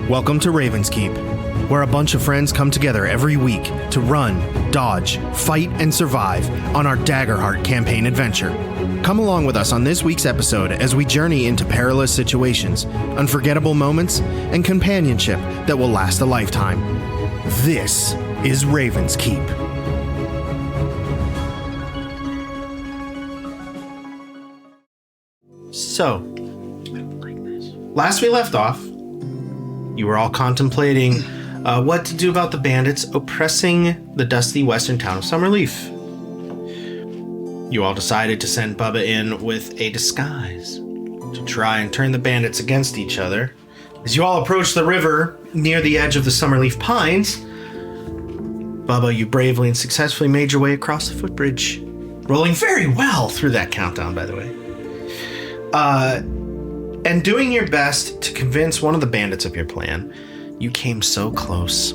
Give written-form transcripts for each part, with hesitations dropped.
Welcome to Raven's Keep, where a bunch of friends come together every week to run, dodge, fight, and survive on our Daggerheart campaign adventure. Come along with us on this week's episode as we journey into perilous situations, unforgettable moments, and companionship that will last a lifetime. This is Raven's Keep. So, last we left off, you were all contemplating what to do about the bandits oppressing the dusty western town of Summerleaf. You all decided to send Bubba in with a disguise to try and turn the bandits against each other. As you all approached the river near the edge of the Summerleaf Pines, Bubba, you bravely and successfully made your way across the footbridge, rolling very well through that countdown, by the way. And doing your best to convince one of the bandits of your plan, you came so close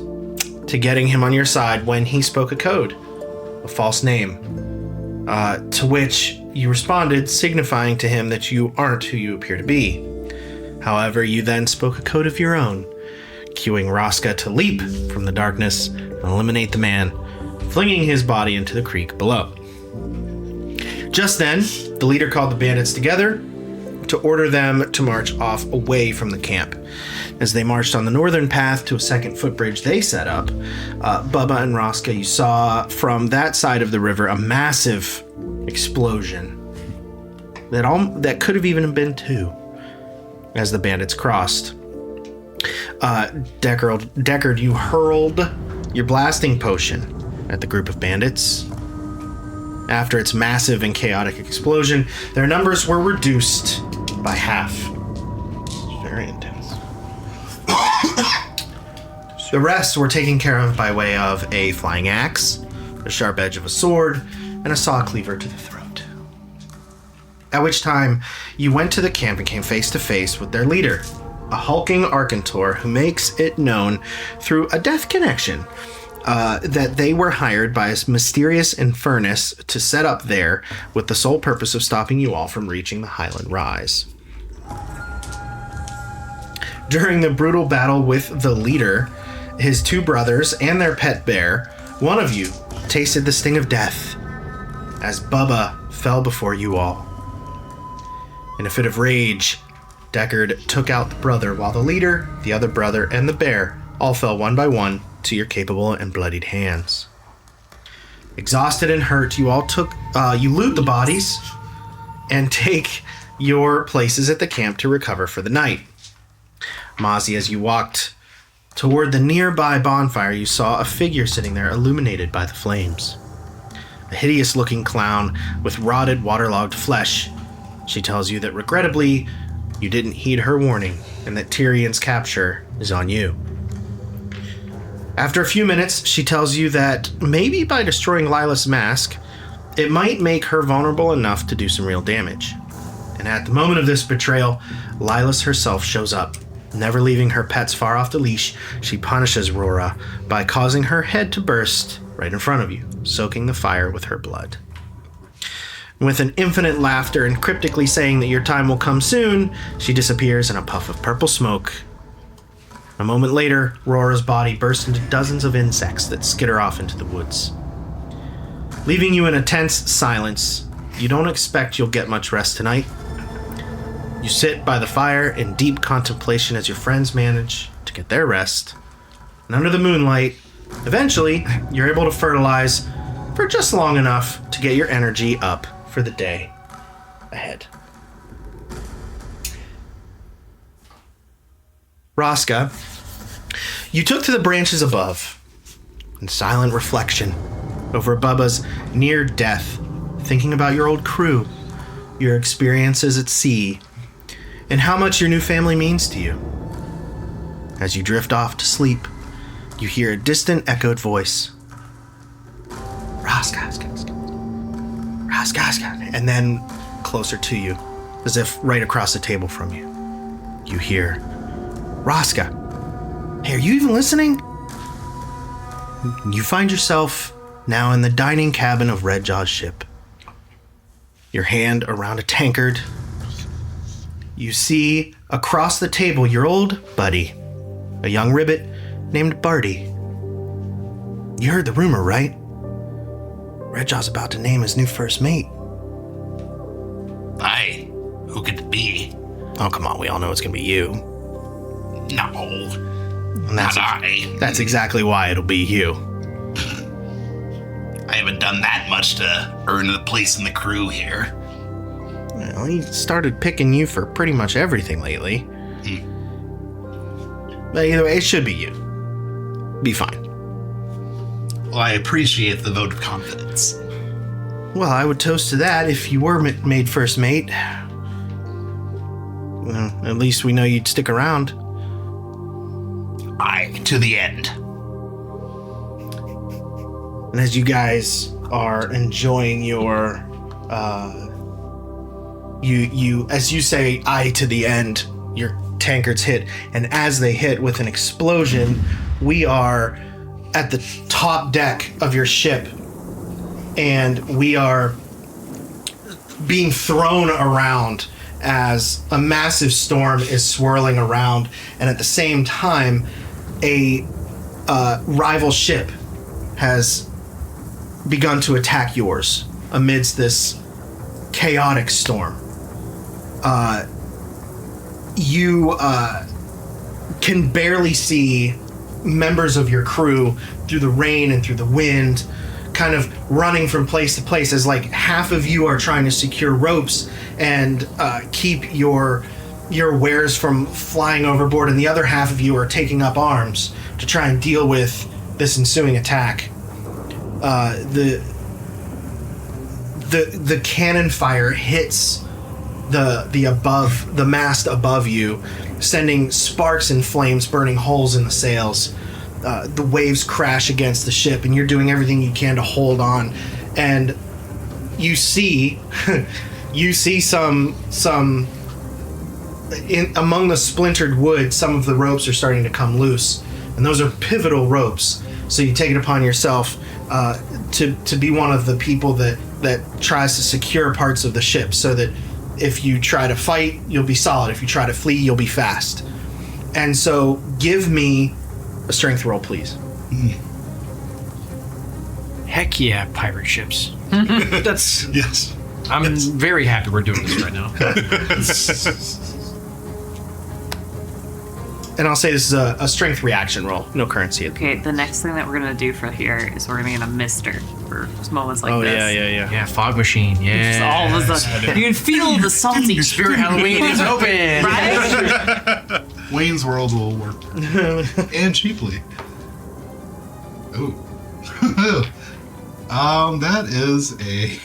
to getting him on your side when he spoke a code, a false name, to which you responded, signifying to him that you aren't who you appear to be. However, you then spoke a code of your own, cueing Raska to leap from the darkness and eliminate the man, flinging his body into the creek below. Just then, the leader called the bandits together to order them to march off away from the camp. As they marched on the northern path to a second footbridge they set up, Bubba and Raska, you saw from that side of the river a massive explosion that could have even been two as the bandits crossed. Deckard, you hurled your blasting potion at the group of bandits. After its massive and chaotic explosion, their numbers were reduced by half. Very intense. The rest were taken care of by way of a flying axe, the sharp edge of a sword, and a saw cleaver to the throat. At which time, you went to the camp and came face to face with their leader, a hulking Arcantor who makes it known through a death connection that they were hired by a mysterious Infernus to set up there with the sole purpose of stopping you all from reaching the Highland Rise. During the brutal battle with the leader, his two brothers, and their pet bear, one of you tasted the sting of death as Bubba fell before you all. In a fit of rage, Deckard took out the brother while the leader, the other brother, and the bear all fell one by one to your capable and bloodied hands. Exhausted and hurt, you all you loot the bodies and take your places at the camp to recover for the night. Mozzie, as you walked toward the nearby bonfire, you saw a figure sitting there illuminated by the flames. A hideous-looking clown with rotted, waterlogged flesh. She tells you that regrettably, you didn't heed her warning and that Tyrion's capture is on you. After a few minutes, she tells you that maybe by destroying Lila's mask, it might make her vulnerable enough to do some real damage. And at the moment of this betrayal, Lilas herself shows up. Never leaving her pets far off the leash, she punishes Rora by causing her head to burst right in front of you, soaking the fire with her blood. With an infinite laughter and cryptically saying that your time will come soon, she disappears in a puff of purple smoke. A moment later, Rora's body bursts into dozens of insects that skitter off into the woods. Leaving you in a tense silence, you don't expect you'll get much rest tonight. You sit by the fire in deep contemplation as your friends manage to get their rest. And under the moonlight, eventually, you're able to fertilize for just long enough to get your energy up for the day ahead. Raska, you took to the branches above, in silent reflection over Bubba's near death, thinking about your old crew, your experiences at sea, and how much your new family means to you. As you drift off to sleep, you hear a distant echoed voice. Raska, and then closer to you, as if right across the table from you, you hear, Raska, hey, are you even listening? You find yourself now in the dining cabin of Redjaw's ship. Your hand around a tankard. You see across the table your old buddy, a young ribbit named Barty. You heard the rumor, right? Redjaw's about to name his new first mate. Aye. Who could it be? Oh, come on, we all know it's gonna be you. No. And Not I. That's exactly why it'll be you. I haven't done that much to earn a place in the crew here. Well, he started picking you for pretty much everything lately. But either way, it should be you. Be fine. Well, I appreciate the vote of confidence. Well, I would toast to that if you were made first mate. Well, at least we know you'd stick around. Aye, to the end. And as you guys are enjoying your, as you say, "aye" to the end, your tankards hit, and as they hit with an explosion, we are at the top deck of your ship, and we are being thrown around as a massive storm is swirling around, and at the same time, a rival ship has begun to attack yours amidst this chaotic storm. You can barely see members of your crew through the rain and through the wind, kind of running from place to place as like half of you are trying to secure ropes and keep your wares from flying overboard, and the other half of you are taking up arms to try and deal with this ensuing attack. The cannon fire hits the mast above you, sending sparks and flames burning holes in the sails. The waves crash against the ship, and you're doing everything you can to hold on. And you see, some among the splintered wood, some of the ropes are starting to come loose, and those are pivotal ropes. So you take it upon yourself to be one of the people that tries to secure parts of the ship, so that if you try to fight, you'll be solid. If you try to flee, you'll be fast. And so give me a strength roll, please. Heck yeah, pirate ships. That's... Yes. I'm very happy we're doing this right now. And I'll say this is a strength reaction roll. No currency. Okay, the next thing that we're gonna do for here is we're gonna get a mister for moments like this. Yeah. Yeah, fog machine. Yeah. Just all of a sudden, you can feel the salty Spirit Halloween is open. right? Wayne's World will work. And cheaply. Ooh. That is a...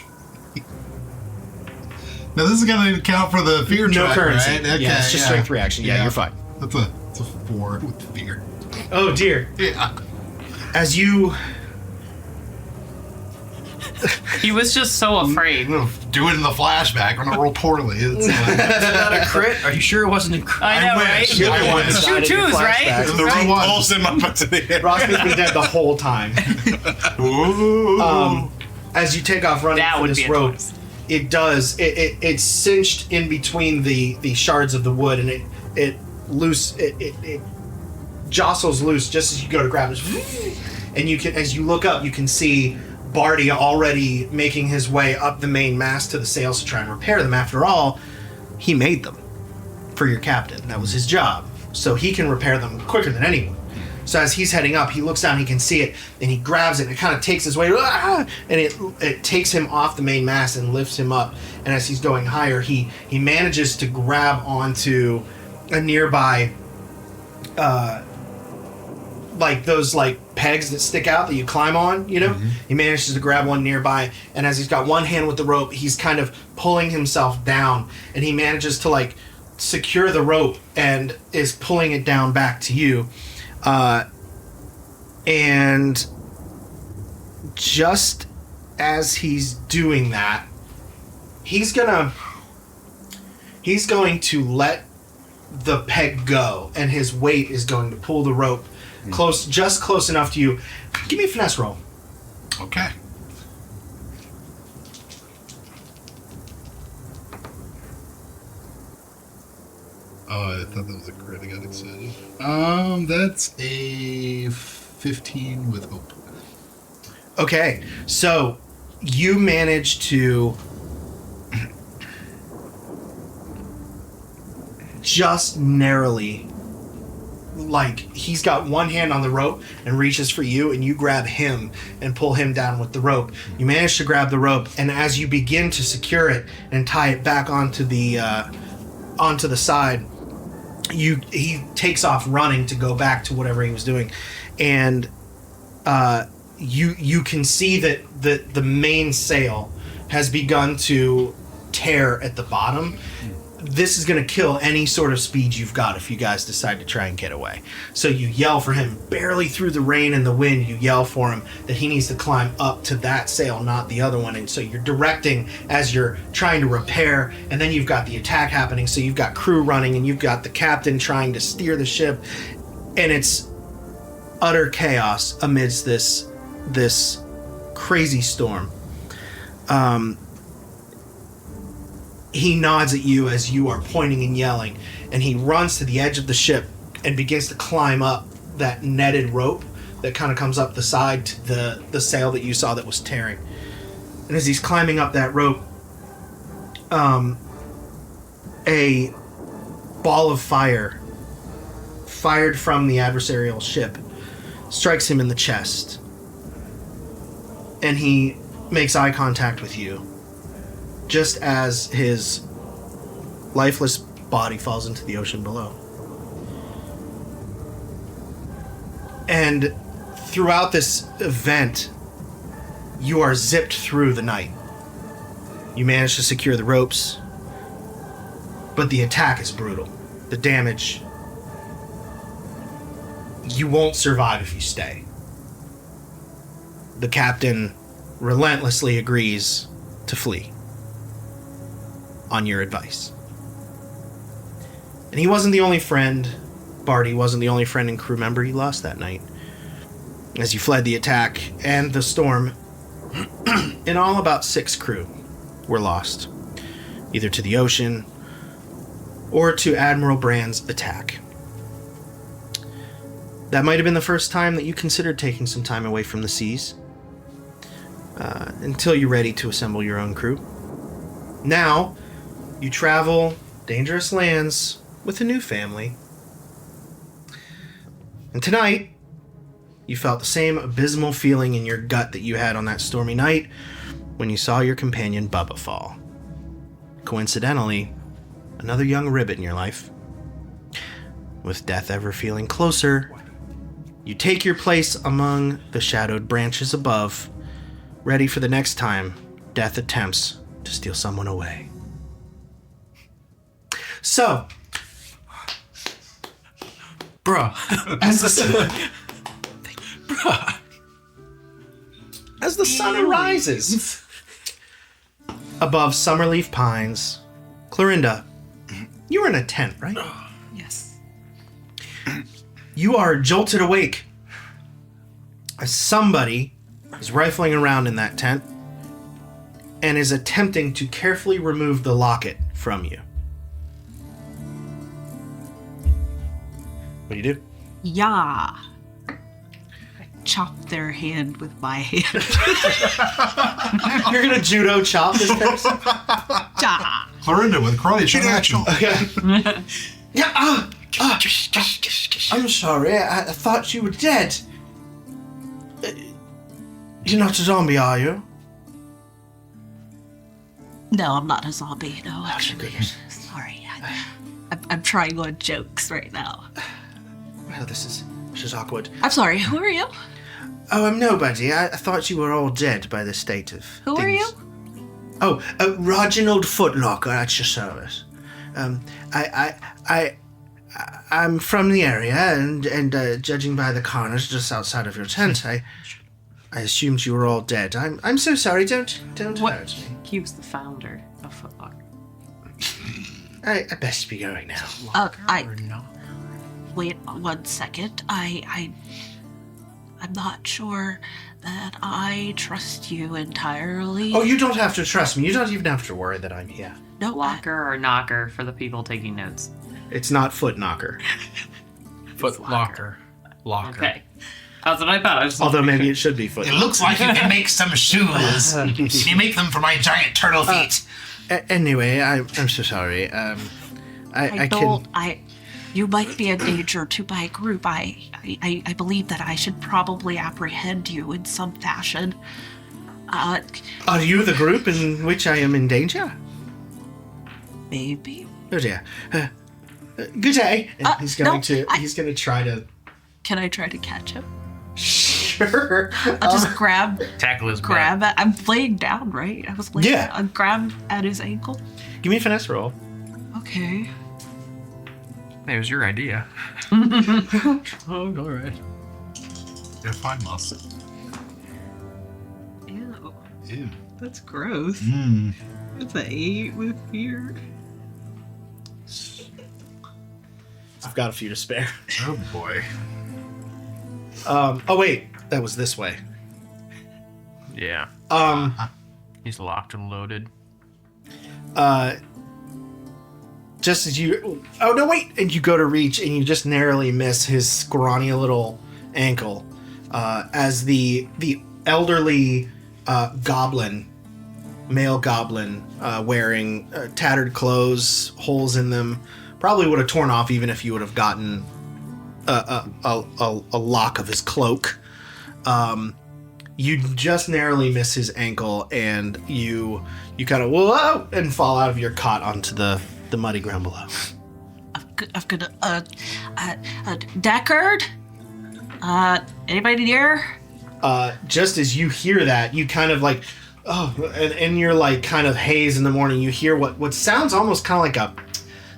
Now this is going to count for the fear No track, currency. right? Okay, Yeah, it's just strength reaction. Yeah, you're fine. It's a 4 with fear. Oh, dear. Yeah. As you... He was just so afraid. I'm going to do it in the flashback. I'm going to roll poorly. It's Not a crit? Are you sure it wasn't a crit? I know, wish. right? I wish. It's 2 twos, right? the Right. real one. Pulls him up to the end. Ross has been dead the whole time. Ooh. As you take off running That for would this be a rope, twist. it does. It's cinched in between the shards of the wood, and it jostles loose just as you go to grab it. And you can, as you look up, you can see Barty already making his way up the main mast to the sails to try and repair them. After all, he made them for your captain. That was his job. So he can repair them quicker than anyone. So as he's heading up, he looks down, he can see it, and he grabs it, and it kind of takes his way, and it takes him off the main mast and lifts him up. And as he's going higher, he manages to grab onto a nearby, like those pegs that stick out that you climb on, you know? Mm-hmm. He manages to grab one nearby, and as he's got one hand with the rope, he's kind of pulling himself down, and he manages to secure the rope and is pulling it down back to you. And just as he's doing that, he's going to let the peg go, and his weight is going to pull the rope close enough to you. Give me a finesse roll. Okay. Oh, I thought that was a crit. I got excited. That's a 15 with hope. Okay, so you manage to just narrowly, like, he's got one hand on the rope and reaches for you, and you grab him and pull him down with the rope. You manage to grab the rope, and as you begin to secure it and tie it back onto the side, he takes off running to go back to whatever he was doing, and you can see that the main sail has begun to tear at the bottom. This is going to kill any sort of speed you've got if you guys decide to try and get away. So you yell for him, barely through the rain and the wind, you yell for him that he needs to climb up to that sail, not the other one. And so you're directing as you're trying to repair, and then you've got the attack happening, so you've got crew running, and you've got the captain trying to steer the ship, and it's utter chaos amidst this crazy storm. He nods at you as you are pointing and yelling, and he runs to the edge of the ship and begins to climb up that netted rope that kind of comes up the side to the sail that you saw that was tearing. And as he's climbing up that rope, a ball of fire fired from the adversarial ship strikes him in the chest, and he makes eye contact with you just as his lifeless body falls into the ocean below. And throughout this event, you are zipped through the night. You manage to secure the ropes, but the attack is brutal. The damage, you won't survive if you stay. The captain relentlessly agrees to flee on your advice. And he wasn't the only friend, Barty wasn't the only friend and crew member you lost that night. As you fled the attack and the storm, in all about 6 crew were lost, either to the ocean or to Admiral Brand's attack. That might have been the first time that you considered taking some time away from the seas, until you're ready to assemble your own crew. Now, you travel dangerous lands with a new family. And tonight, you felt the same abysmal feeling in your gut that you had on that stormy night when you saw your companion Bubba fall. Coincidentally, another young ribbit in your life. With death ever feeling closer, you take your place among the shadowed branches above, ready for the next time death attempts to steal someone away. So, Bruh. as the sun arises above Summerleaf Pines, Clorinda, you were in a tent, right? Yes. You are jolted awake as somebody is rifling around in that tent and is attempting to carefully remove the locket from you. What do you do? Yeah. I chop their hand with my hand. You're gonna judo chop this person? Ja. Clorinda with karate in action. Yeah, I'm sorry, I thought you were dead. You're not a zombie, are you? No, I'm not a zombie. No, actually. goodness. Sorry. I'm trying on jokes right now. Well, this is awkward. I'm sorry. Who are you? Oh, I'm nobody. I thought you were all dead by the state of Who things. are you? Oh, Reginald Footlocker at your service. I'm from the area, and judging by the carnage just outside of your tent, I assumed you were all dead. I'm so sorry. Don't hurt me. He was the founder of Foot Locker. I best be going now. Wait 1 second. I'm not sure that I trust you entirely. Oh, you don't have to trust me. You don't even have to worry that I'm here. No, Locker or knocker for the people taking notes. It's not foot knocker. Foot locker. Okay. That's what I thought. I just Although maybe it should be foot It knocker. looks like you can make some shoes. Can you make them for my giant turtle feet? Anyway, I'm so sorry. You might be a danger to my group. I believe that I should probably apprehend you in some fashion. Are you the group in which I am in danger? Maybe. Oh dear. Good day. And he's going to try to. Can I try to catch him? Sure. I'll just grab. Tackle his Grab. I'm laying down, right? I was laying. Yeah. Down. I'll grab at his ankle. Give me a finesse roll. Okay. It was your idea. Oh, all right. Yeah, fine, Moss. Ew. Ew. That's gross. Mm. It's an 8 with fear. I've got a few to spare. Oh boy. Oh wait, that was this way. Yeah. He's locked and loaded. Just as you, oh no wait, and you go to reach and you just narrowly miss his scrawny little ankle, as the elderly male goblin, wearing tattered clothes, holes in them, probably would have torn off even if you would have gotten a lock of his cloak. You just narrowly miss his ankle, and you kind of whoa and fall out of your cot onto the muddy ground below. I've got Deckard? Anybody there? Just as you hear that, you kind of like, and you're like kind of haze in the morning. You hear what sounds almost kind of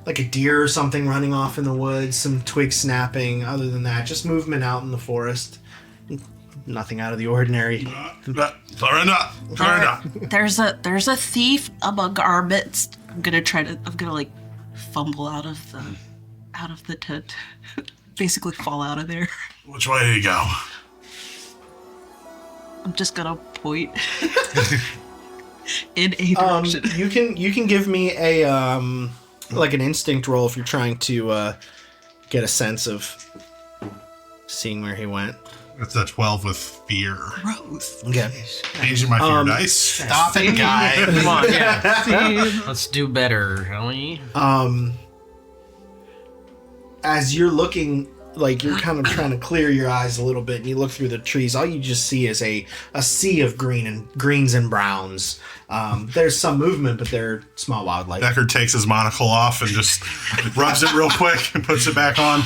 like a deer or something running off in the woods, some twigs snapping. Other than that, just movement out in the forest. Nothing out of the ordinary. Fair enough. There's a thief among our midst. I'm gonna like fumble out of the tent. Basically fall out of there. Which way do you go? I'm just gonna point in a direction. You can give me a like an instinct roll if you're trying to get a sense of seeing where he went. It's a 12 with fear. Gross. Okay. Changing my fear dice. Stop it, guy. Come on, yeah. Let's do better, shall we? As you're looking, like you're kind of trying to clear your eyes a little bit, and you look through the trees, all you just see is a sea of greens and browns. There's some movement, but they're small wildlife. Deckard takes his monocle off and just rubs it real quick and puts it back on.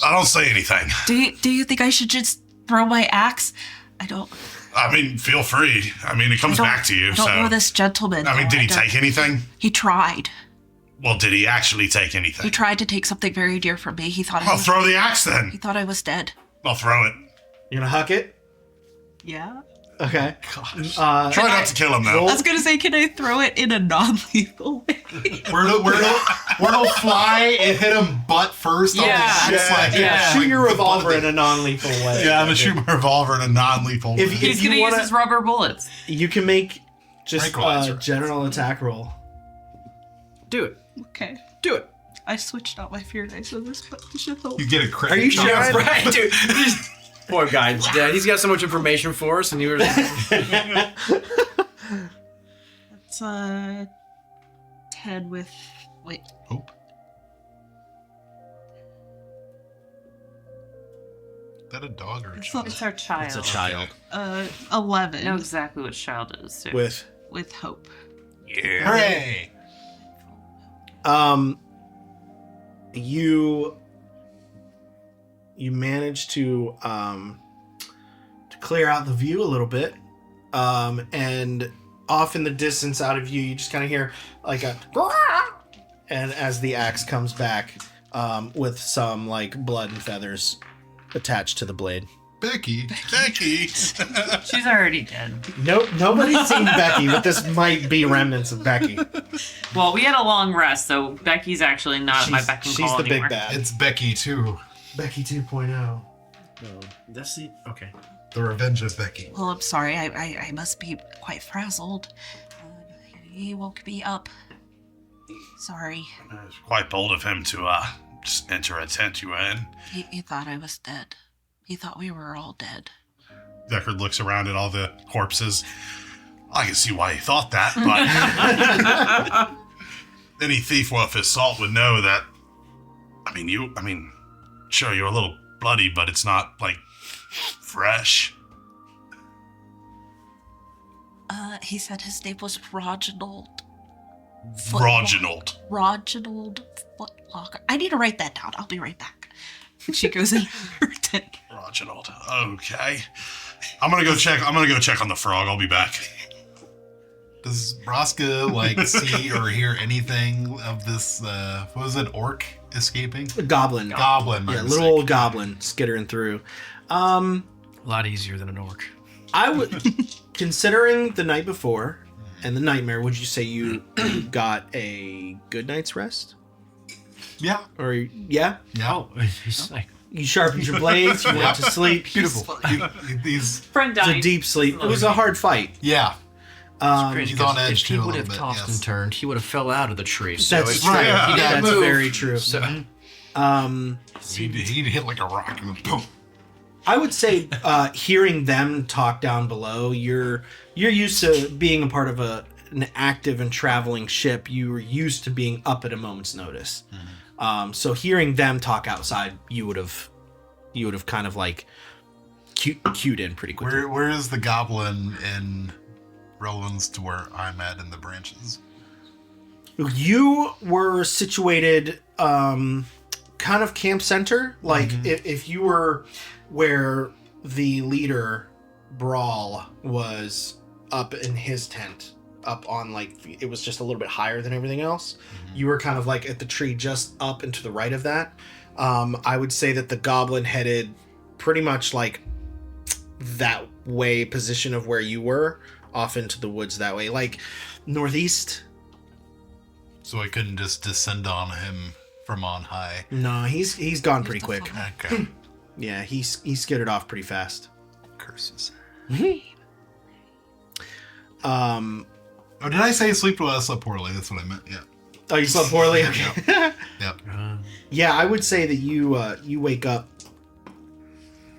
I don't say anything. Do you think I should just throw my axe? I mean, feel free. I mean, it comes back to you. I don't know this gentleman. I mean, did he take anything? He tried. Well, did he actually take anything? He tried to take something very dear from me. He thought I'll throw the axe then. He thought I was dead. I'll throw it. You're gonna huck it? Yeah. Okay. Try not to kill him, though. I was gonna say, can I throw it in a non-lethal way? Where it'll fly and hit him butt first. Shoot your revolver in a non-lethal way. Yeah, I'm gonna shoot my revolver in a non-lethal way. He's gonna use his rubber bullets. You can make just a Tranquilizer. general attack roll. Do it. Okay. Do it. I switched out my fear dice, so this should help. You get a crit. Are you sure? Yeah, right, dude. Poor guy's dead. He's got so much information for us, and he was. It's 10 with Hope. Is that a dog or a child? It's our child. It's a child. 11 I know exactly what child it is, too. With hope. Yeah. Hooray! You manage to clear out the view a little bit, and off in the distance out of view, you just kind of hear like a, and as the axe comes back, with some like blood and feathers attached to the blade. Becky. She's already dead. Nope, nobody's seen Becky, but this might be remnants of Becky. Well, we had a long rest, so Becky's actually not at my beck and call She's the anymore. big bad. It's Becky, too. Becky 2.0. That's the okay. The Revenge of Becky. Well, I'm sorry. I must be quite frazzled. He woke me up. Sorry. It was quite bold of him to just enter a tent you were in. He thought I was dead. He thought we were all dead. Deckard looks around at all the corpses. I can see why he thought that, but any thief worth his salt would know that. Sure, you're a little bloody, but it's not like fresh. He said his name was Reginald. Reginald. Reginald Footlocker. I need to write that down. I'll be right back. She goes in her tent. Reginald. Okay. I'm gonna go check on the frog. I'll be back. Does Braska see or hear anything of this? What was it? Orc escaping? A goblin. Goblin. Yeah, little old goblin skittering through. A lot easier than an orc. I would, considering the night before and the nightmare, would you say you got a good night's rest? Yeah. Or yeah? Yeah. Oh, he's like, You sharpened your blades. You went to sleep. Beautiful. These. Friend It was dying. a deep sleep. It was a hard fight. Yeah. crazy. He's on 'cause edge if he too a would little have bit, tossed yes. and turned, he would have fell out of the tree. So That's it's true. He didn't That's move. very true. So He'd hit like a rock and boom. I would say hearing them talk down below, you're used to being a part of an active and traveling ship. You were used to being up at a moment's notice. So hearing them talk outside, you would have kind of like cued in pretty quickly. Where is the goblin in relevance to where I'm at in the branches? You were situated kind of camp center. Like if you were where the leader Brawl was up in his tent, up on it was just a little bit higher than everything else. You were kind of like at the tree just up and to the right of that. I would say that the goblin headed pretty much like that way, position of where you were, off into the woods that way, like northeast. So I couldn't just descend on him from on high. No, he's gone pretty quick. Okay. Yeah, he skittered off pretty fast. Curses. Um, Oh, did I say sleep well? I slept poorly. That's what I meant. Yeah. oh, you slept poorly. Okay. Yep. Yeah, I would say that you wake up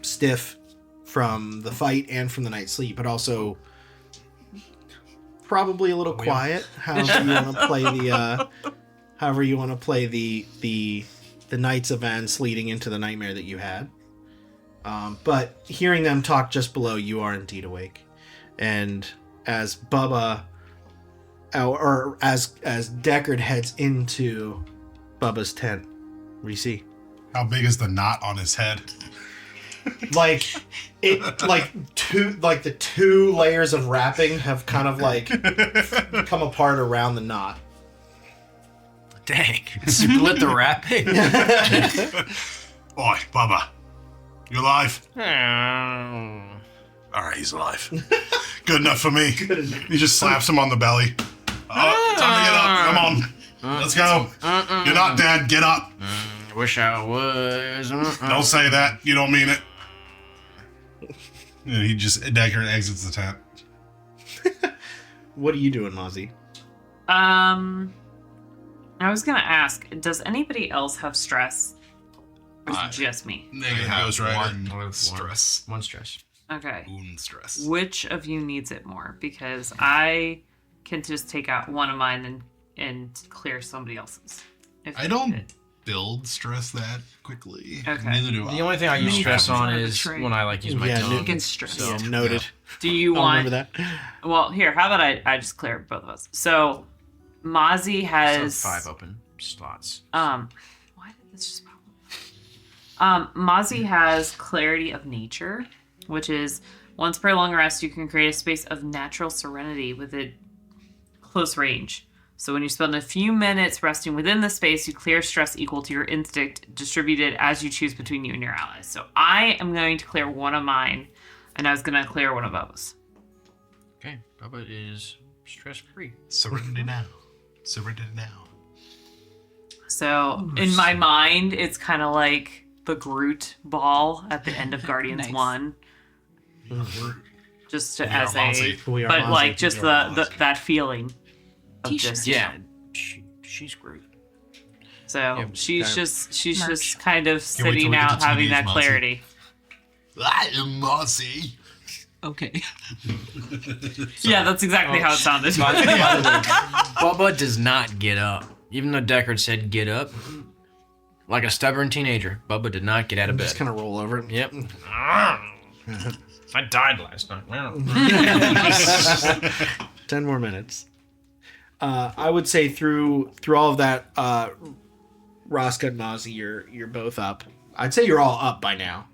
stiff from the fight and from the night's sleep, but also probably a little quiet. However you want to play the night's events leading into the nightmare that you had. But hearing them talk just below, you are indeed awake, and as Bubba, or as Deckard heads into Bubba's tent, what do you see? How big is the knot on his head? Like the two layers of wrapping have kind of come apart around the knot. dang, split the wrapping. Oi, Bubba. You alive? Oh. Alright, he's alive. Good enough for me. He just slaps him on the belly. Oh, time to get up. Come on. Let's go. You're not dead. Get up. Wish I was. Don't say that. You don't mean it. And Deckard exits the tent. What are you doing, Mozzie? I was gonna ask, does anybody else have stress? Or is it just me? Negative have Ghost Rider. one stress. One stress. Okay. Wound stress. Which of you needs it more? Because I can just take out one of mine and clear somebody else's. If I don't needed. build stress that quickly. Okay. Neither do I. The only thing I use Many stress copies on on the is tray. when I use my Yeah, tongue. Against stress. So, Noted. Do you I'll want? remember that. Well, here. How about I just clear both of us? So, Mozzie so has 5 open slots. Why did this just pop up? Mozzie has Clarity of Nature, which is once per long rest, you can create a space of natural serenity within close range. So when you spend a few minutes resting within the space, you clear stress equal to your instinct, distributed as you choose between you and your allies. So I am going to clear one of mine, and I was going to clear one of Bubba's. Okay, Bubba is stress free. Serenity now. Serenity now. So in my mind, it's kind of like the Groot ball at the end of Guardians Nice. 1. Just to, as a, Mozzie. We are but Mozzie. like just We are the Mozzie. that feeling of T-shirt. just Yeah. she's great. So she's just kind of Can't wait till sitting we get out to having teenage that Mossy. clarity. I am Mossy. Okay. Yeah, that's exactly how it sounded. Bubba does not get up. Even though Deckard said get up, like a stubborn teenager, Bubba did not get out of bed. Just kind of roll over. Yep. I died last night. 10 more minutes. I would say through all of that, Rosca and Mozzie, you're both up. I'd say you're all up by now.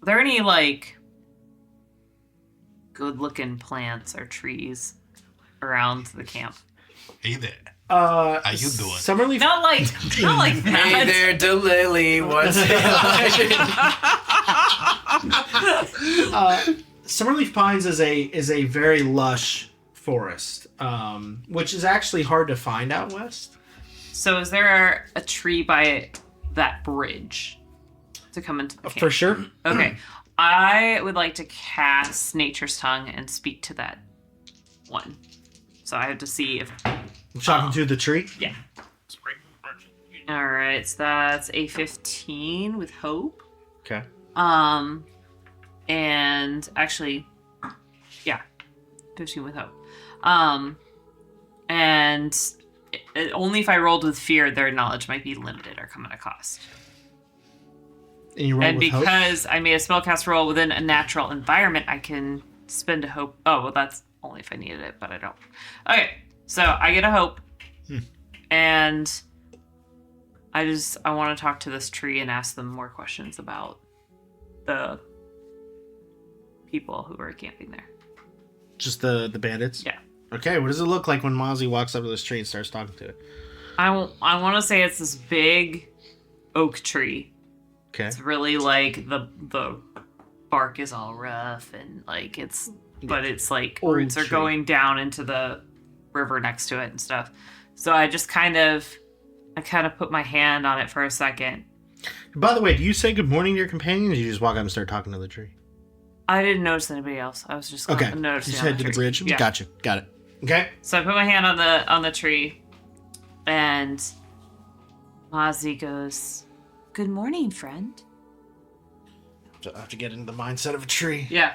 Are there any like good-looking plants or trees around the camp? Hey there. How you doing? Summerleaf. Not like that. Hey there, DeLily. What's it Summerleaf Pines is a very lush forest, which is actually hard to find out west. So is there a tree by that bridge to come into the camp? For sure. Okay. I would like to cast Nature's Tongue and speak to that one. So I have to see if... I'm talking to the tree. Yeah. Alright, so that's a 15 with hope. Okay. And actually, yeah, 15 with hope. And only if I rolled with fear, their knowledge might be limited or come at a cost. And you roll And with hope? because I made a spellcast roll within a natural environment, I can spend a hope. Oh, well, that's only if I needed it, but I don't. Okay, so I get a hope. And I want to talk to this tree and ask them more questions about the people who are camping there. Just the bandits? Yeah. Okay, what does it look like when Mozzie walks up to this tree and starts talking to it? I want to say it's this big oak tree. Okay. It's really like the bark is all rough and like but it's like Old roots are tree. going down into the river next to it and stuff. So I kind of put my hand on it for a second. By the way, do you say good morning to your companions, or you just walk up and start talking to the tree? I didn't notice anybody else. I was just Okay. noticing Just on head to the tree. bridge. Yeah. Gotcha. Got it. Okay. So I put my hand on the tree, and Mozzie goes, "Good morning, friend." So I have to get into the mindset of a tree. Yeah.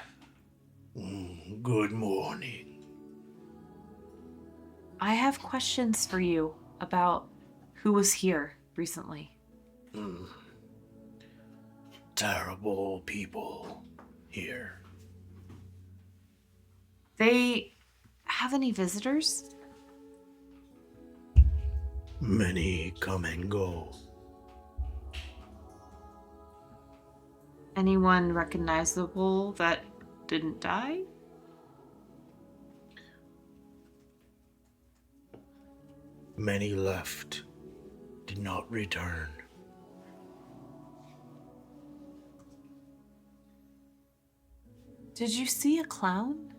Good morning. I have questions for you about who was here recently. Terrible people here. They have any visitors? Many come and go. Anyone recognizable that didn't die? Many left, did not return. Did you see a clown?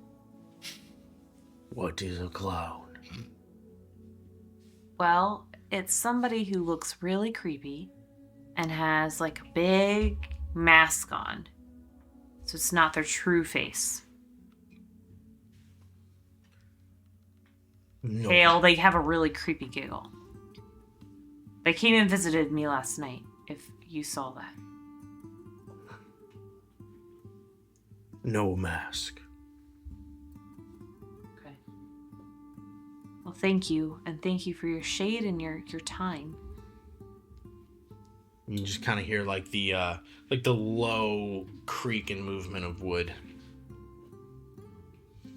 What is a clown? Well, it's somebody who looks really creepy and has like a big mask on. So it's not their true face. No. Pale, they have a really creepy giggle. They came and visited me last night, if you saw that. No mask. Okay. Well, thank you, and thank you for your shade and your time. You just kind of hear like the low creak and movement of wood.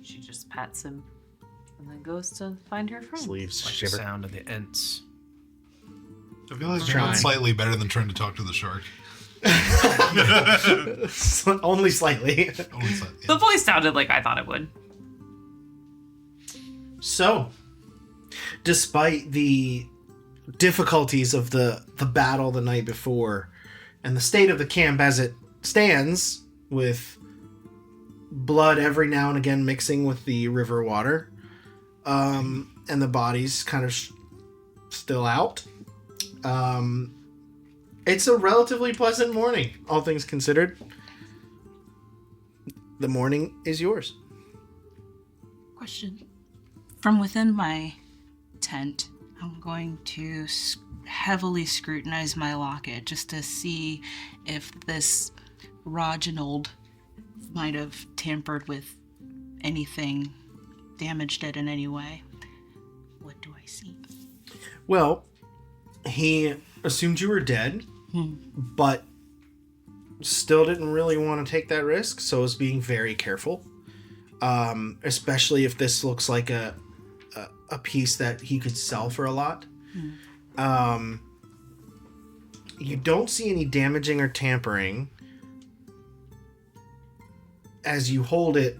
She just pats him and then goes to find her friend. Sleeves Like the shiver. sound of the Ents. I feel like Trying. that's slightly better than trying to talk to the shark. Only slightly. Only slightly, yeah. The voice sounded like I thought it would. So, despite the difficulties of the battle the night before and the state of the camp as it stands, with blood every now and again mixing with the river water, and the bodies kind of still out, it's a relatively pleasant morning, all things considered. The morning is yours. Question. From within my tent, I'm going to heavily scrutinize my locket just to see if this Reginald might have tampered with anything, damaged it in any way. What do I see? Well, he assumed you were dead, but still didn't really want to take that risk, so was being very careful. Especially if this looks like a piece that he could sell for a lot. You don't see any damaging or tampering. As you hold it,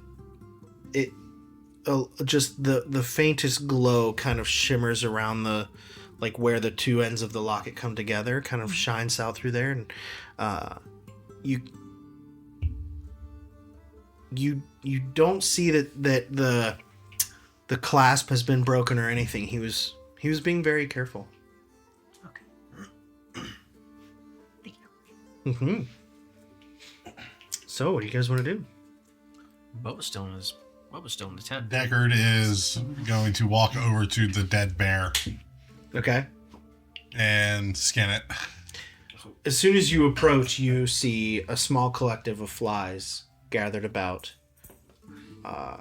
just the faintest glow kind of shimmers around the, like where the two ends of the locket come together, kind of shines out through there, and you don't see that the clasp has been broken or anything. He was being very careful. Okay. Mm-hmm. So, what do you guys want to do? Bubba's still in the tent. Deckard is going to walk over to the dead bear Okay. and skin it. As soon as you approach, you see a small collective of flies gathered about. I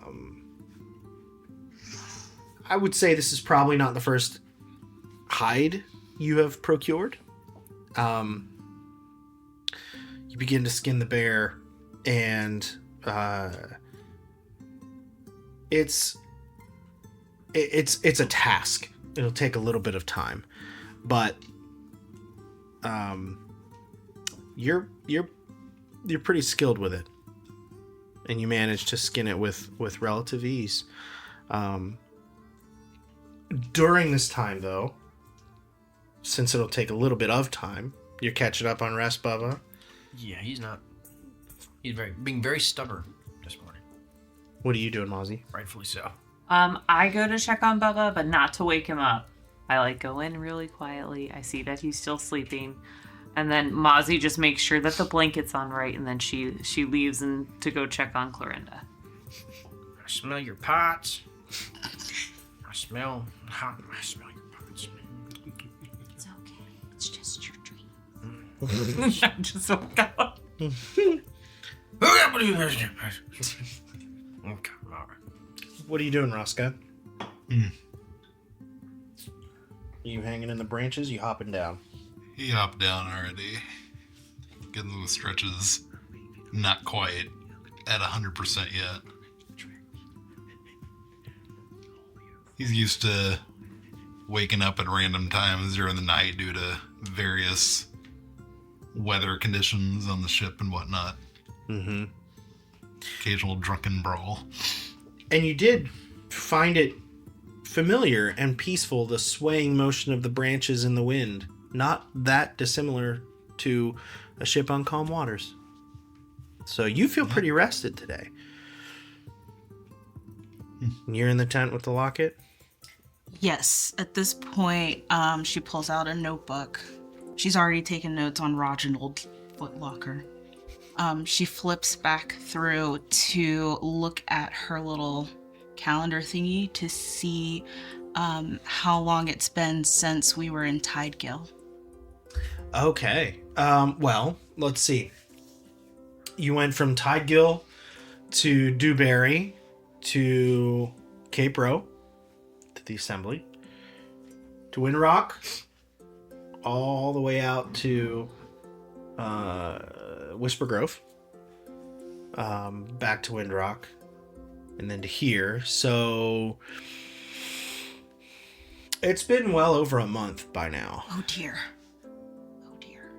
would say this is probably not the first hide you have procured. You begin to skin the bear, and it's a task. It'll take a little bit of time, but you're pretty skilled with it, and you manage to skin it with relative ease. During this time, though, since it'll take a little bit of time, you're catching up on rest, Bubba. Yeah, he's being very stubborn this morning. What are you doing, Mozzie? Rightfully so. I go to check on Bubba, but not to wake him up. I go in really quietly. I see that he's still sleeping. And then Mozzie just makes sure that the blanket's on right, and then she leaves to go check on Clorinda. I smell your pots. I smell your pots. It's okay. It's just your dream. I just woke up. Okay, all right. What are you doing, Rosca? You hanging in the branches? You hopping down? He hopped down already. Getting those stretches. Not quite at 100% yet. He's used to waking up at random times during the night due to various weather conditions on the ship and whatnot. Mm-hmm. Occasional drunken brawl. And you did find it familiar and peaceful, the swaying motion of the branches in the wind. Not that dissimilar to a ship on calm waters. So you feel pretty rested today. You're in the tent with the locket? Yes. At this point, she pulls out a notebook. She's already taken notes on Reginald Footlocker. She flips back through to look at her little calendar thingy to see how long it's been since we were in Tidegill. Okay. Well, let's see. You went from Tidegill to Dewberry to Cape Row to the Assembly to Windrock, all the way out to Whisper Grove, back to Windrock, and then to here. So it's been well over a month by now. Oh dear. Oh dear.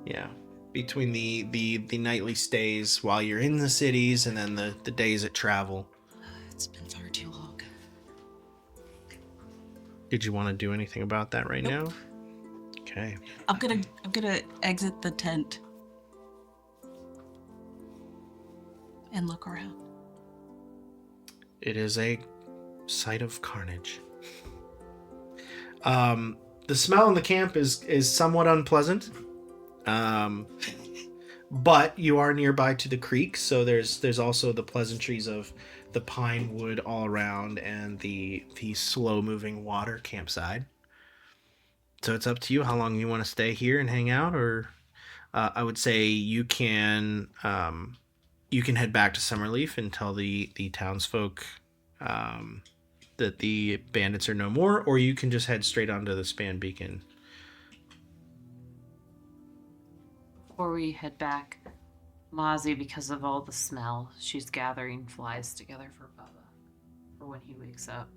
Yeah, between the nightly stays while you're in the cities and then the days at travel. It's been far too long. Did you want to do anything about that right now? Okay. I'm gonna exit the tent and look around. It is a sight of carnage. The smell in the camp is somewhat unpleasant. But you are nearby to the creek, so there's also the pleasantries of the pine wood all around and the slow moving water campsite. So it's up to you how long you want to stay here and hang out, or I would say you can head back to Summerleaf and tell the townsfolk that the bandits are no more, or you can just head straight onto the Span Beacon. Before we head back, Mozzie, because of all the smell, she's gathering flies together for Bubba for when he wakes up.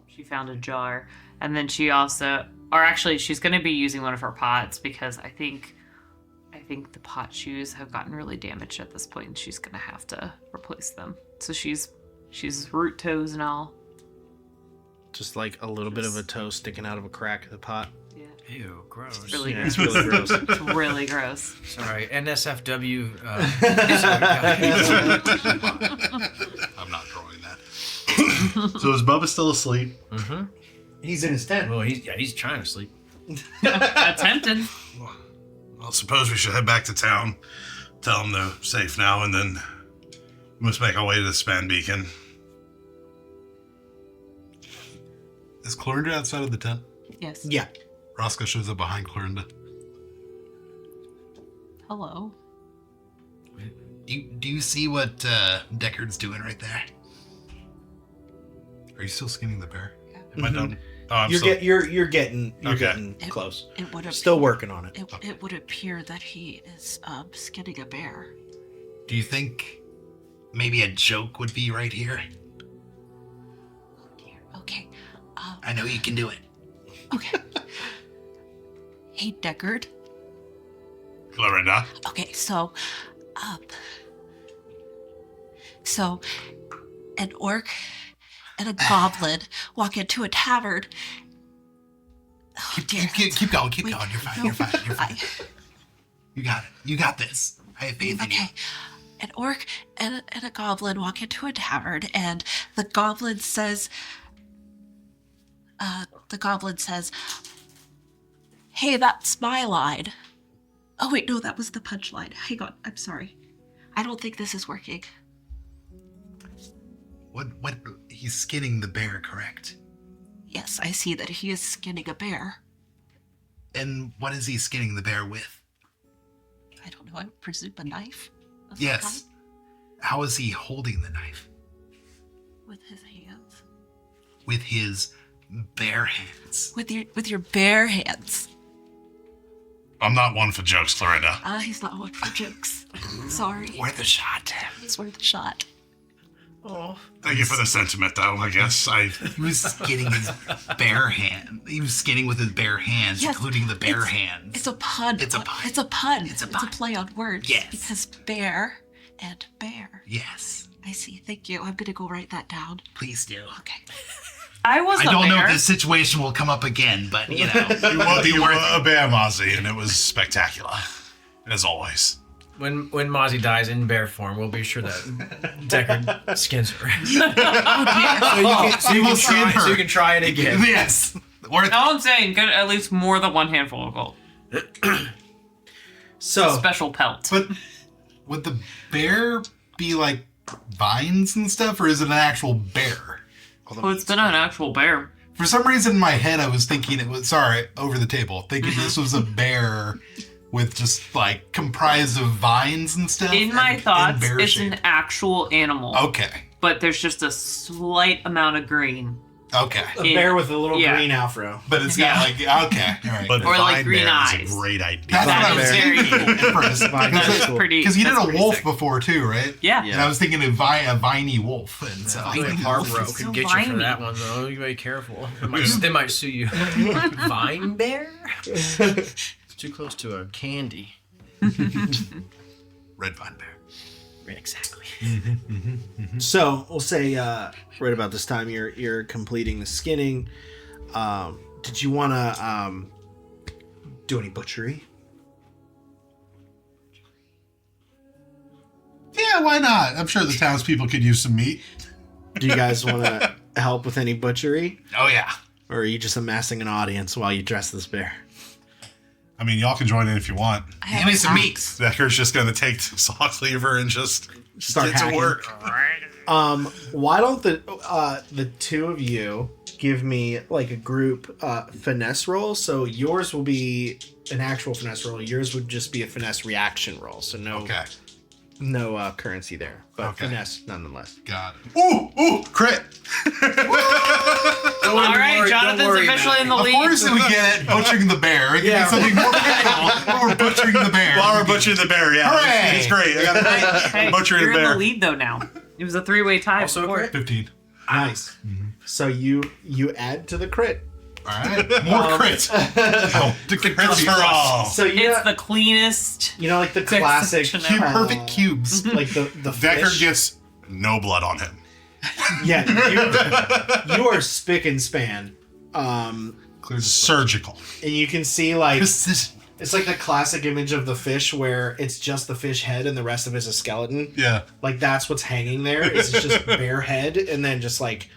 She found a jar, and then she also, or actually, she's going to be using one of her pots because I think the pot shoes have gotten really damaged at this point, and she's going to have to replace them. So she's root toes and all. Just like a little bit of a toe sticking out of a crack of the pot. Yeah. Ew, gross. It's really It's gross. really gross. It's really gross. Sorry, NSFW. I'm not drawing that. So is Bubba still asleep? Mm-hmm. He's in his tent. Well, he's trying to sleep. Attempted. Well, suppose we should head back to town. Tell them they're safe now, and then we must make our way to the Span Beacon. Is Clorinda outside of the tent? Yes. Yeah. Roscoe shows up behind Clorinda. Hello. Do you see what Deckard's doing right there? Are you still skinning the bear? Am I done? Oh, I'm You're still... you're getting Okay. close. It would Still working on it. It would appear that he is skinning a bear. Do you think maybe a joke would be right here? Okay. I know you can do it. Okay. Hey, Deckard. Clorinda. Okay, so an orc and a goblin walk into a tavern. Oh, dear. Keep going. Keep Wait, going. You're fine. no, You're fine. You're fine. You got it. You got this. I have faith in you. Okay. An orc and a goblin walk into a tavern, and the goblin says, "Hey, that's my line." Oh wait, no, that was the punchline. Hang on, I'm sorry. I don't think this is working. What? He's skinning the bear, correct? Yes, I see that he is skinning a bear. And what is he skinning the bear with? I don't know, I would presume a knife? Of some Yes. kind? How is he holding the knife? With his hands. With his bare hands. With your bare hands. I'm not one for jokes, Clorinda. He's not one for jokes. Sorry. Worth a shot. It's worth a shot. Oh. Thank you for the sentiment, though, I guess. He was skinning his bare hand. He was skinning with his bare hands, Yes, including the bare hands. It's a pun. It's a pun. It's a pun. It's a It's pun. a play on words. Yes. Because bear and bear. Yes. I see. Thank you. I'm gonna go write that down. Please do. Okay. I was I a don't know bear. if this situation will come up again, but you know. You were a bear, Mozzie, and it was spectacular. As always. When Mozzie dies in bear form, we'll be sure that Deckard skins her. So you can try it again. Yes. Worth All I'm saying, get at least more than one handful of gold. So Special pelt. But would the bear be like vines and stuff, or is it an actual bear? Oh, it's been an actual bear. For some reason in my head, I was thinking it was, sorry, over the table, thinking this was a bear with just like comprised of vines and stuff. In my and thoughts, bear it's shape. an actual animal. Okay. But there's just a slight amount of green. Okay. a bear with a little Yeah. green afro. But it's got like, okay. All right. But Or like Vine green Bear eyes. is a great idea. That's That what I was is very thinking at first. Vine That Bear's is cool. pretty. Because you did that's a pretty wolf sick. before too, right? Yeah. And I was thinking a viney wolf. And so I think wolf Harborough is- could so get you for viney. that one, though. You gotta be careful. They might sue you. Vine bear? It's too close to a candy. red vine bear. Exactly. So we'll say right about this time you're completing the skinning. Did you want to do any butchery? Yeah, why not? I'm sure the townspeople could use some meat. Do you guys want to help with any butchery, Oh yeah. or are you just amassing an audience while you dress this bear? I mean, y'all can join in if you want. I Give me some an meat. axe. Decker's just going to take the saw cleaver and just Start get to hacking. work. Why don't the two of you give me like a group finesse roll? So yours will be an actual finesse roll. Yours would just be a finesse reaction roll. So no currency there, but finesse nonetheless. Got it. Ooh, crit. All right, Jonathan's officially in the Of lead. course we get it. Butchering the bear. It can be something more painful. But we're butchering the bear. While we're butchering the bear, yeah. Hooray! It's great. I got it. Hey, Butchering you're the bear. in the lead though now. It was a 3-way tie. Also before. crit? 15. Nice. So you add to the crit. All right. More crit. The crits for all. So you It's the cleanest. like the classic section ever. Perfect cubes. like the Decker fish. gets no blood on him. Yeah, you are spick and span. Surgical. And you can see like Precision. it's like the classic image of the fish where it's just the fish head and the rest of it is a skeleton. Yeah. Like that's what's hanging there. It's just bare head and then just like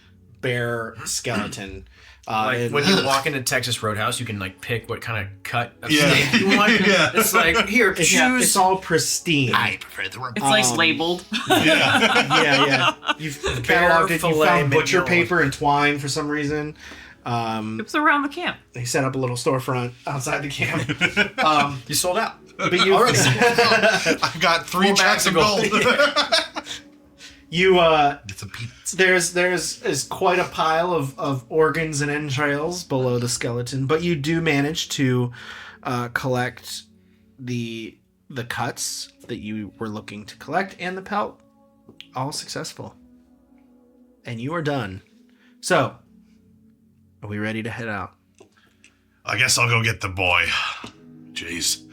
bare skeleton. Like and- when you walk into Texas Roadhouse, you can like pick what kind of cut of Yeah. steak you want. Yeah. It's like here, it's, choose. it's all pristine. I prefer the It's like labeled. yeah. You've cataloged it. You filet found butcher mignon. paper and twine for some reason. It was around the camp. They set up a little storefront outside the camp. You sold out. But you, I got 3 checks of gold. you It's a peanuts. there's quite a pile of organs and entrails below the skeleton, but you do manage to collect the cuts that you were looking to collect and the pelt. All successful. And you are done. So, are we ready to head out? I guess I'll go get the boy. Jeez.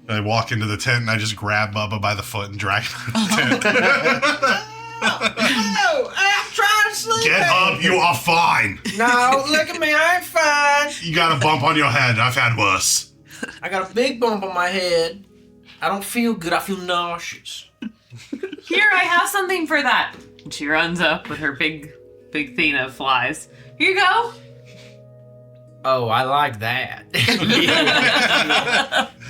I walk into the tent and I just grab Bubba by the foot and drag him to the tent. Oh, I'm trying to sleep. Get up, you are fine. No, look at me, I'm fine. You got a bump on your head. I've had worse. I got a big bump on my head. I don't feel good. I feel nauseous. Here, I have something for that. And she runs up with her big thing of flies. Here you go. Oh, I like that.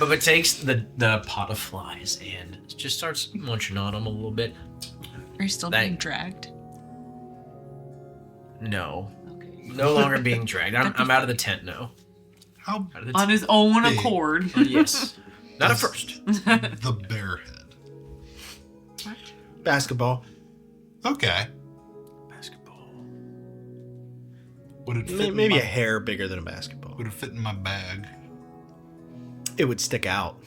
But it takes the pot of flies and just starts munching on them a little bit. Are you still being dragged? No. Okay. No longer being dragged. I'm out of the tent now. How Out of the On his own Big. accord. yes. Not at first. the bear head? Basketball. Okay. Basketball. Would it fit Maybe in a hair bigger than a basketball. Would it fit in my bag? It would stick out.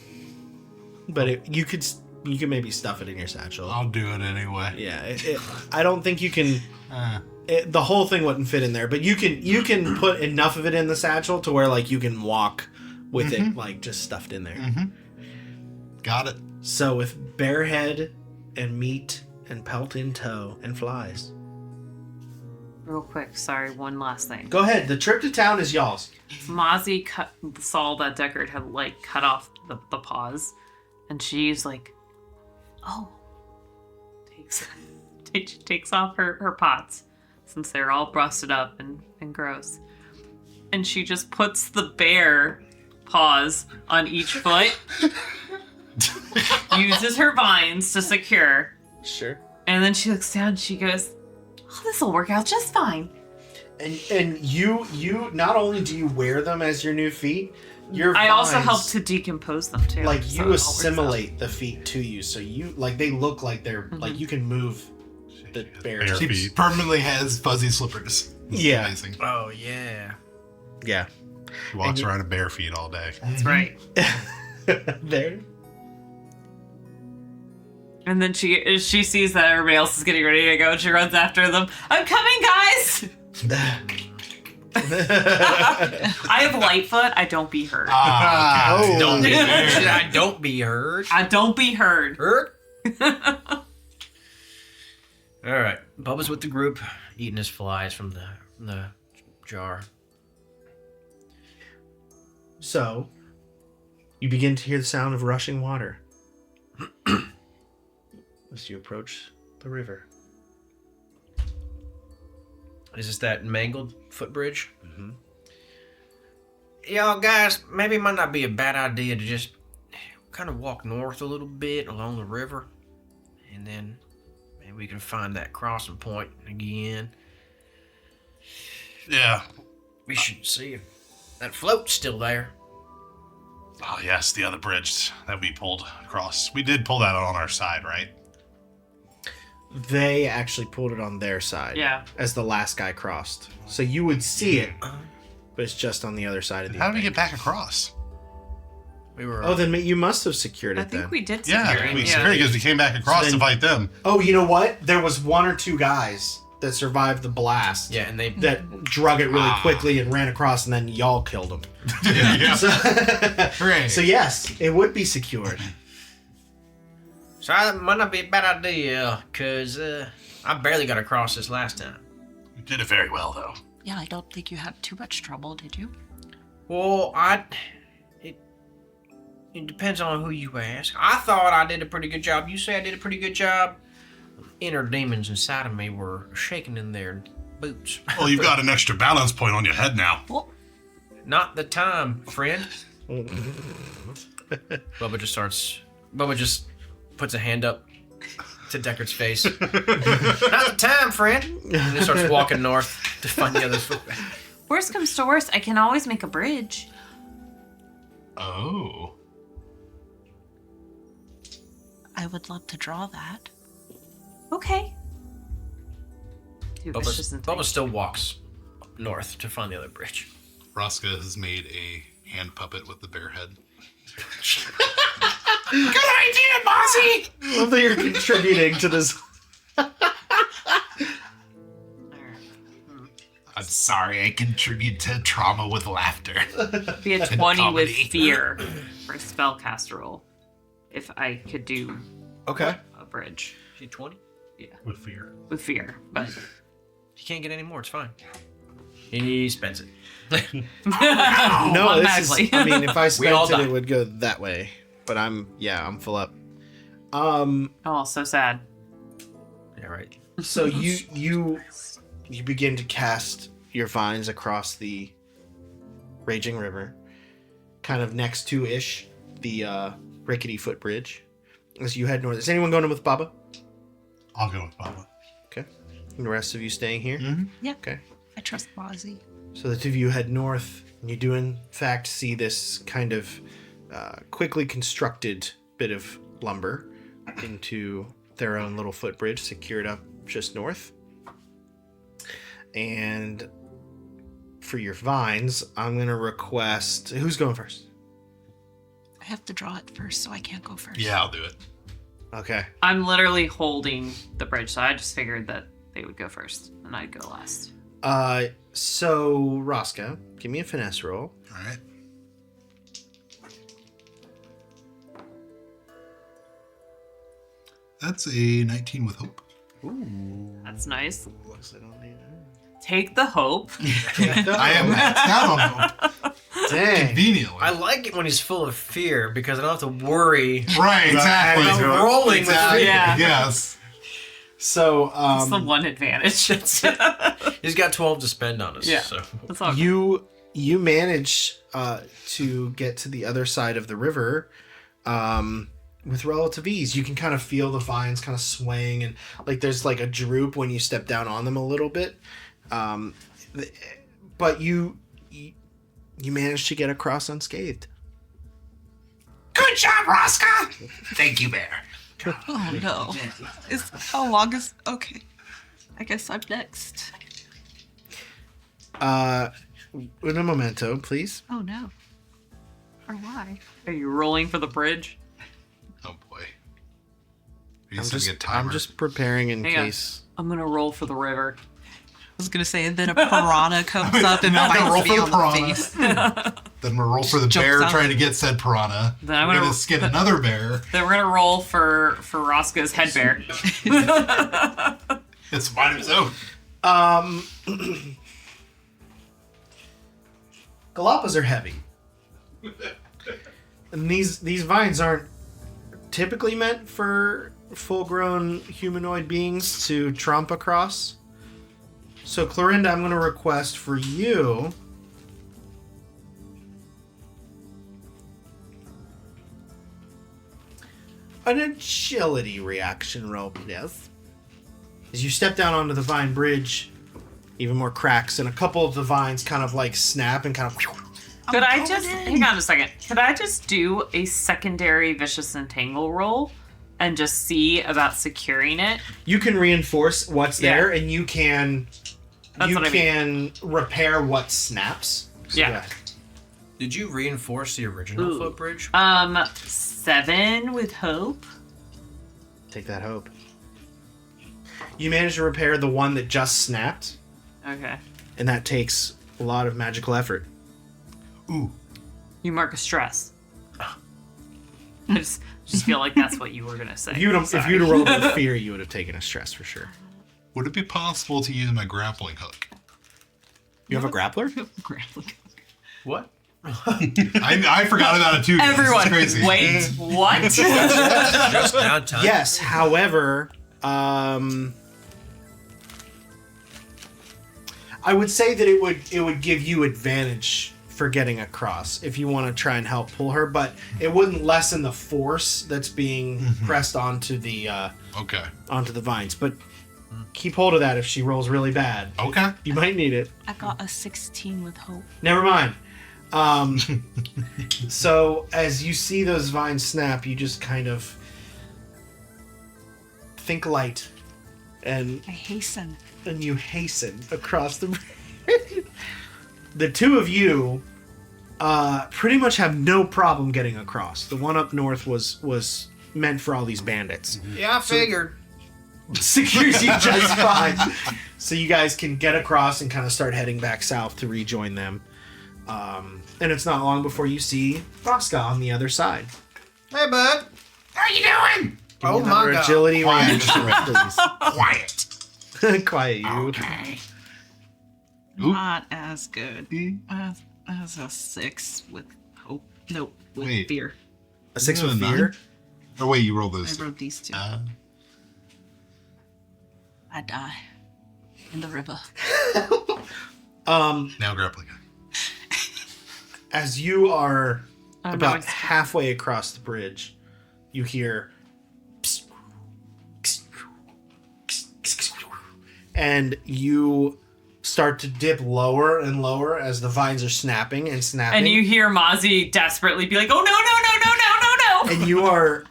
But you could maybe stuff it in your satchel. I'll do it anyway. Yeah, I don't think you can. Uh, The whole thing wouldn't fit in there, but you can put enough of it in the satchel to where like you can walk with it like just stuffed in there. got it. So with bare head and meat and pelt in tow and flies. Real quick, sorry, one last thing. Go ahead. The trip to town is y'all's. Mozzie saw that Deckard had like cut off the paws, and she's like, "Oh," takes off her pots since they're all busted up and gross, and she just puts the bear paws on each foot, uses her vines to secure, Sure. and then she looks down. And she goes, "Oh, this will work out just fine." And you not only do you wear them as your new feet, your I also vines, help to decompose them too. like so you it all works out. assimilate the feet to you, so you like they look like they're like you can move the bear. Bear She feet. permanently has fuzzy slippers. This is Yeah. Amazing. Oh, yeah. Yeah. He walks around in bare feet all day. That's right. There. And then she sees that everybody else is getting ready to go, and she runs after them. I'm coming, guys. I have Lightfoot. I don't be heard. Ah, okay. Oh. Don't be heard. I don't be heard. I don't be heard. Heard? All right. Bubba's with the group, eating his flies from the jar. So, you begin to hear the sound of rushing water as you approach the river. Is this that mangled footbridge? Mm-hmm. Y'all guys, maybe it might not be a bad idea to just kind of walk north a little bit along the river, and then Maybe we can find that crossing point again. Yeah. We should see if that float's still there. Oh, yes, the other bridge that we pulled across. We did pull that on our side, right? They actually pulled it on their side. Yeah. As the last guy crossed. So you would see it, but it's just on the other side of the How did we embankment. get back across? We were. Oh, then you must have secured it I think then. we did secure Yeah, it. we secured it because we came back across So then- to fight them. Oh, you know what? There was 1 or 2 guys that survived the blast. Yeah, and they. That drug it really quickly and ran across, and then y'all killed them. Yeah. Hooray. So yes, it would be secured. So that might not be a bad idea, because I barely got across this last time. We did it very well, though. Yeah, I don't think you had too much trouble, did you? Well, it depends on who you ask. I thought I did a pretty good job. You say I did a pretty good job? Inner demons inside of me were shaking in their boots. Well, you've got an extra balance point on your head now. Well, Not the time, friend. Bubba just puts a hand up to Deckard's face. Not the time, friend. And he starts walking north to find the others. Worst comes to worst, I can always make a bridge. Oh. I would love to draw that. Okay. Dude, it's just Bubba still walks north to find the other bridge. Rosca has made a hand puppet with the bear head. Good idea, Bossy! I love that you're contributing to this. I'm sorry, I contribute to trauma with laughter. be a 20 with comedy. fear for spellcaster roll. If I could do Okay. a bridge Is he 20? With fear. with fear, but He can't get any more, it's fine. He spends it. No, this is, automatically. I mean, if I We all spent it, die. it would go that way. But I'm full up. oh, so sad. Yeah, right. So you begin to cast your vines across the raging river, kind of next to ish the rickety footbridge. As you head north, is anyone going with Baba? I'll go with Baba. Okay, and the rest of you staying here. Yeah. Okay. I trust Mozzie. So the two of you head north, and you do in fact see this kind of quickly constructed bit of lumber into their own little footbridge, secured up just north. And for your vines, I'm gonna request who's going first. I have to draw it first, so I can't go first. Yeah, I'll do it. Okay. I'm literally holding the bridge, so I just figured that they would go first and I'd go last. So Rosca, give me a finesse roll. All right. That's a 19 with hope. That's nice. Looks like I'll need Take the hope. I am maxed out on hope. Dang. Conveniently. I like it when he's full of fear because I don't have to worry. Right, exactly. adding to it. Rolling Exactly. with fear. Yeah. Yes. So That's the one advantage. He's got 12 to spend on us. Yeah. So. That's all. you manage to get to the other side of the river with relative ease. You can kind of feel the vines kind of swaying, and like there's like a droop when you step down on them a little bit. But you managed to get across unscathed. Good job, Rosca! Thank you, Bear. Oh no. How long is okay. I guess I'm next. Un momento, please. Oh no. Or why? Are you rolling for the bridge? Oh boy. Are you setting a timer? I'm just preparing in Hang on. case. I'm gonna roll for the river. I was gonna say, and then a piranha comes up and Now I'm gonna roll bites me for on the the piranha. face. Then we'll roll for the Jumps bear out. trying to get said piranha. Then I'm We're gonna- gonna skin another bear. Then we're gonna roll for Rosca's head bear. It's mine of his own. Galapas are heavy. And these vines aren't typically meant for full-grown humanoid beings to tromp across. So, Clorinda, I'm going to request for you an agility reaction roll, please. As you step down onto the vine bridge, even more cracks, and a couple of the vines kind of like snap and kind of. Could I just hang on a second? Could I just do a secondary vicious entangle roll and just see about securing it? You can reinforce what's there, and you can. That's you what I can repair what snaps. So Yeah. go ahead. Did you reinforce the original footbridge? 7 with hope. Take that hope. You managed to repair the one that just snapped, Okay. and that takes a lot of magical effort. Ooh. You mark a stress. I just feel like that's what you were gonna say. If you'd have rolled with fear, you would have taken a stress for sure. Would it be possible to use my grappling hook? You have a grappler? What? I forgot about it too. guys. Everyone, It's crazy. wait, what? Just downtime. Yes. However, I would say that it would give you advantage for getting across if you want to try and help pull her, but it wouldn't lessen the force that's being pressed onto the Okay. onto the vines. But keep hold of that if she rolls really bad. Okay. You might need it. I got a 16 with hope. Never mind. So as you see those vines snap, you just kind of think light, and I hasten. you hasten across the bridge. The two of you pretty much have no problem getting across. The one up north was meant for all these bandits. Yeah, I figured. Secures you just fine. So you guys can get across and kind of start heading back south to rejoin them. And it's not long before you see Rosca on the other side. Hey, bud. How you doing? Give me Oh my another god. agility Quiet. reaction, Quiet. please. Quiet you. Okay. Oop. Not as good as a 6 with hope. Nope, with Wait. fear. A 6 Isn't with it a fear. 9? Oh wait, you rolled I those two. wrote these two. Uh, I die in the river. now grappling hook. As you are Oh, no, about it's- halfway across the bridge, you hear. And you start to dip lower and lower as the vines are snapping and snapping. And you hear Mozzie desperately be like, "Oh no, no, no, no, no, no, no!" And you are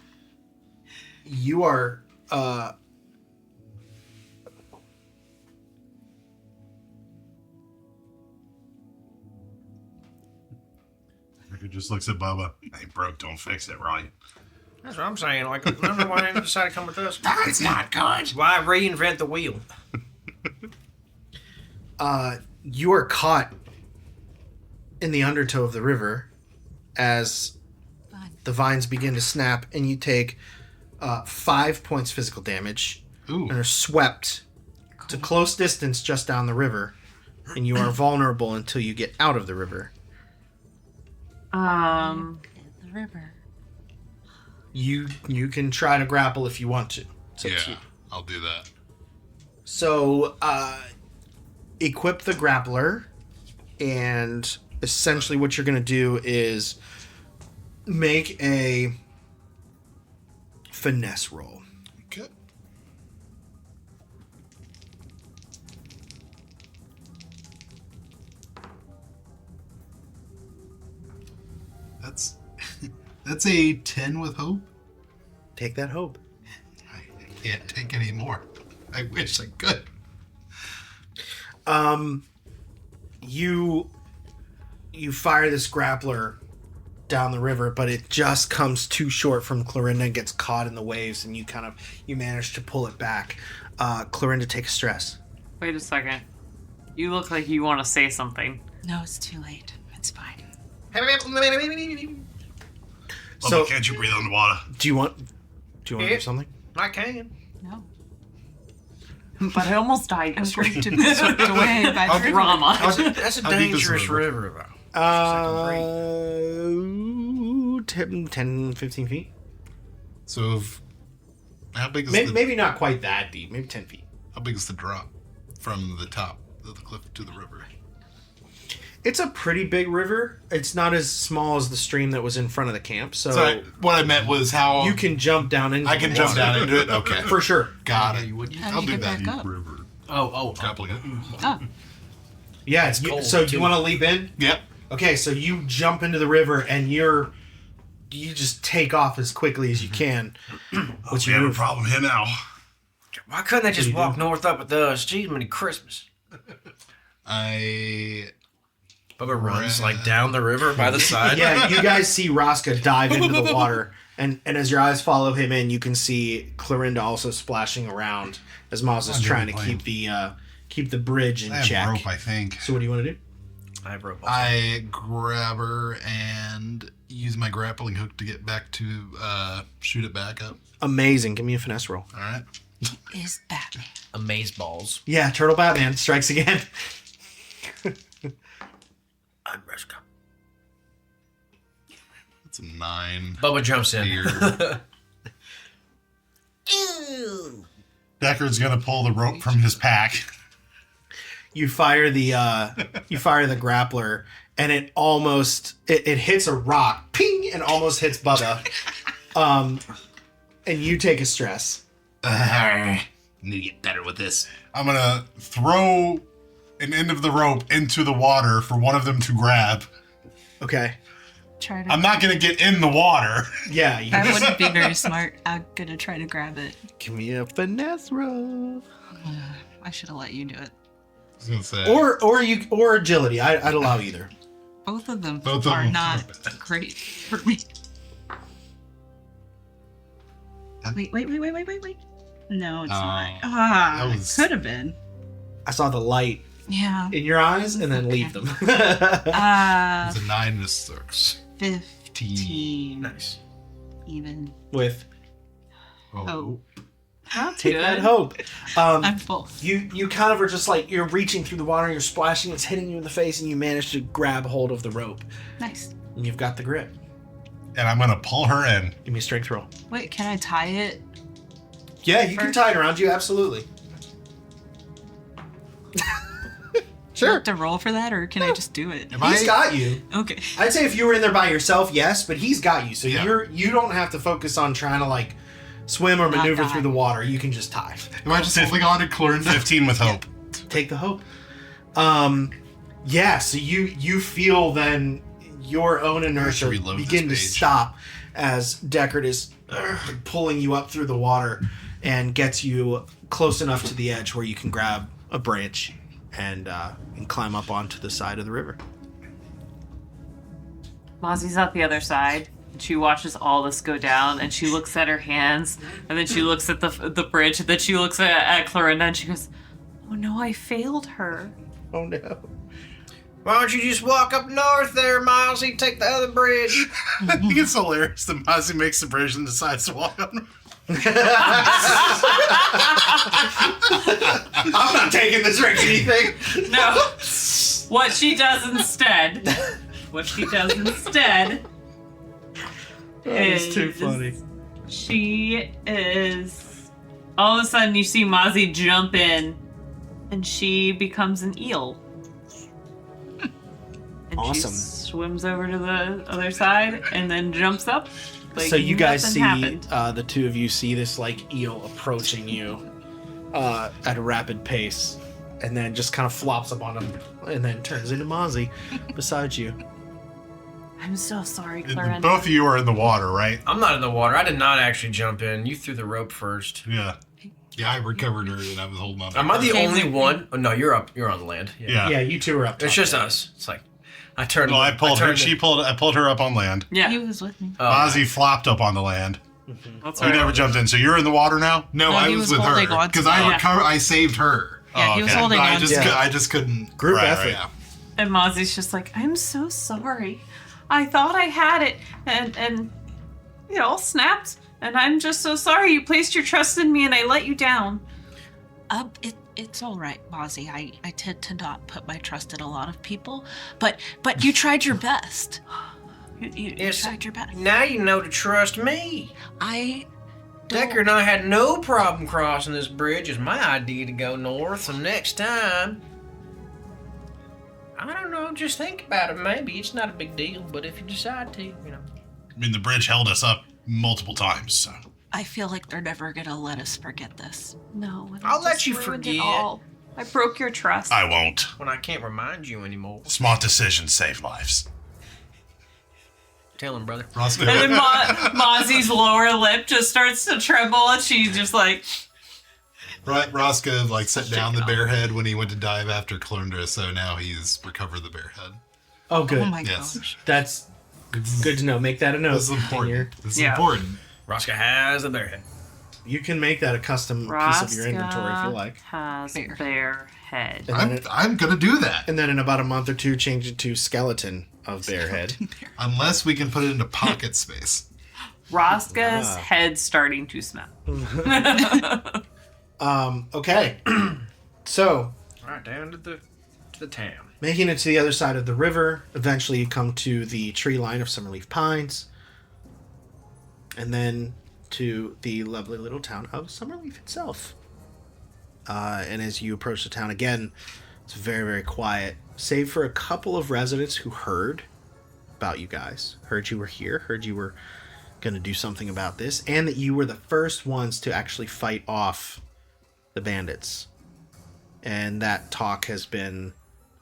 He just looks at Bubba. Ain't broke, don't fix it, right? That's what I'm saying. Like, remember why they decided to come with us? That's not good. Why reinvent the wheel? you are caught in the undertow of the river as the vines begin to snap, and you take 5 points physical damage Ooh. and are swept to close distance just down the river, and you are vulnerable until you get out of the river. The river. You can try to grapple if you want to. It's up to you. Yeah, I'll do that. So, equip the grappler, and essentially what you're going to do is make a finesse roll. Okay. That's a 10 with hope. Take that hope. I can't take any more. I wish I could. You fire this grappler down the river, but it just comes too short from Clorinda and gets caught in the waves, and you manage to pull it back. Clorinda takes stress. Wait a second. You look like you want to say something. No, it's too late. It's fine. So, Bubba, can't you breathe underwater? do you want to do something? I can. No. But I almost died. I was ready to be swept away by the river. Drama. That's a How deep is the dangerous river? river, though. 10, 15 feet. So, how big is the Maybe not quite that deep. Maybe 10 feet. how big is the drop from the top of the cliff to the river? It's a pretty big river. It's not as small as the stream that was in front of the camp, so What I meant was how you can jump down into I can the jump water. down into it. Okay, For sure. got it. How I'll do do you that. get back up? River. Oh. Grappling it. Oh, Yeah, cold, so too. you want to leap in? Yep. Okay, so you jump into the river and you just take off as quickly as you can. What's We your have a move? problem here now. Why couldn't they just you walk do? north up with us? Jeez, many Christmas. Bubba runs like down the river by the side. Yeah, you guys see Rosca dive into the water, and as your eyes follow him in, you can see Clorinda also splashing around as Maz is I'm trying to playing. keep the bridge in I have check. rope, I think. So what do you want to do? I have rope. Also. I grab her and use my grappling hook to get back to shoot it back up. Amazing. Give me a finesse roll. All right. is Batman. Amaze balls. Yeah, Turtle Batman strikes again. I'm Reska. It's a 9. Bubba jumps in. Here. Deckard's gonna pull the rope from his pack. You fire the grappler, and it almost it hits a rock, ping, and almost hits Bubba. And you take a stress. Need to get better with this. I'm gonna throw an end of the rope into the water for one of them to grab. Okay. Try to. I'm not gonna get in the water. Yeah. You That wouldn't be very smart. I'm gonna try to grab it. give me a finesse roll. I should have let you do it. I was gonna say. Or agility. I'd allow either. Both of them Both of are them. not great for me. Wait. No, it's not. that was- Could have been. I saw the light Yeah. in your eyes, and then leave them. It's a 9 and a 6. 15. Nice. Even. With Oh, That's take good. that hope. I'm full. You kind of are just like you're reaching through the water, and you're splashing, it's hitting you in the face, and you manage to grab hold of the rope, Nice. and you've got the grip. And I'm gonna pull her in. Give me a strength roll. Wait, can I tie it? Yeah, you can tie it around you, absolutely. Do I Sure. have to roll for that, or can I just do it? He's got you. Okay. I'd say if you were in there by yourself, yes, but he's got you, so Yeah. you don't have to focus on trying to like swim or Not maneuver die. through the water. You can just tie. Am I just holding on to Clorinda? 15 with hope. Take the hope. Yeah, so you feel then your own inertia reload this begin to page. stop as Deckard is pulling you up through the water and gets you close enough to the edge where you can grab a branch and climb up onto the side of the river. Mozzie's at the other side. She watches all this go down, and she looks at her hands, and then she looks at the bridge, and then she looks at Clorinda, and she goes, "Oh no, I failed her." Oh no. Why don't you just walk up north there, Milesy? Take the other bridge. I think it's hilarious that Mozzie makes the bridge and decides to walk up. I'm not taking this risk anything. No. What she does instead It's too is funny. she is all of a sudden you see Mozzie jump in and she becomes an eel. And Awesome. she swims over to the other side and then jumps up. Like So you guys see nothing happened. the two of you see this like eel approaching you at a rapid pace, and then just kind of flops up on him, and then turns into Mozzie beside you. I'm so sorry, Clorinda. Both of you are in the water, right? I'm not in the water. I did not actually jump in. You threw the rope first. Yeah. Yeah, I recovered her and I was holding on to Am I the Okay, only wait. one? Oh, no, you're up. You're on land. Yeah. Yeah, you two are up top. It's just us. It's like I turned. Well, I pulled her. turned I pulled her up on land. Yeah, He was with me. Oh, Ozzy flopped up on the land. that's You right. never jumped in, so you're in the water now. No, No, I he was was with her holding on to because it. I Yeah. recovered. I saved her. Yeah, he was okay. holding I on just, to it. I just couldn't. Group Right, effort. Yeah. And Mozzie's just like, I'm so sorry. I thought I had it, and it all snapped. And I'm just so sorry. You placed your trust in me, and I let you down. It's all right, Mozzie. I tend to not put my trust in a lot of people, but you tried your best. You Yes. tried your best. now you know to trust me. I Decker and I had no problem crossing this bridge. It's my idea to go north, so next time I don't know. Just think about it. Maybe it's not a big deal, but if you decide to, I mean, the bridge held us up multiple times, so. I feel like they're never gonna let us forget this. No. and I'll I let just you ruined it forget. all. I broke your trust. I won't. when I can't remind you anymore. Smart decisions save lives. Tell him, brother. Roscoe, And then Mozzie's lower lip just starts to tremble, and she's just like, Roscoe like set down the bear head when he went to dive after Clorndra, so now he's recovered the bear head. Oh, good. Oh my Yes. gosh. That's good to know. Make that a note. This is important. This is Yeah. important. Roscoe has the bear head. You can make that a custom piece of your inventory if you like. has bear head. And then, I'm gonna do that. and then in about a month or two, change it to skeleton of bear head. Unless we can put it into pocket space. Rosca's head starting to smell. Okay. So, All right, down to the town. making it to the other side of the river, eventually you come to the tree line of Summerleaf Pines. And then to the lovely little town of Summerleaf itself. And as you approach the town again, it's very, very quiet, save for a couple of residents who heard about you guys, heard you were here, heard you were going to do something about this, and that you were the first ones to actually fight off the bandits. And that talk has been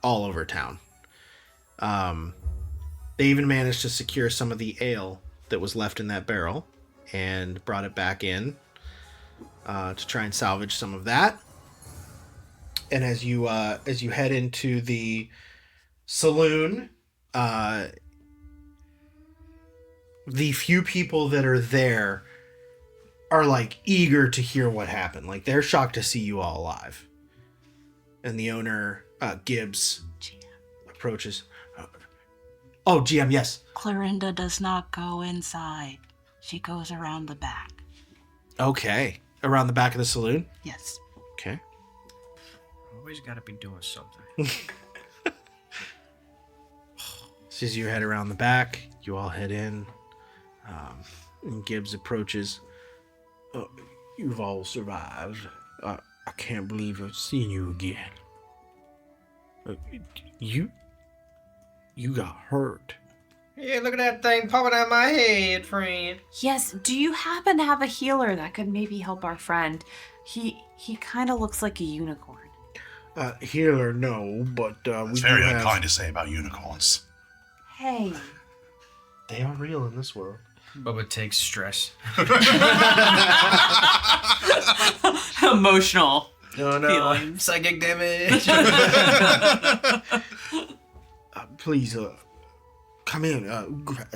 all over town. They even managed to secure some of the ale that was left in that barrel and brought it back in to try and salvage some of that. And as you head into the saloon, the few people that are there are like eager to hear what happened. Like they're shocked to see you all alive. And the owner, Gibbs, approaches. Oh, GM, yes. Clorinda does not go inside. She goes around the back. Okay. Around the back of the saloon? Yes. Okay. Always got to be doing something. So as you head around the back, you all head in. And Gibbs approaches. You've all survived. I can't believe I've seen you again. You got hurt. Yeah, look at that thing popping out my head, friend. Yes, do you happen to have a healer that could maybe help our friend? He kind of looks like a unicorn. Healer, no, but we It's do very have... unkind to say about unicorns. Hey. They are real in this world. Bubba takes stress. Emotional. Oh no, Feelings. psychic damage. Please, come in.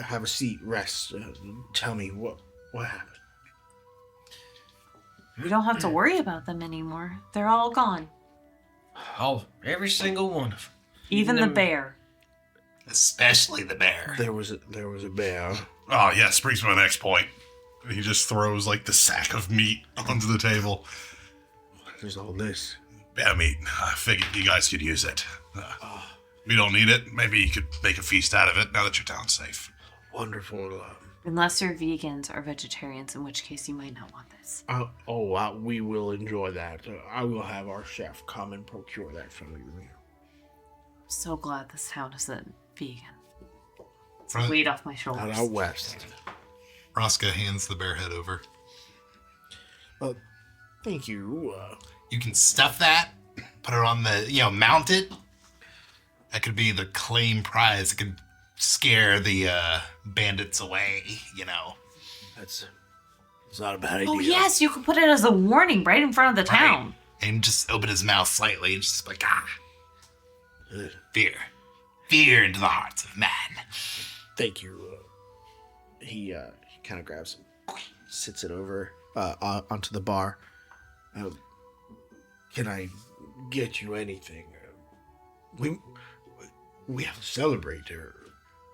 Have a seat. Rest. Tell me what happened. We don't have to worry about them anymore. They're all gone. Oh, every single one of them. Even the bear. Especially the bear. There was a bear. Oh, yes, brings me to my next point. He just throws, like, the sack of meat onto the table. There's all this. Bear meat. I figured you guys could use it. We don't need it. Maybe you could make a feast out of it now that your town's safe. Wonderful. Unless you're vegans or vegetarians, in which case you might not want this. We will enjoy that. I will have our chef come and procure that from you. So glad this town isn't vegan. It's a Right. weight off my shoulders. Out west. Roscoe hands the bear head over. Thank you. You can stuff that, put it on the, mount it. That could be the claim prize. It could scare the bandits away, It's not a bad idea. Oh yes, you could put it as a warning right in front of the town. Right. And just open his mouth slightly and just like, fear. Fear into the hearts of man. Thank you. He kind of grabs it, sits it over onto the bar. Can I get you anything? We have to celebrate.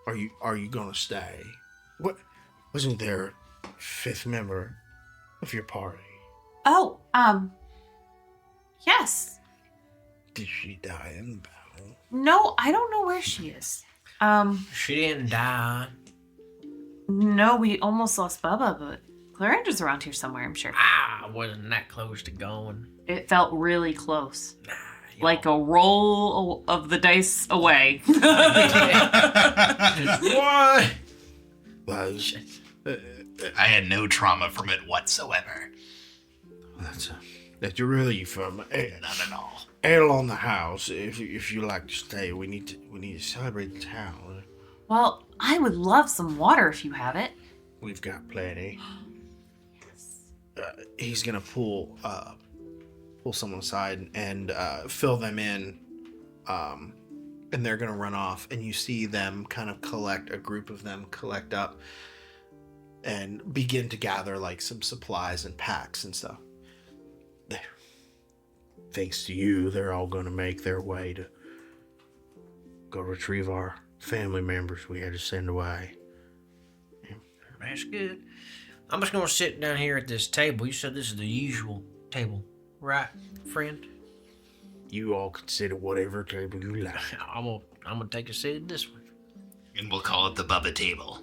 Are you gonna stay? What wasn't there a fifth member of your party? Oh, yes. Did she die in the battle? No, I don't know where she is. She didn't die. No, we almost lost Bubba, but Clarinda's around here somewhere, I'm sure. I wasn't that close to going. It felt really close. Nah, like a roll of the dice away. What? Well, I had no trauma from it whatsoever. that's your relief from Not at all. ale on the house. If you like to stay, we need to celebrate the town. Well, I would love some water if you have it. We've got plenty. He's gonna pull someone aside and fill them in, and they're gonna run off. And you see them kind of a group of them collect up and begin to gather like some supplies and packs and stuff. Thanks to you, they're all gonna make their way to go retrieve our family members we had to send away. That's good. I'm just gonna sit down here at this table. You said this is the usual table, right, friend? You all can sit at whatever table you like. I'm gonna take a seat at this one. And we'll call it the Bubba table.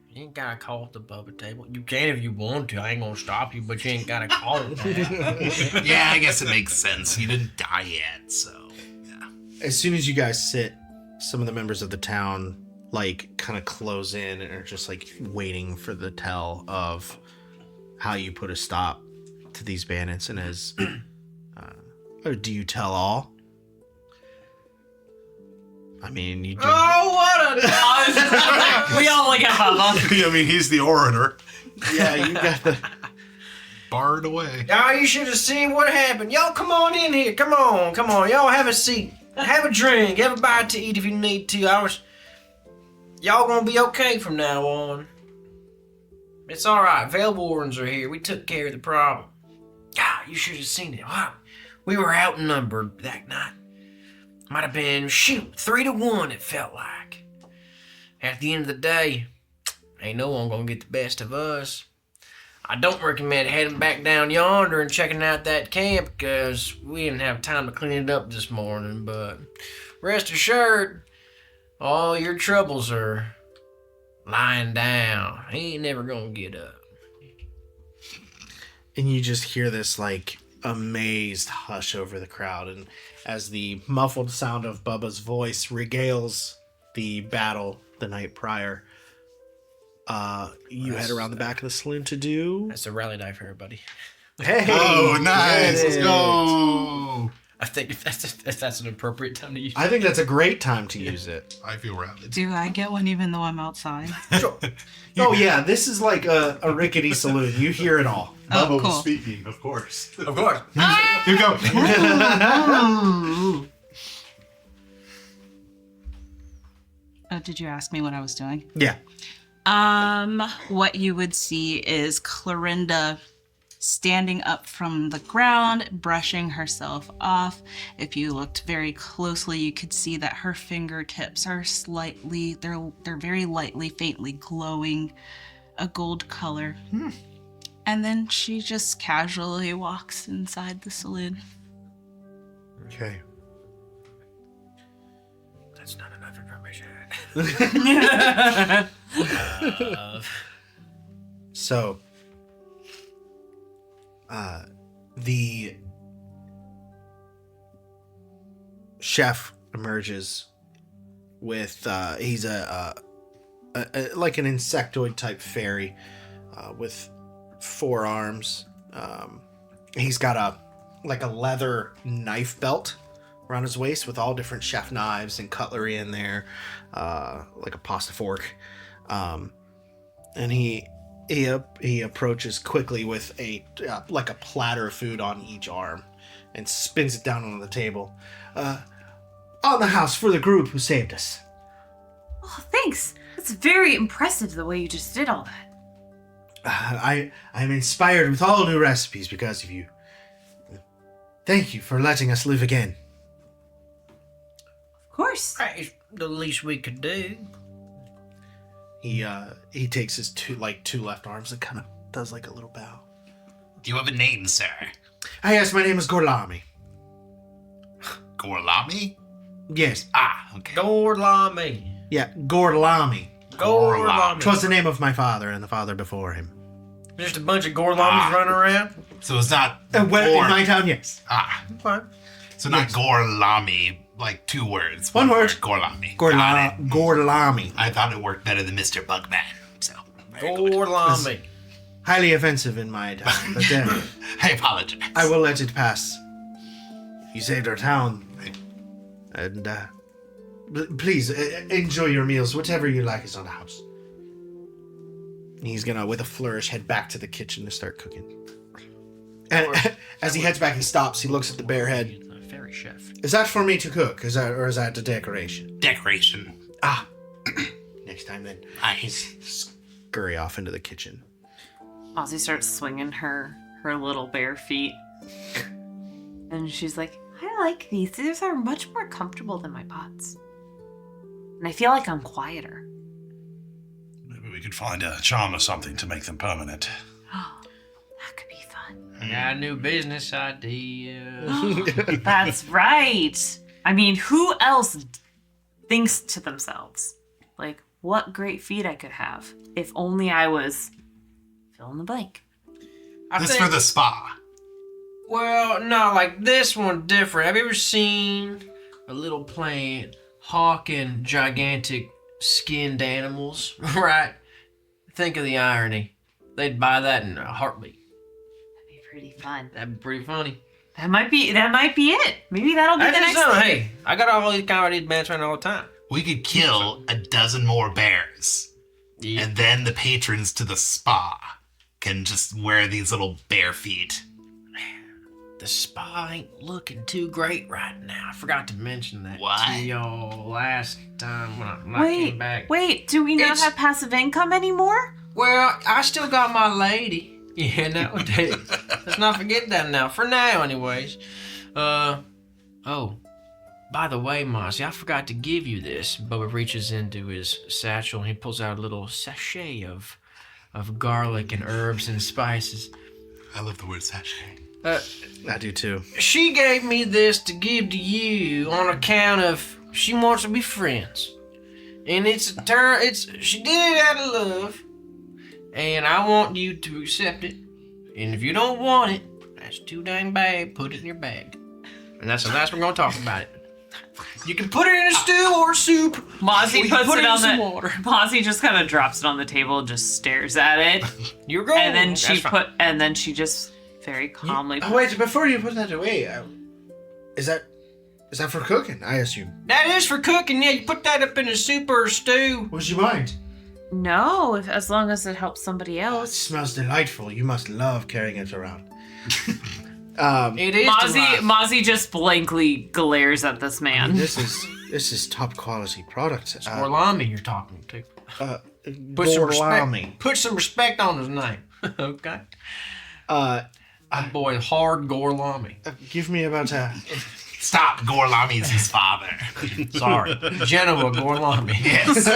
You ain't gotta call it the Bubba table. You can if you want to. I ain't gonna stop you, but you ain't gotta call it that. Yeah, I guess it makes sense. You didn't die yet, so yeah. As soon as you guys sit, some of the members of the town like kind of close in and are just like waiting for the tell of how you put a stop to these bandits. And as do you tell all? I mean, you do. Oh, what a We all look at Bubba. I mean, he's the orator. Yeah, you got the. Barred away. Oh, you should have seen what happened. Y'all come on in here. Come on. Y'all have a seat. Have a drink. Have a bite to eat if you need to. Y'all gonna be okay from now on. It's alright. Wardens are here. We took care of the problem. God, you should have seen it. Wow. We were outnumbered that night. Might have been, 3-1 it felt like. At the end of the day, ain't no one gonna get the best of us. I don't recommend heading back down yonder and checking out that camp because we didn't have time to clean it up this morning, but rest assured, all your troubles are lying down. He ain't never gonna get up. And you just hear this like amazed hush over the crowd, and as the muffled sound of Bubba's voice regales the battle the night prior, you head around the back of the saloon to do. That's a rally die for everybody. Hey! Oh, nice. get Let's it. go. I think if that's an appropriate time to use. I think that's a great time to use it. I feel rallied. Do I get one even though I'm outside? Sure. Oh yeah, this is like a rickety saloon. You hear it all. Oh, Bubba was cool. speaking, of course. Of course. You go. Did you ask me what I was doing? Yeah. What you would see is Clorinda standing up from the ground, brushing herself off. If you looked very closely, you could see that her fingertips are they're very lightly, faintly glowing a gold color. And then she just casually walks inside the saloon. Okay. That's not enough information. So, the chef emerges with he's a like an insectoid type fairy with 4 arms. He's got a leather knife belt around his waist with all different chef knives and cutlery in there, like a pasta fork. And he approaches quickly with a platter of food on each arm and spins it down on the table. On the house for the group who saved us. Oh, thanks. That's very impressive the way you just did all that. I'm inspired with all new recipes because of you. Thank you for letting us live again. Of course. It's the least we could do. He takes his two left arms and kind of does like a little bow. Do you have a name, sir? Yes, my name is Gorlami. Gorlami? Yes. Okay. Gorlami. Yeah, Gorlami. Gorlami. 'Twas the name of my father and the father before him. Just a bunch of Gorlamis running around? So it's not In or- my town, yes. Fine. So not Gorlami, like 2 words. One word. Gorlami. Got it. Gorlami. I thought it worked better than Mr. Bugman. So, very good. Gorlami. Highly offensive in my time, but I apologize. I will let it pass. You saved our town. And, please, enjoy your meals. Whatever you like is on the house. He's gonna, with a flourish, head back to the kitchen to start cooking. And as he heads back, he stops. He looks at the bare head. Fairy chef. Is that for me to cook? Is that the decoration? Decoration. Ah. Next time then. Nice. Scurry off into the kitchen. Ozzy starts swinging her little bare feet. And she's like, I like these. These are much more comfortable than my pots. And I feel like I'm quieter. Maybe we could find a charm or something to make them permanent. That could be fun. I got a new business idea. That's right. I mean, who else thinks to themselves, like, what great feat I could have if only I was fill in the blank. This for the spa. Well, no, like this one different. Have you ever seen a little plant hawking gigantic skinned animals? Right? Think of the irony. They'd buy that in a heartbeat. That'd be pretty fun. That'd be pretty funny. That might be it. Maybe that'll be the next thing. Hey, I got all these kind of advanced right all the time. We could kill a dozen more bears. Yeah. And then the patrons to the spa can just wear these little bare feet. The spa ain't looking too great right now. I forgot to mention that What? to y'all last time when I came back. Wait, do we not It's- have passive income anymore? Well, I still got my lady. Yeah, nowadays. Let's not forget that now. For now, anyways. Oh. By the way, Mossy, I forgot to give you this. Bubba reaches into his satchel and he pulls out a little sachet of garlic and herbs and spices. I love the word sachet. I do too. She gave me this to give to you on account of she wants to be friends. And she did it out of love. And I want you to accept it. And if you don't want it, that's too dang bad. Put it in your bag. And that's the last we're gonna talk about it. You can put it in a stew or a soup. Mozzie or you puts put it in on some the water. Mozzie just kind of drops it on the table and just stares at it. You're going. And then she just very calmly Oh, wait, before you put that away, is that for cooking, I assume? That is for cooking. Yeah, you put that up in a soup or a stew. Would you mind? No, as long as it helps somebody It else. smells delightful. You must love carrying it around. It is. Mozzie just blankly glares at this man. This is top quality product. Orlami you're talking to. Gorlami. Put some respect on his name. Okay. My boy, hard Gorlami. Give me about Stop. Gorlami's his father. Sorry. Genoa Gorlami. Yes.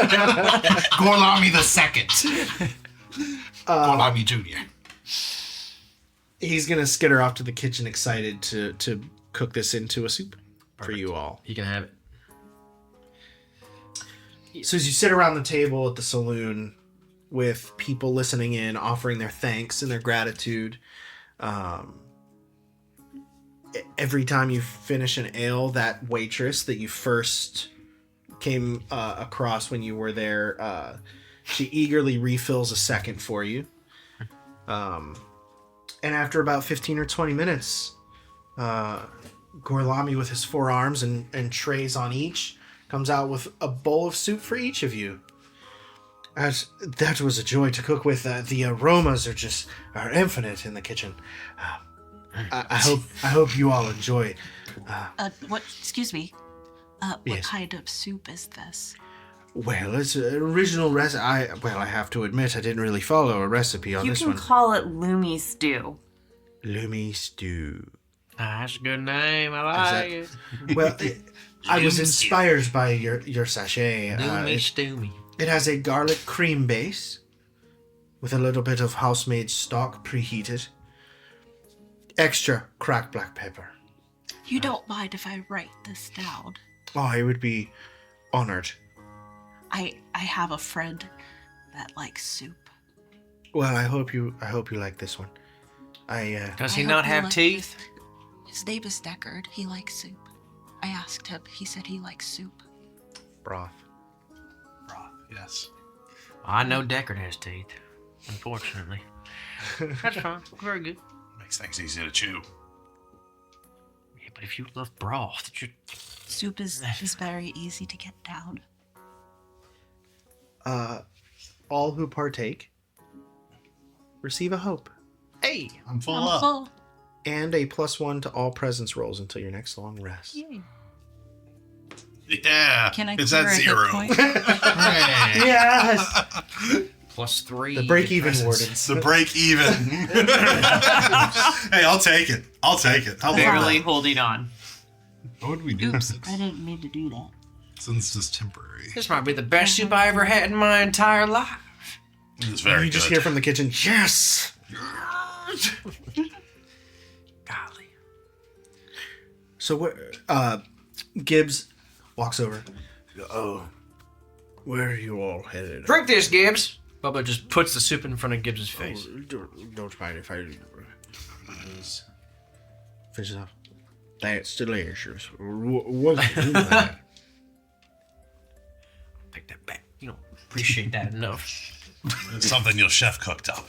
Gorlami the second. Gorlami Jr. He's gonna skitter off to the kitchen, excited to cook this into a soup for you all. You can have it. So as you sit around the table at the saloon with people listening in, offering their thanks and their gratitude, every time you finish an ale, that waitress that you first came across when you were there, she eagerly refills a second for you. And after about 15 or 20 minutes, Gorlami with his 4 arms and trays on each comes out with a bowl of soup for each of you. That was a joy to cook with. The aromas are infinite in the kitchen. I hope you all enjoy. What? Excuse me. What Yes. kind of soup is this? Well, it's an original recipe. I have to admit, I didn't really follow a recipe on You this can one. call it Loomy Stew. Loomy stew. That's a good name. I like it. Well, I was inspired by your sachet. Doomy Stoomy. It has a garlic cream base with a little bit of house-made stock preheated. Extra cracked black pepper. You don't mind if I write this down? Oh, I would be honored. I have a friend that likes soup. Well, I hope you like this one. Does he I not hope you have like teeth? His name is Deckard. He likes soup. I asked him. He said he likes soup. Broth. Broth, yes. I know Deckard has teeth, unfortunately. That's fine. Very good. Makes things easy to chew. Yeah, but if you love broth, Soup is very easy to get down. All who partake receive a hope. hey, I'm full I'm up. full. And a +1 to all presence rolls until your next long rest. Yay. Yeah. Can I It's clear at a hit 0. point? hey, Yes! +3. The break-even presence. wardens. The break even. Hey, I'll take it. I'll Barely holding on. What would we do? Oops, I didn't mean to do that. Since it's temporary. This might be the best soup I ever had in my entire life. It's very You good. just hear from the kitchen, yes! Golly. So Gibbs walks over. Oh, where are you all headed? Drink this, Gibbs. Bubba just puts the soup in front of Gibbs' face. Don't mind if I finish it off. That's delicious. What's in that? Take that back. You don't appreciate that enough. It's something your chef cooked up.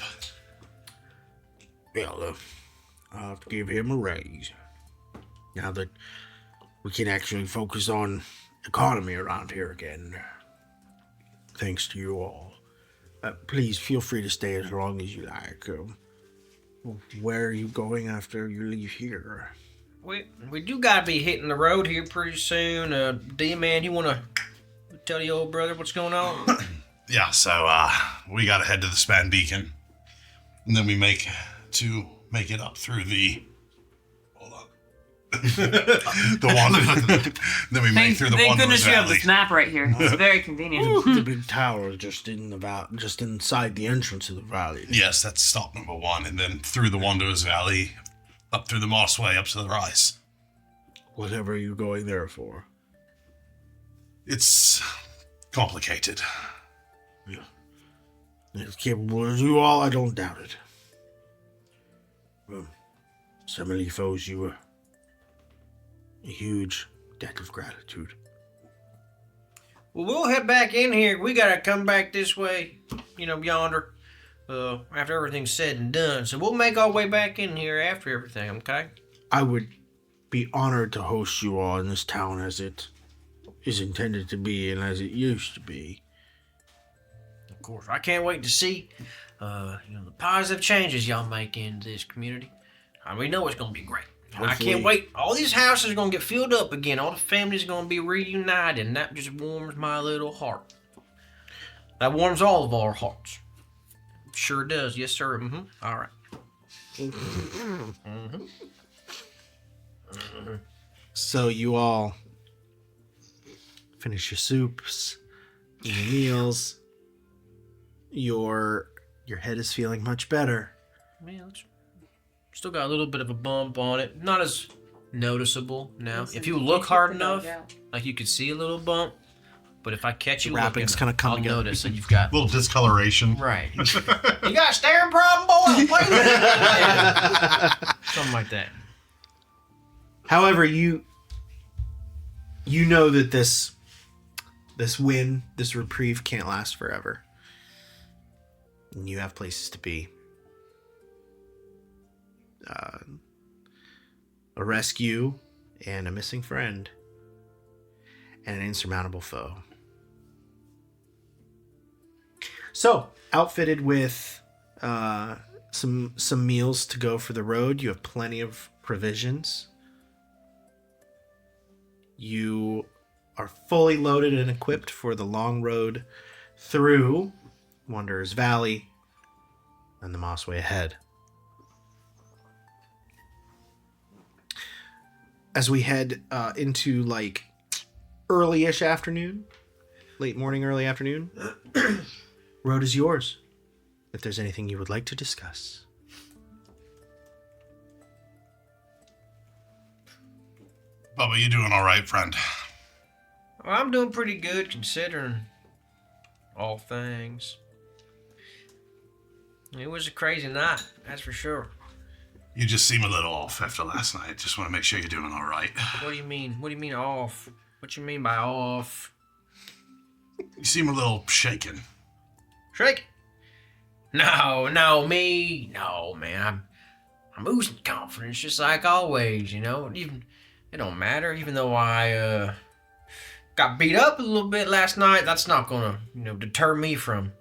Well, I'll have to give him a raise. Now that we can actually focus on economy around here again. Thanks to you all. Please feel free to stay as long as you like. Where are you going after you leave here? We do gotta be hitting the road here pretty soon. D-Man, you wanna tell your old brother what's going on? Yeah, so we gotta head to the Span Beacon. And then we make it up through the the Wanda. Then we make through the Thank Wanda goodness you have Valley. this map right here. It's very convenient. The big tower just just inside the entrance of the valley. Yes, that's stop number 1, and then through the Wanderers Valley, up through the Mossway, up to the rise. Whatever are you going there for? It's complicated. As capable as you all, I don't doubt it. Summerleaf owes you a huge debt of gratitude. Well, we'll head back in here. We gotta come back this way, yonder, after everything's said and done. So we'll make our way back in here after everything, okay? I would be honored to host you all in this town as it is intended to be and as it used to be. Of course. I can't wait to see, the positive changes y'all make in this community. We know it's gonna be great. And I Hopefully. can't wait. All these houses are gonna get filled up again. All the families are gonna be reunited, and that just warms my little heart. That warms all of our hearts. Sure does. Yes, sir. Mm-hmm. All right. So you all finish your soups, your meals. Your head is feeling much better. Yeah, it's still got a little bit of a bump on it. Not as noticeable now. If you look hard enough, like you could see a little bump. But if I catch you wrapping's looking, kinda come I'll together. notice that you've got... A little discoloration. Right. You got a staring problem, boy? Yeah. Something like that. However, you know that this win, this reprieve can't last forever. And you have places to be. A rescue and a missing friend and an insurmountable foe. So, outfitted with some meals to go for the road, you have plenty of provisions. You are fully loaded and equipped for the long road through Wanderers Valley and the Mossway ahead. As we head into like early-ish afternoon, late morning, early afternoon, road is yours. If there's anything you would like to discuss. Bubba, you doing all right, friend? Well, I'm doing pretty good considering all things. It was a crazy night, that's for sure. You just seem a little off after last night. Just want to make sure you're doing all right. What do you mean? What do you mean off? What you mean by off? You seem a little shaken. Shake? No, me. No, man. I'm oozing confidence just like always, you know? Even it don't matter, even though I got beat up a little bit last night, that's not gonna, deter me from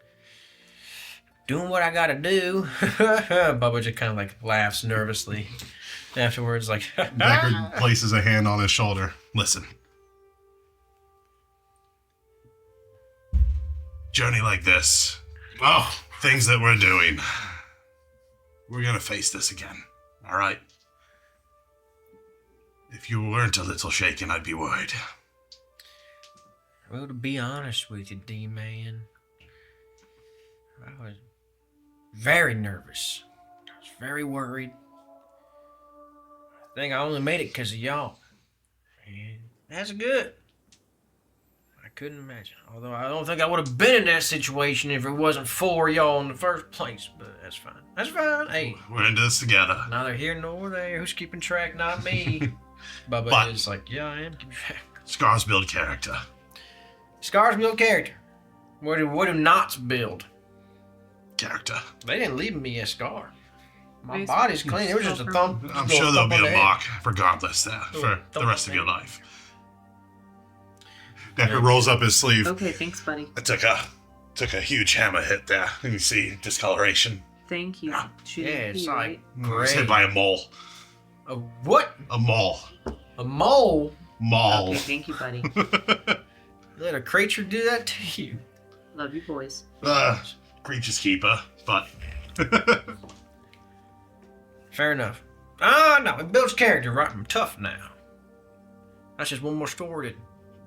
doing what I gotta do. Bubba just kind of like laughs nervously afterwards, like. Deckard places a hand on his shoulder. Listen. Journey like this. Oh, things that we're doing. We're gonna face this again. All right? If you weren't a little shaken, I'd be worried. Well, to be honest with you, D-Man, I was very nervous. I was very worried. I think I only made it because of y'all. And that's good. I couldn't imagine. Although I don't think I would have been in that situation if it wasn't for y'all in the first place. But that's fine. That's fine. Hey, We're into this together. neither here nor there. Who's keeping track? Not me. Bubba But- is like, yeah, I am keeping track. Scars build character. Scars build character. What do knots build? Character. They didn't leave me a scar. My Waste body's clean. It was just a thump. I'm just a sure there'll thump be on a the head. mark regardless there for Thump the on rest the of your head. life. Deckard rolls up his sleeve. Okay, thanks, buddy. I took a huge hammer hit there. And you see discoloration. Thank you. Yeah, Shooting it's pee, like right? I was great. hit by a mole. A what? A mole. A mole? Mole. Okay, thank you, buddy. Let a creature do that to you? Love you, boys. Creature's keeper, but Fair enough. Ah, no, it builds character, right? I'm tough now. That's just one more story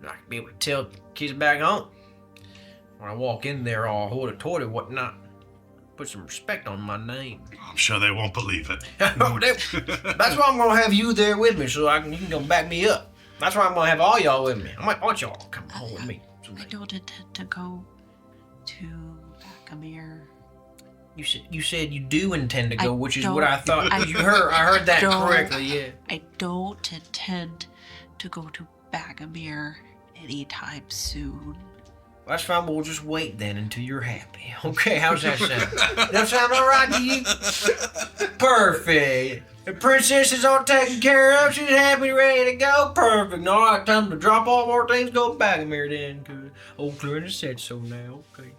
that I can be able to tell kids back home. When I walk in there all hoity-toity, whatnot, put some respect on my name. I'm sure they won't believe it. That's why I'm gonna have you there with me, so you can go back me up. That's why I'm gonna have all y'all with me. I want y'all to come home with me. I don't intend to go to Bakamir. You said you do intend to go, I which is don't- what I thought. I I heard that don't- correctly. Yeah. I don't intend to go to Bakamir anytime soon. That's fine, but we'll just wait then until you're happy. Okay, how's that sound? That sound all right to you? Perfect. The princess is all taken care of. She's happy, ready to go. Perfect. All right, time to drop all our things, go back in here then. Cause old Clarence said so now. Okay.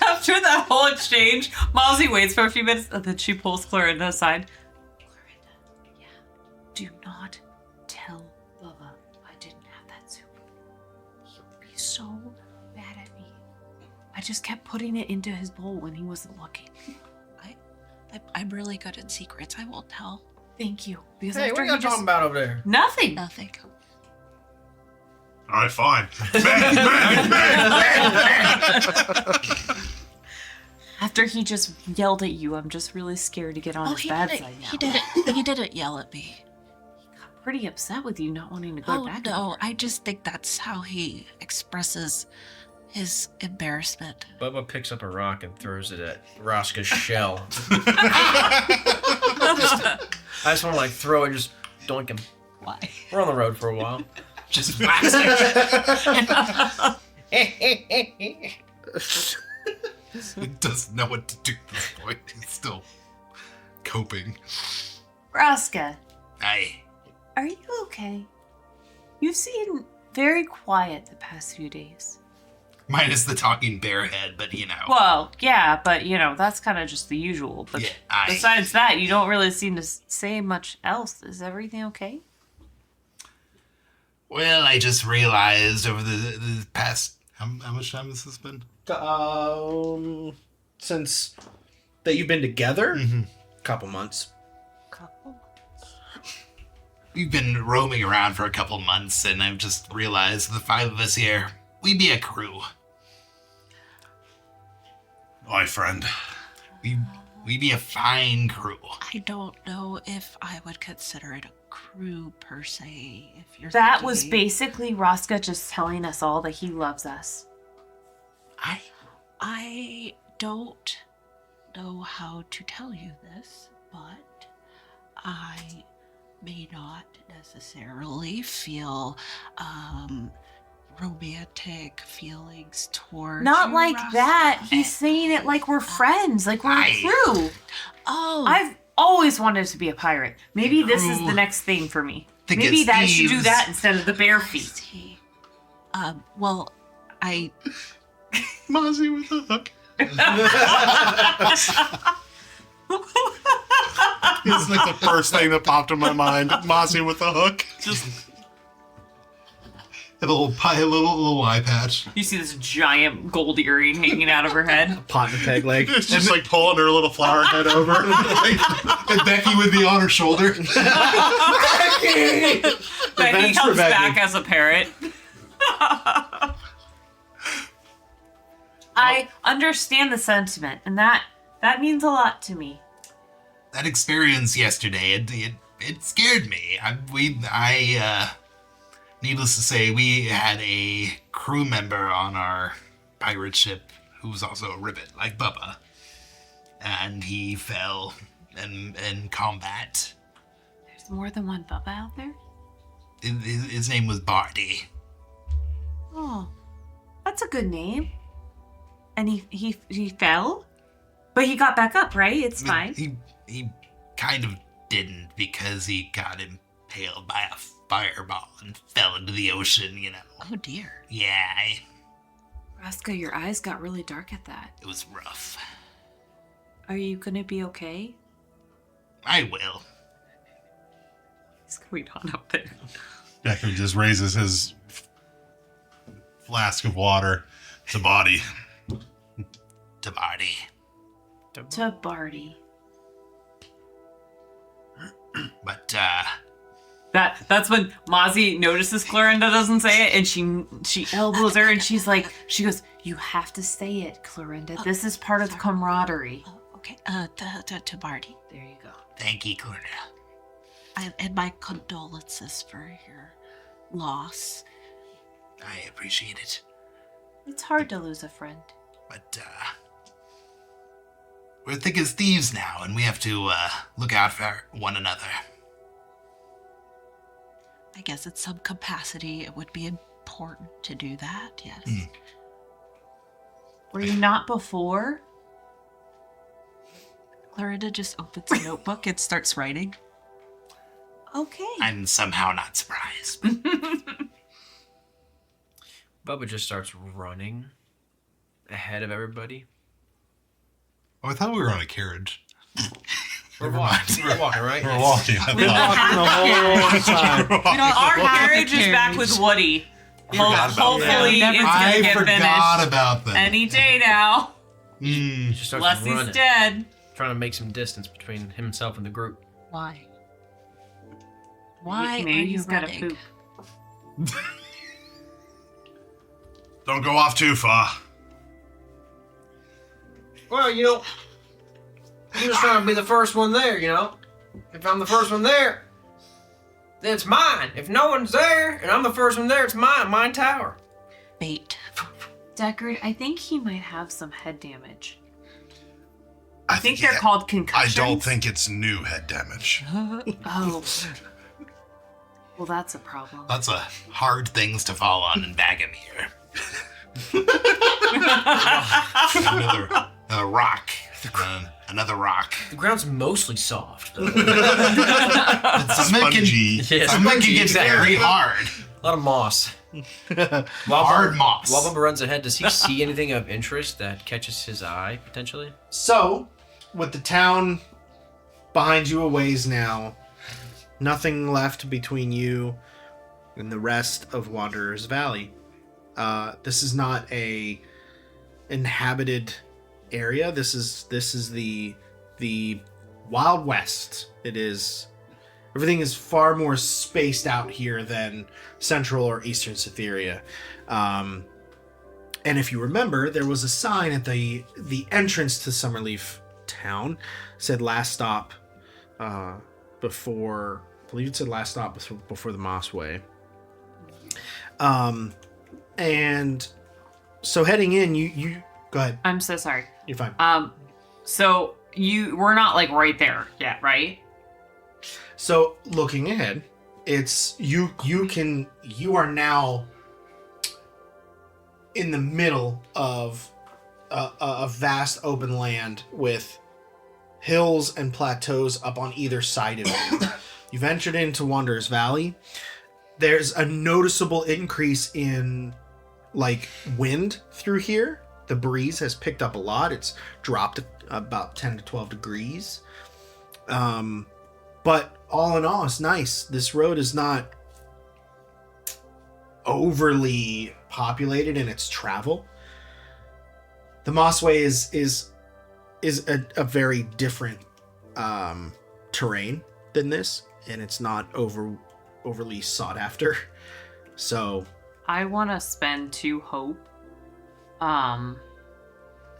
After that whole exchange, Mozzie waits for a few minutes and then she pulls Clorinda aside. Clorinda, yeah. Do not tell Bubba I didn't have that soup. He'll be so mad at me. I just kept putting it into his bowl when he wasn't looking. I'm really good at secrets. I won't tell. Thank you. Because Hey, what after are y'all he just... talking about over there? Nothing. Nothing. All right, fine. After he just yelled at you, I'm just really scared to get on his bad side now. He didn't yell at me. Got pretty upset with you not wanting to go Oh back. no, I just think that's how he expresses his embarrassment. Bubba picks up a rock and throws it at Rosca's shell. I just want to throw it, just doink him. Why? We're on the road for a while. Just wax it. He doesn't know what to do at this point. He's still coping. Raska, Aye. are you okay? You seem very quiet the past few days. Minus the talking bear head, but you know. Well, yeah, but that's kind of just the usual. But Yeah, aye. besides that, you don't really seem to say much else. Is everything okay? Well, I just realized over the past. How much time has this been? Since that you've been together, couple months. Couple. We've been roaming around for a couple months, and I've just realized the five of us here, we be a crew. My friend. We be a fine crew. I don't know if I would consider it a crew per se. If you're That was thinking- basically Raska just telling us all that he loves us. I don't know how to tell you this, but I may not necessarily feel romantic feelings towards Not you, like Russ. that. He's saying it like we're friends, like we're a crew. Oh, I've always wanted to be a pirate. Maybe this is the next thing for me. Think Maybe it's that should do thieves. that instead of the bare feet. well, I Mozzie with a hook. It's like the first thing that popped in my mind. Mozzie with a hook. Just a little eye patch. You see this giant gold earring hanging out of her head. Pot and peg leg. It's just like pulling her little flower head over. And Becky would be on her shoulder. Becky Revenge for comes Becky. back as a parrot. I understand the sentiment, and that means a lot to me. That experience yesterday, it scared me. Needless to say, we had a crew member on our pirate ship who was also a rivet, like Bubba. And he fell in combat. There's more than one Bubba out there? His name was Barty. Oh, that's a good name. And he fell? But he got back up, right? It's fine. He kind of didn't because he got impaled by a fireball and fell into the ocean, you know. oh dear. Yeah, Raska, your eyes got really dark at that. it was rough. Are you gonna be okay? I will. What's going on up there? Decker just raises his flask of water to Body. To Barty. To Barty. But, That's when Mozzie notices Clorinda doesn't say it, and she elbows her, and she goes, "You have to say it, Clorinda. This is part of camaraderie." Oh, okay. To Barty. There you go. thank you, Clorinda. And my condolences for your loss. I appreciate it. It's hard to lose a friend. But, we're thick as thieves now, and we have to, look out for one another. I guess at some capacity it would be important to do that, yes. Were you not before? Clorinda just opens a notebook and starts writing. Okay. I'm somehow not surprised. Bubba just starts running ahead of everybody. Oh, I thought we were on a carriage. We're walking, right? We're walking. Our carriage is back with Woody. Hopefully, that. it's gonna I get forgot finished about that. any day now. He just starts Unless running, he's dead. trying to make some distance between himself and the group. Why? Why Maybe are you he's gotta running? poop. Don't go off too far. Well, you know, I'm just trying to be the first one there, you know? If I'm the first one there, then it's mine. If no one's there and I'm the first one there, it's mine tower. Bait. Deckard, I think he might have some head damage. I I think they're called I concussions. don't think it's new head damage. Oh. Well, that's a problem. Lots of hard things to fall on in Bagham here. Another rock. Another rock. The ground's mostly soft. though. Some of it Spongy. can get very hard. A lot of moss. Hard moss. While Bubba runs ahead, does he see anything of interest that catches his eye, potentially? So, with the town behind you a ways now, nothing left between you and the rest of Wanderer's Valley. This is not a inhabited area. This is the Wild West. It is. Everything is far more spaced out here than Central or Eastern Cytheria. And if you remember, there was a sign at the entrance to Summerleaf town, said last stop before, I believe it said last stop before the Mossway. And so heading in, you go ahead. I'm so sorry. You're fine. So we're not like right there yet, right? So looking ahead, it's you are now in the middle of a vast open land with hills and plateaus up on either side of you. You've entered into Wanderer's Valley. There's a noticeable increase in like wind through here. The breeze has picked up a lot. It's dropped about 10 to 12 degrees. But all in all, it's nice. This road is not overly populated in its travel. The Mossway is a very different terrain than this, and it's not overly sought after. So I want to spend 2 hope.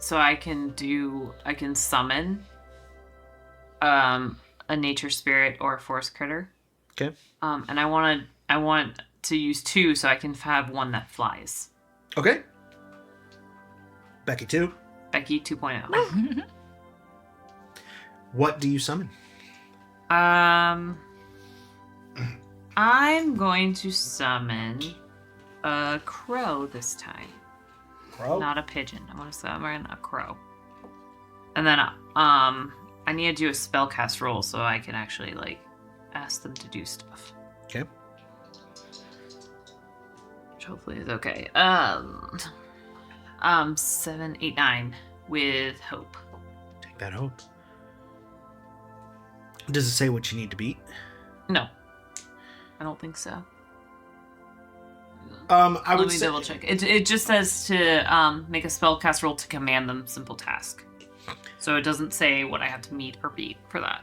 So I can summon a nature spirit or a forest critter. okay. And I want to use 2 so I can have one that flies. Okay. Becky 2. Becky 2.0. What do you summon? I'm going to summon a crow this time. Crow? Not a pigeon. I want to summon a crow. And then I need to do a spellcast roll so I can actually like ask them to do stuff. Okay. Which hopefully is okay. 7, 8, 9 with hope. Take that hope. Does it say what you need to beat? No. I don't think so. I would Let me say double check. It just says to make a spellcast roll to command them simple task. So it doesn't say what I have to meet or beat for that.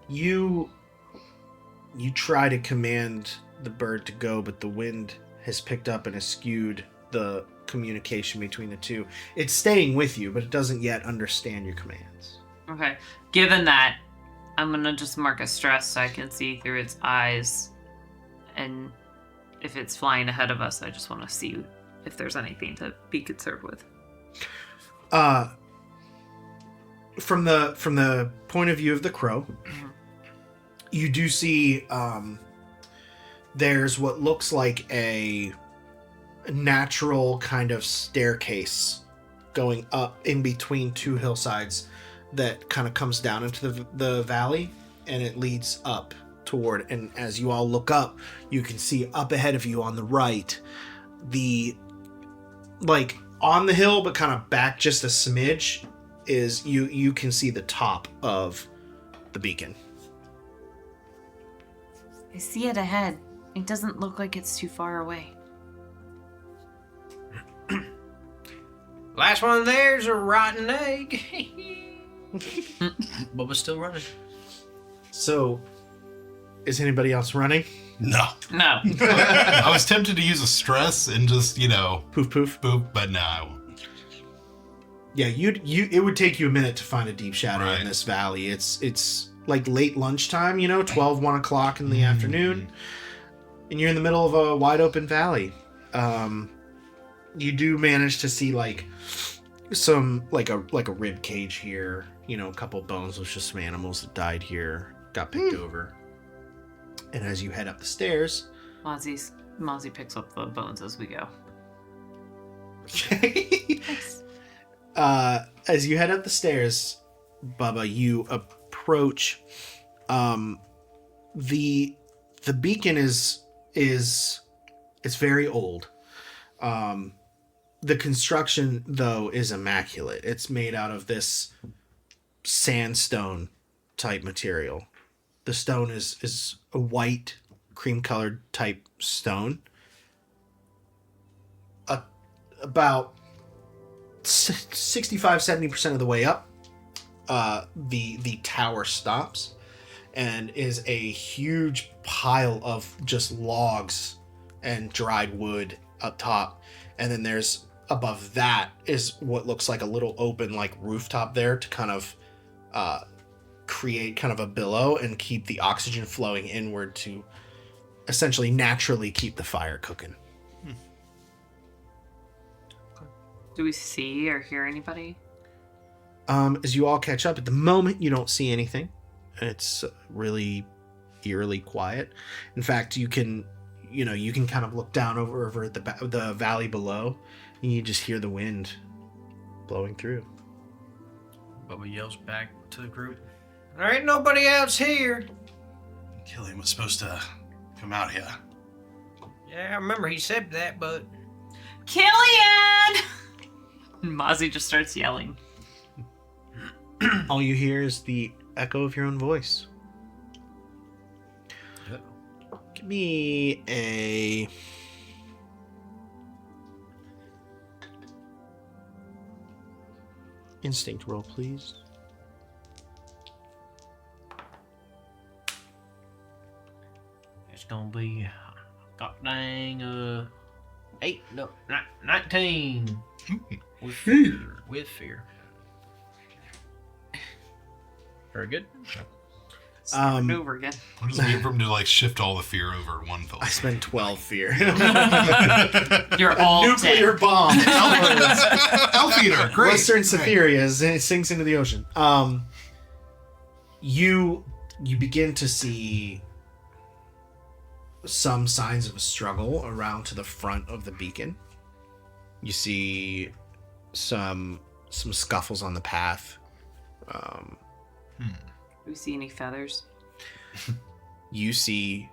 you try to command the bird to go, but the wind has picked up and has skewed the communication between the two. It's staying with you, but it doesn't yet understand your commands. Okay. Given that, I'm going to just mark a stress so I can see through its eyes. And if it's flying ahead of us, I just want to see if there's anything to be concerned with. From the point of view of the crow, you do see there's what looks like a natural kind of staircase going up in between 2 hillsides that kind of comes down into the valley, and it leads up toward, and as you all look up, you can see up ahead of you on the right, the like on the hill but kind of back just a smidge is you can see the top of the beacon. I see it ahead. It doesn't look like it's too far away. Last one there's a rotten egg. But we're still running. So, is anybody else running? No. No. I was tempted to use a stress and just, Poof poof. boop, but no, I won't. Yeah, it would take you a minute to find a deep shadow Right. in this valley. It's like late lunchtime, 12, 1 o'clock in the afternoon, and you're in the middle of a wide open valley. You do manage to see like some like a rib cage here, a couple bones with just some animals that died here, got picked over. And as you head up the stairs, Mozzie picks up the bones as we go. as you head up the stairs, Bubba, you approach the beacon is it's very old. The construction though is immaculate. It's made out of this sandstone type material. The stone is a white cream colored type stone. About 65-70% of the way up, the tower stops and is a huge pile of just logs and dried wood up top. And then there's above that is what looks like a little open like rooftop there to kind of create kind of a billow and keep the oxygen flowing inward to essentially naturally keep the fire cooking. Do we see or hear anybody? As you all catch up, at the moment you don't see anything. It's really eerily quiet. In fact, you can kind of look down over at the valley below, and you just hear the wind blowing through. Bubba yells back to the group. There ain't nobody else here. Killian was supposed to come out here. Yeah, I remember he said that, but... Killian! Mozzie just starts yelling. All you hear is the echo of your own voice. Give me a... instinct roll, please. It's gonna be... God dang, 19. With fear. With fear. Very good. Start it over again. I'm just waiting for him to like shift all the fear over at one fell I swoop. spent 12 fear. You're all Nuclear dead. bomb. Elf Eater, great. Western Cytheria it sinks into the ocean. You begin to see some signs of a struggle around to the front of the beacon. You see some scuffles on the path. Do we see any feathers? You see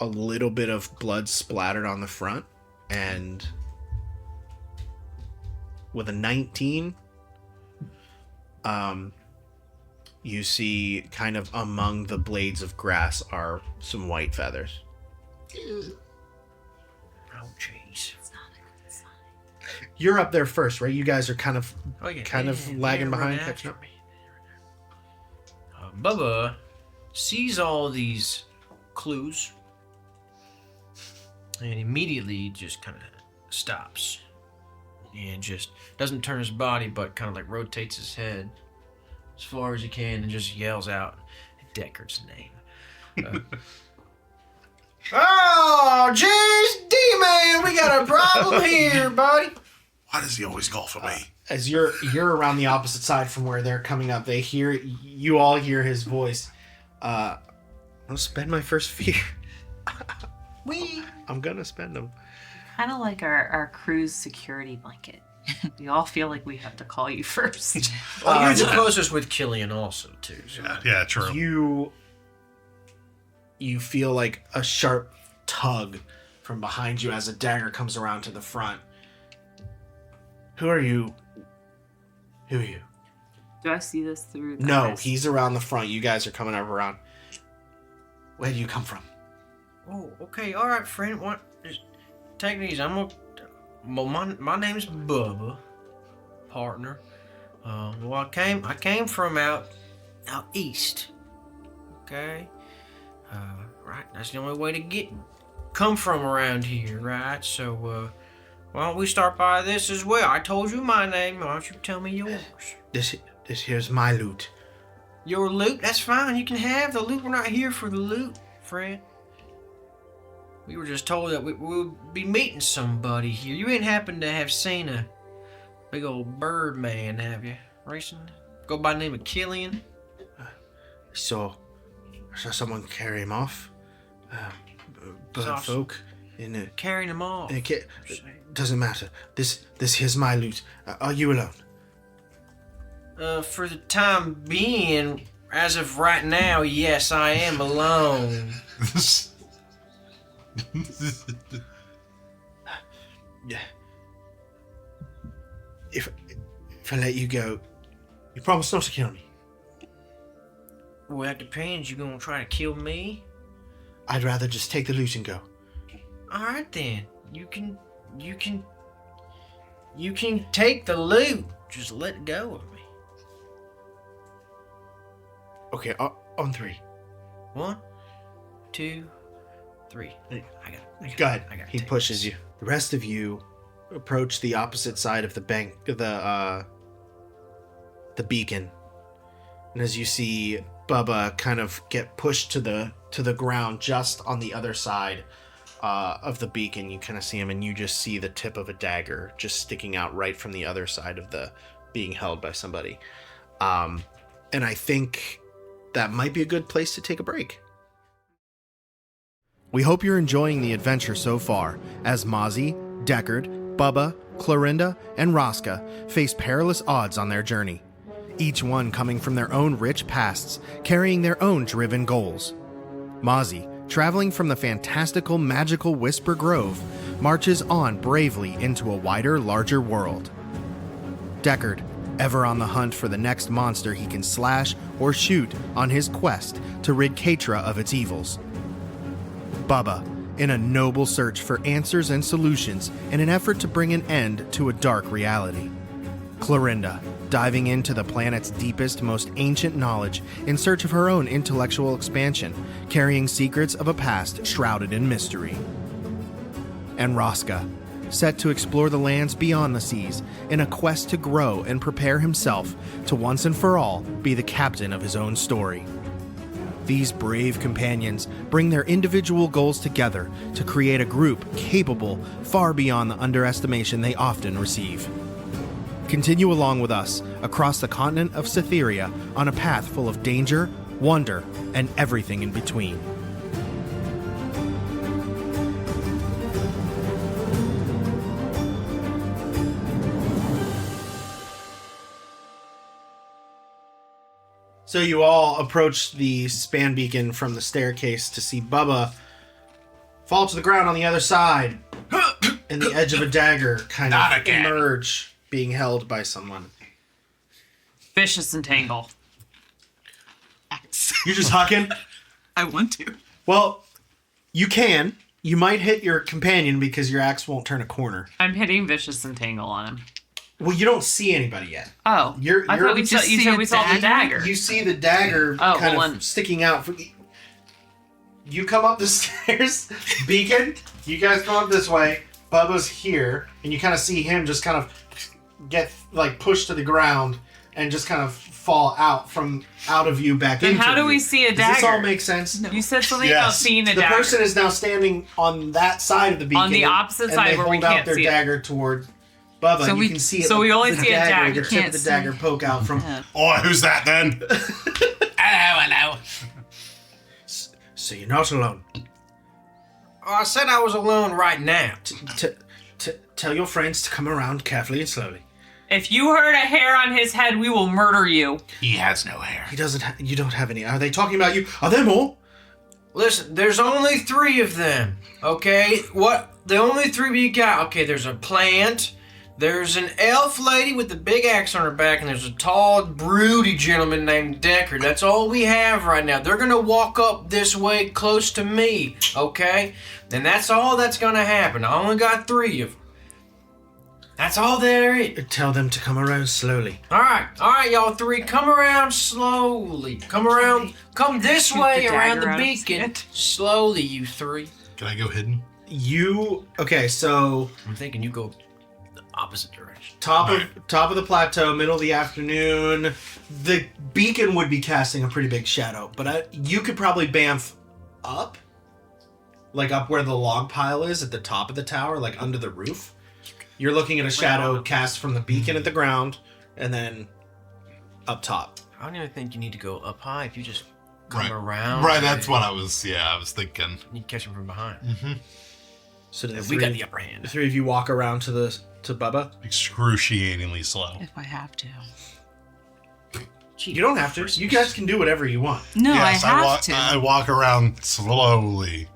a little bit of blood splattered on the front, and with a 19, you see kind of among the blades of grass are some white feathers. Oh, jeez. You're up there first, right? You guys are kind of Oh, yeah. lagging run behind, after catching up. me. Bubba sees all these clues and immediately just kind of stops and just doesn't turn his body but kind of like rotates his head as far as he can and just yells out Deckard's name. Oh, jeez, D-Man, we got a problem here, buddy. Why does he always call for me? As you're around the opposite side from where they're coming up, you all hear his voice. I'll spend my first fear. I'm gonna spend them. Kind of like our crew's security blanket. We all feel like we have to call you first. Well, you're the closest with Killian also, too. So. Yeah, true. You feel like a sharp tug from behind you as a dagger comes around to the front. Who are you? Who are you? Do I see this through the No, eyes? he's around the front. You guys are coming up around. Where do you come from? Oh, okay, all right, friend. What? Just take it easy. Well, my name's Bubba, partner. Well, I came from out east. Okay. Right. That's the only way to come from around here, right? So, why don't we start by this as well? I told you my name. Why don't you tell me yours? This here's my loot. Your loot? That's fine. You can have the loot. We're not here for the loot, friend. We were just told that we would be meeting somebody here. You ain't happened to have seen a big old bird man, have you, recently? Go by the name of Killian? I saw someone carry him off. Bird Saw- folk in a... Carrying him off. Doesn't matter. This here's my loot. Are you alone? For the time being, as of right now, yes, I am alone. Yeah. If I let you go, you promise not to kill me. Well, that depends. You gonna try to kill me? I'd rather just take the loot and go. All right then. You can take the loot. Just let go of me. Okay, on three. 1, 2, 3. I got it. Go ahead. I gotta He take pushes this. you. The rest of you approach the opposite side of the the beacon. And as you see Bubba kind of get pushed to the ground just on the other side of the beacon, you kind of see him, and you just see the tip of a dagger just sticking out right from the other side of the being held by somebody. And I think that might be a good place to take a break. We hope you're enjoying the adventure so far, as Mozzie, Deckard, Bubba, Clorinda, and Rosca face perilous odds on their journey, each one coming from their own rich pasts, carrying their own driven goals. Mozzie, traveling from the fantastical magical Whisper Grove, marches on bravely into a wider, larger world. Deckard, ever on the hunt for the next monster he can slash or shoot on his quest to rid Katra of its evils. Bubba, in a noble search for answers and solutions in an effort to bring an end to a dark reality. Clorinda, diving into the planet's deepest, most ancient knowledge in search of her own intellectual expansion, carrying secrets of a past shrouded in mystery. And Rosca, set to explore the lands beyond the seas in a quest to grow and prepare himself to once and for all be the captain of his own story. These brave companions bring their individual goals together to create a group capable far beyond the underestimation they often receive. Continue along with us across the continent of Cytheria on a path full of danger, wonder, and everything in between. So you all approach the span beacon from the staircase to see Bubba fall to the ground on the other side, and the edge of a dagger kind Not of again. emerge, being held by someone. Vicious Entangle. You're just hucking? I want to. Well, you can. You might hit your companion because your axe won't turn a corner. I'm hitting Vicious Entangle on him. Well, you don't see anybody yet. Oh. I thought you said we saw the dagger. You see the dagger kind of sticking out. You come up the stairs, Beacon. You guys come up this way. Bubba's here, and you kind of see him just kind of get like pushed to the ground and just kind of fall out of you back into Then how do you. we see a Does dagger? this all make sense? You said something Yes. about seeing a The dagger. person is now standing on that side of the beacon. On the opposite and side they where we hold out can't their see it. dagger toward Bubba. So and we- you can see it. so we only the see a dagger. The tip Can't of the see. dagger poke out from. Oh, who's that then? Hello. So you're not alone. Oh, I said I was alone right now. Tell your friends to come around carefully and slowly. If you hurt a hair on his head, we will murder you. He has no hair. He doesn't. You don't have any. Are they talking about you? Are there more? Listen, there's only 3 of them, okay? What? The only 3 we got. Okay, there's a plant, there's an elf lady with the big axe on her back, and there's a tall, broody gentleman named Deckard. That's all we have right now. They're gonna walk up this way close to me, okay? And that's all that's gonna happen. I only got 3 of them. That's all there is. Tell them to come around slowly. All right, y'all 3, come around slowly. Come this Shoot way the around dagger the out of his beacon. head. Slowly, you 3. Can I go hidden? Okay, so I'm thinking you go the opposite direction. top of the plateau, middle of the afternoon. The beacon would be casting a pretty big shadow, but you could probably bamf up, like up where the log pile is at the top of the tower, like under the roof. You're looking at a shadow cast from the beacon at the ground, and then up top. I don't even think you need to go up high if you just come Right. around. Right, that's what I was thinking. You catch him from behind. So the We got the upper hand. The 3 of you walk around to Bubba. Excruciatingly slow. If I have to. You don't have to. You guys can do whatever you want. No, Yes, I have walk, to. I walk around slowly.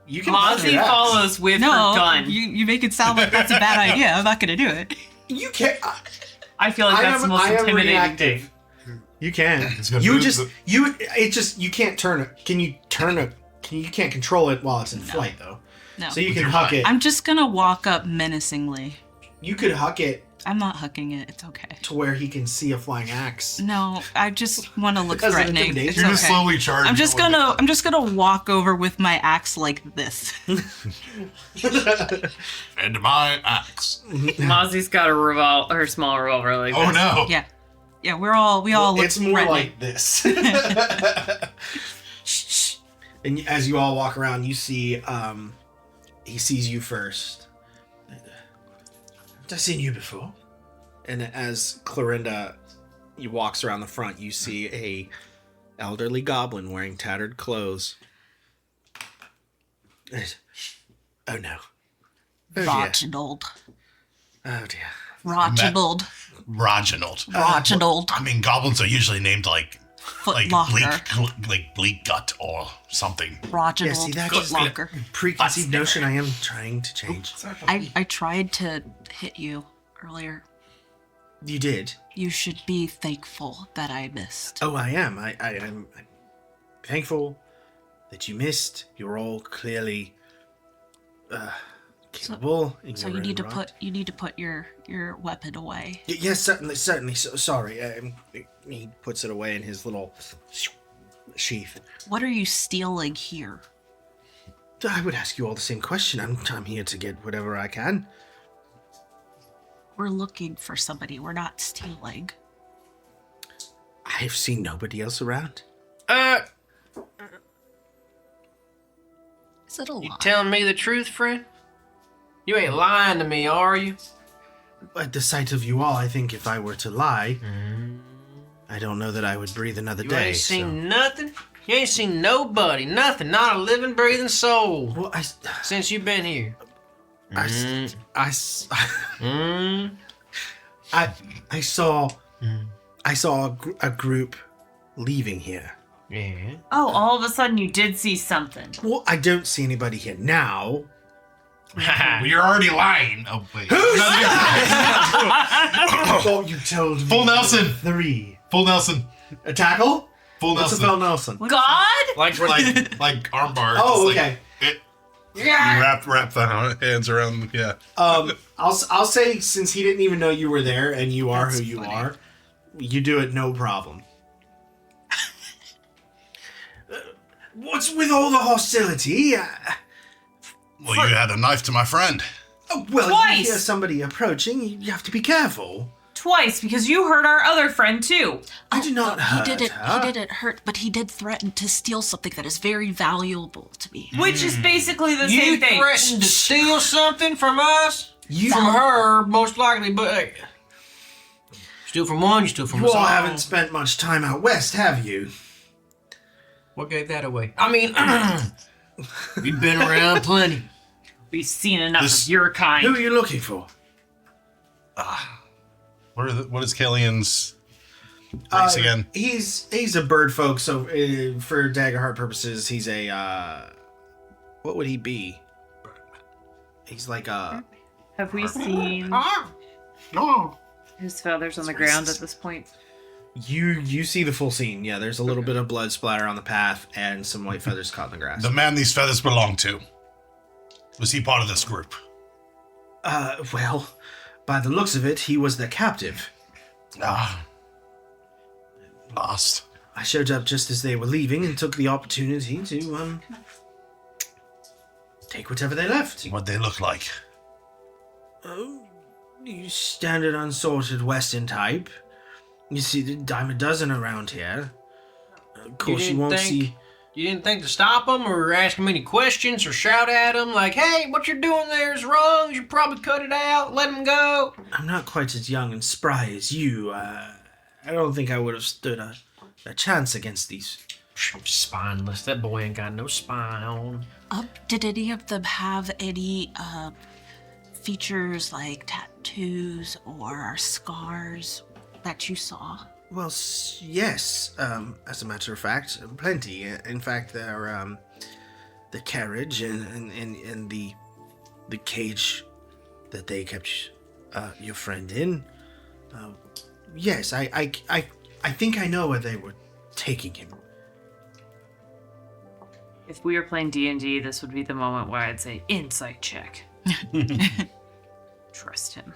You can hunt Mozzie your axe. follows with her no, gun. you make it sound like that's a bad idea. I'm not gonna do it. You can't. I feel like that's the most intimidating reactive. thing. You can. It's gonna You move just the- you can't turn it. Can you turn it? You can't control it while it's in flight though. No. So you With can your huck mind. it. I'm just gonna walk up menacingly. You could huck it I'm not hooking it. It's okay. to where he can see a flying axe. No, I just want to look As an threatening. intimidation? It's You're just okay. slowly charging. I'm just gonna walk over with my axe like this. And my axe. Mozzie's got a small revolver like Oh this. no. Yeah, we all look It's more threatening. like this. And as you all walk around, you see he sees you first. Have I seen you before? And as Clorinda walks around the front, you see a elderly goblin wearing tattered clothes. Oh no. Oh dear. Reginald. Oh dear. Reginald. Reginald. I mean, goblins are usually named like Footlocker. bleak gut or something. Reginald. Yeah, see, that's just a Footlocker. preconceived notion I am trying to change. I tried to hit you earlier. You did? You should be thankful that I missed. Oh, I am. I'm thankful that you missed. You're all clearly capable. So you need to put your weapon away. Yes, certainly. So, sorry. He puts it away in his little sheath. What are you stealing here? I would ask you all the same question. I'm here to get whatever I can. We're looking for somebody. We're not stealing. I've seen nobody else around. Is it a lie? You telling me the truth, friend? You ain't lying to me, are you? At the sight of you all, I think if I were to lie, I don't know that I would breathe another You day. ain't seen nothing? You ain't seen nobody, nothing, not a living, breathing soul Well, since you've been here. I saw a group leaving here. Yeah. Oh, all of a sudden you did see something. Well, I don't see anybody here now. Well, you're already lying. Oh wait. I thought you told me. Full Nelson. 3. Full Nelson. A tackle? Full What's a Nelson. full Nelson? God? Like arm bar. Oh, just okay. You wrap the hands around. Yeah. I'll say since he didn't even know you were there and you are That's who you funny. are, you do it no problem. What's with all the hostility? Well, you had a knife to my friend. Well, Twice. if you hear somebody approaching, you have to be careful. Twice, because you hurt our other friend too. I did not hurt He her. didn't hurt, but he did threaten to steal something that is very valuable to me. Which is basically the You same thing. threatened to steal something from us? You From her, most likely, but hey, steal from one, you steal from You us all all. haven't spent much time out west, have you? What gave that away? I mean, we've been around plenty. We've seen enough This- of your kind. Who are you looking for? What is Killian's race again? He's a bird folk, so for Daggerheart purposes, he's a what would he be? He's like a Have we seen No. his feathers on the ground at this point? you see the full scene. Yeah, there's a little bit of blood splatter on the path and some white feathers caught in the grass. The man these feathers belong to. Was he part of this group? Well, by the looks of it, he was the captive. Lost. I showed up just as they were leaving and took the opportunity to take whatever they left. What'd they look like? Oh, you standard unsorted Western type. You see the dime a dozen around here. Of course, you didn't won't think- see. You didn't think to stop them or ask them any questions or shout at them like, hey, what you're doing there is wrong. You should probably cut it out. Let them go. I'm not quite as young and spry as you. I don't think I would have stood a chance against these. Spineless. That boy ain't got no spine on him. Did any of them have any features like tattoos or scars that you saw? Well, yes. As a matter of fact, plenty. In fact, the carriage and the cage that they kept your friend in. Yes, I think I know where they were taking him. If we were playing D&D, this would be the moment where I'd say, insight check. Trust him.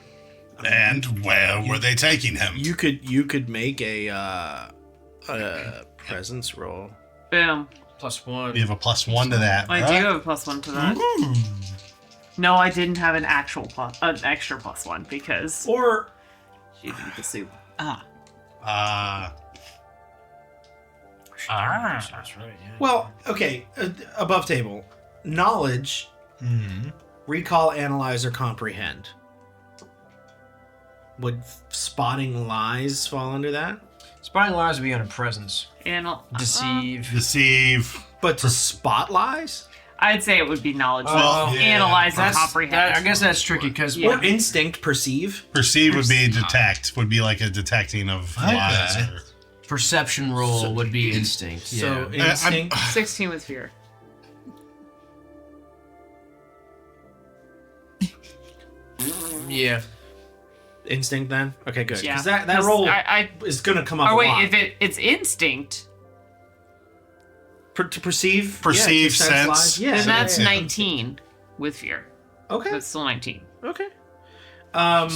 And where were they taking him? You could make a presence roll. Boom. +1. You have a +1 to that. I do have a +1 to that. No, I didn't have an actual extra +1 because Or she didn't eat the soup. That's right, yeah. well, okay, above table, knowledge, recall, analyze, or comprehend. Would spotting lies fall under that? Spotting lies would be under presence. Deceive. Deceive. But to spot lies? I'd say it would be knowledge. Well, yeah. Analyze and comprehend. I guess that's tricky because Or instinct, perceive? Perceive would be detect. Would be like a detecting of lies. Okay. Or, perception roll would be instinct. So Yeah. instinct. 16 with fear. Yeah. Instinct then? Okay, good. Yeah. Because that roll I is going to come up or a wait, lot. if it's instinct, To perceive? Perceive, to sense. lies? Yeah. then that's yeah. 19 with fear. Okay. That's still 19. Okay. I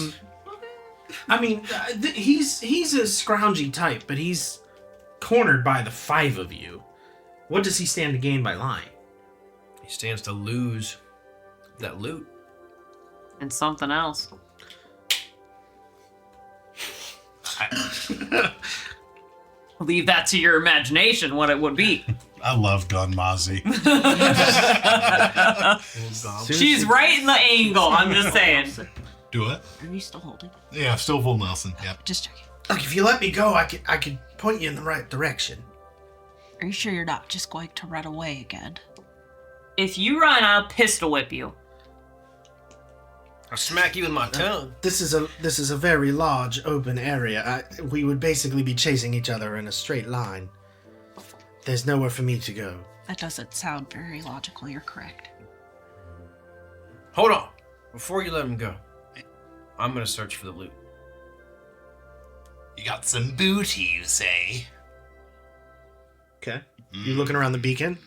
mean, he's a scroungy type, but he's cornered by the 5 of you. What does he stand to gain by lying? He stands to lose that loot. And something else. Leave that to your imagination, what it would be. I love Gun Mozzie. She's right in the angle, I'm just saying. Do it. Are you still holding? Yeah, still full Nelson. Yep. Just checking. Look, if you let me go, I could point you in the right direction. Are you sure you're not just going to run away again? If you run, I'll pistol whip you. I'll smack you with my tongue. This is a very large open area. We would basically be chasing each other in a straight line. There's nowhere for me to go. That doesn't sound very logical. You're correct. Hold on. Before you let him go, I'm gonna search for the loot. You got some booty, you say? Okay. You looking around the beacon?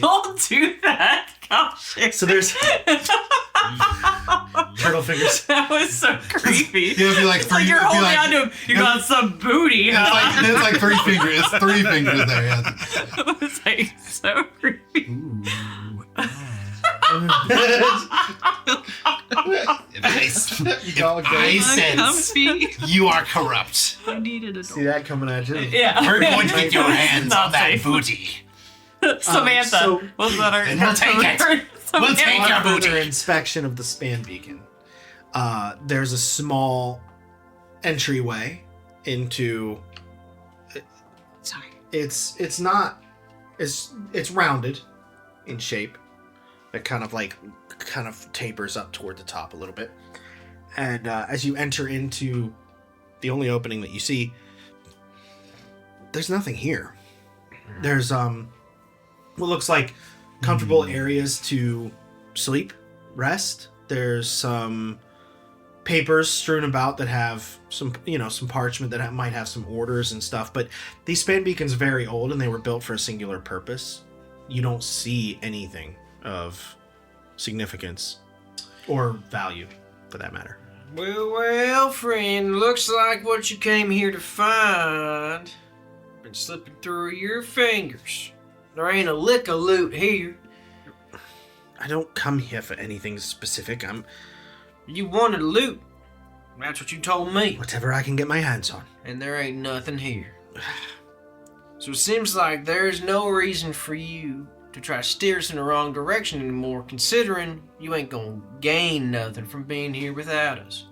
Don't do that. Gosh. So there's turtle fingers. That was so creepy. Yeah, it'd be like It's like three- you're it'd be holding like- on to him. You got some booty, huh? It's like 3 fingers. It's 3 fingers there. Yeah. It was like so creepy. If I sense you are corrupt, I needed a See that coming at you? Yeah. we're going to get your hands Not on that safe. booty. Samantha. so- was that her? And we'll take it. We'll take your On further booty. inspection of the span beacon, there's a small entryway into. Sorry. It's not. It's rounded in shape. It kind of tapers up toward the top a little bit, and as you enter into the only opening that you see, there's nothing here. There's what looks like comfortable areas to sleep, rest. There's some papers strewn about that have some parchment that might have some orders and stuff. But these span beacons are very old and they were built for a singular purpose. You don't see anything of significance or value, for that matter. Well, friend, looks like what you came here to find been slipping through your fingers. There ain't a lick of loot here. I don't come here for anything specific. I'm You wanted loot. That's what you told me. whatever I can get my hands on. And there ain't nothing here. So it seems like there's no reason for you to try to steer us in the wrong direction anymore, considering you ain't gonna gain nothing from being here without us.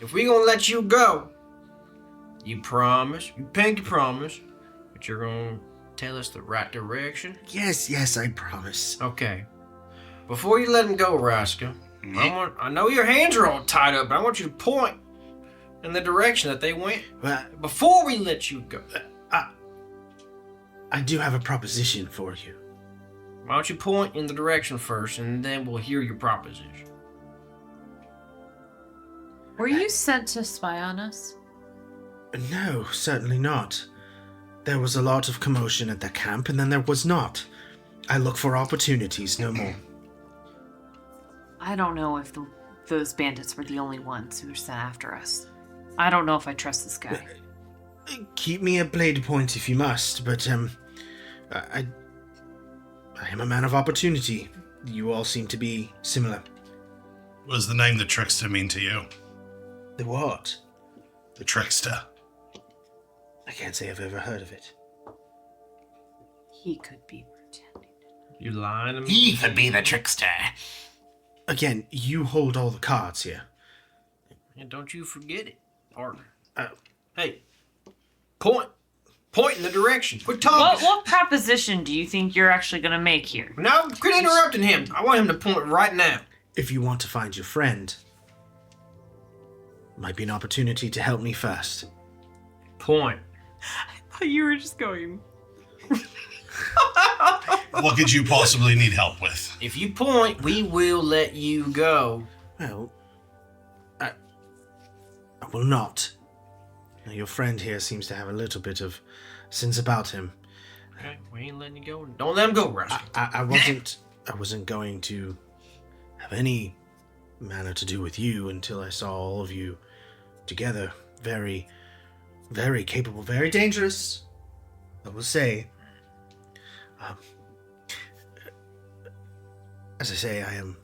If we gonna let you go, you pinky promise, that you're gonna tell us the right direction? Yes, I promise. Okay. Before you let him go, Raska, I know your hands are all tied up, but I want you to point in the direction that they went Well, before we let you go. I do have a proposition for you. Why don't you point in the direction first, and then we'll hear your proposition. Were you sent to spy on us? No, certainly not. There was a lot of commotion at the camp, and then there was not. I look for opportunities, no more. I don't know if those bandits were the only ones who were sent after us. I don't know if I trust this guy. Keep me at blade point if you must, but I am a man of opportunity. You all seem to be similar. What does the name the trickster mean to you? The what? The trickster. I can't say I've ever heard of it. He could be pretending. You lying to me? He could be the trickster. Again, you hold all the cards here. And don't you forget it, partner. Uh, Hey, point in the direction. Quit talking. What proposition do you think you're actually going to make here? No, quit interrupting him. I want him to point right now. If you want to find your friend, might be an opportunity to help me first. Point. You were just going. What could you possibly need help with? If you point, we will let you go. Well, I will not. Now, your friend here seems to have a little bit of sense about him. Okay, we ain't letting you go. Don't let him go, Rusty. I wasn't going to have any manner to do with you until I saw all of you together. Very, very capable, very dangerous, I will say. As I say, I am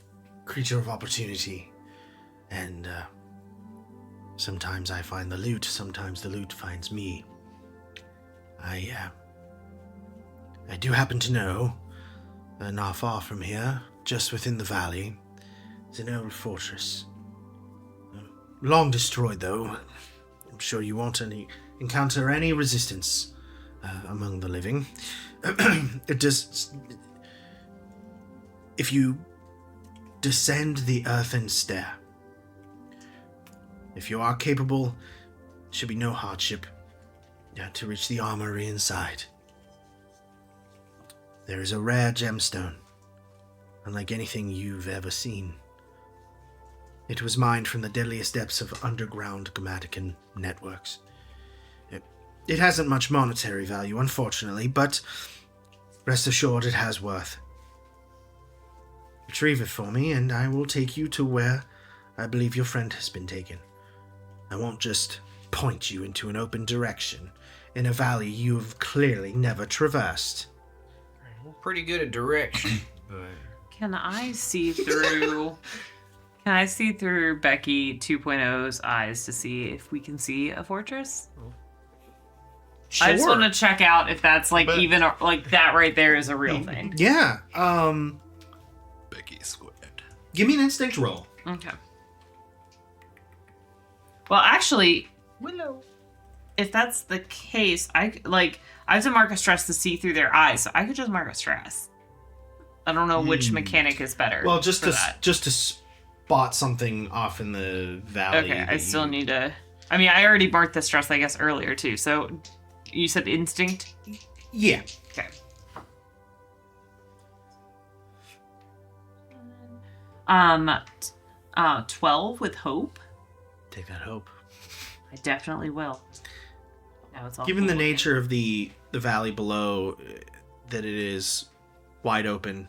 a creature of opportunity, and sometimes I find the loot, sometimes the loot finds me. I do happen to know, not far from here, just within the valley, is an old fortress. Long destroyed, though. I'm sure you won't encounter any resistance among the living. It just... If you descend the earthen stair, if you are capable, should be no hardship to reach the armory inside. There is a rare gemstone, unlike anything you've ever seen. It was mined from the deadliest depths of underground Grammatican networks. It hasn't much monetary value, unfortunately, but rest assured it has worth. Retrieve it for me, and I will take you to where I believe your friend has been taken. I won't just point you into an open direction in a valley you've clearly never traversed. We're pretty good at direction, but... Can I see through... Can I see through Becky 2.0's eyes to see if we can see a fortress? Sure. I just want to check out if that's like But- even like that right there is a real thing. Yeah, Becky squared. give me an instinct roll. Okay. Well, actually, Willow. If that's the case, I have to mark a stress to see through their eyes, so I could just mark a stress. I don't know which mechanic is better. Well, just for to that. just to spot something off in the valley. Okay, I that still you- need to. I mean, I already marked the stress, I guess, earlier too. So, you said instinct. Yeah. Okay. 12 with hope. Take that hope. I definitely will. Now it's all Given the cool. nature of the valley below, that it is wide open,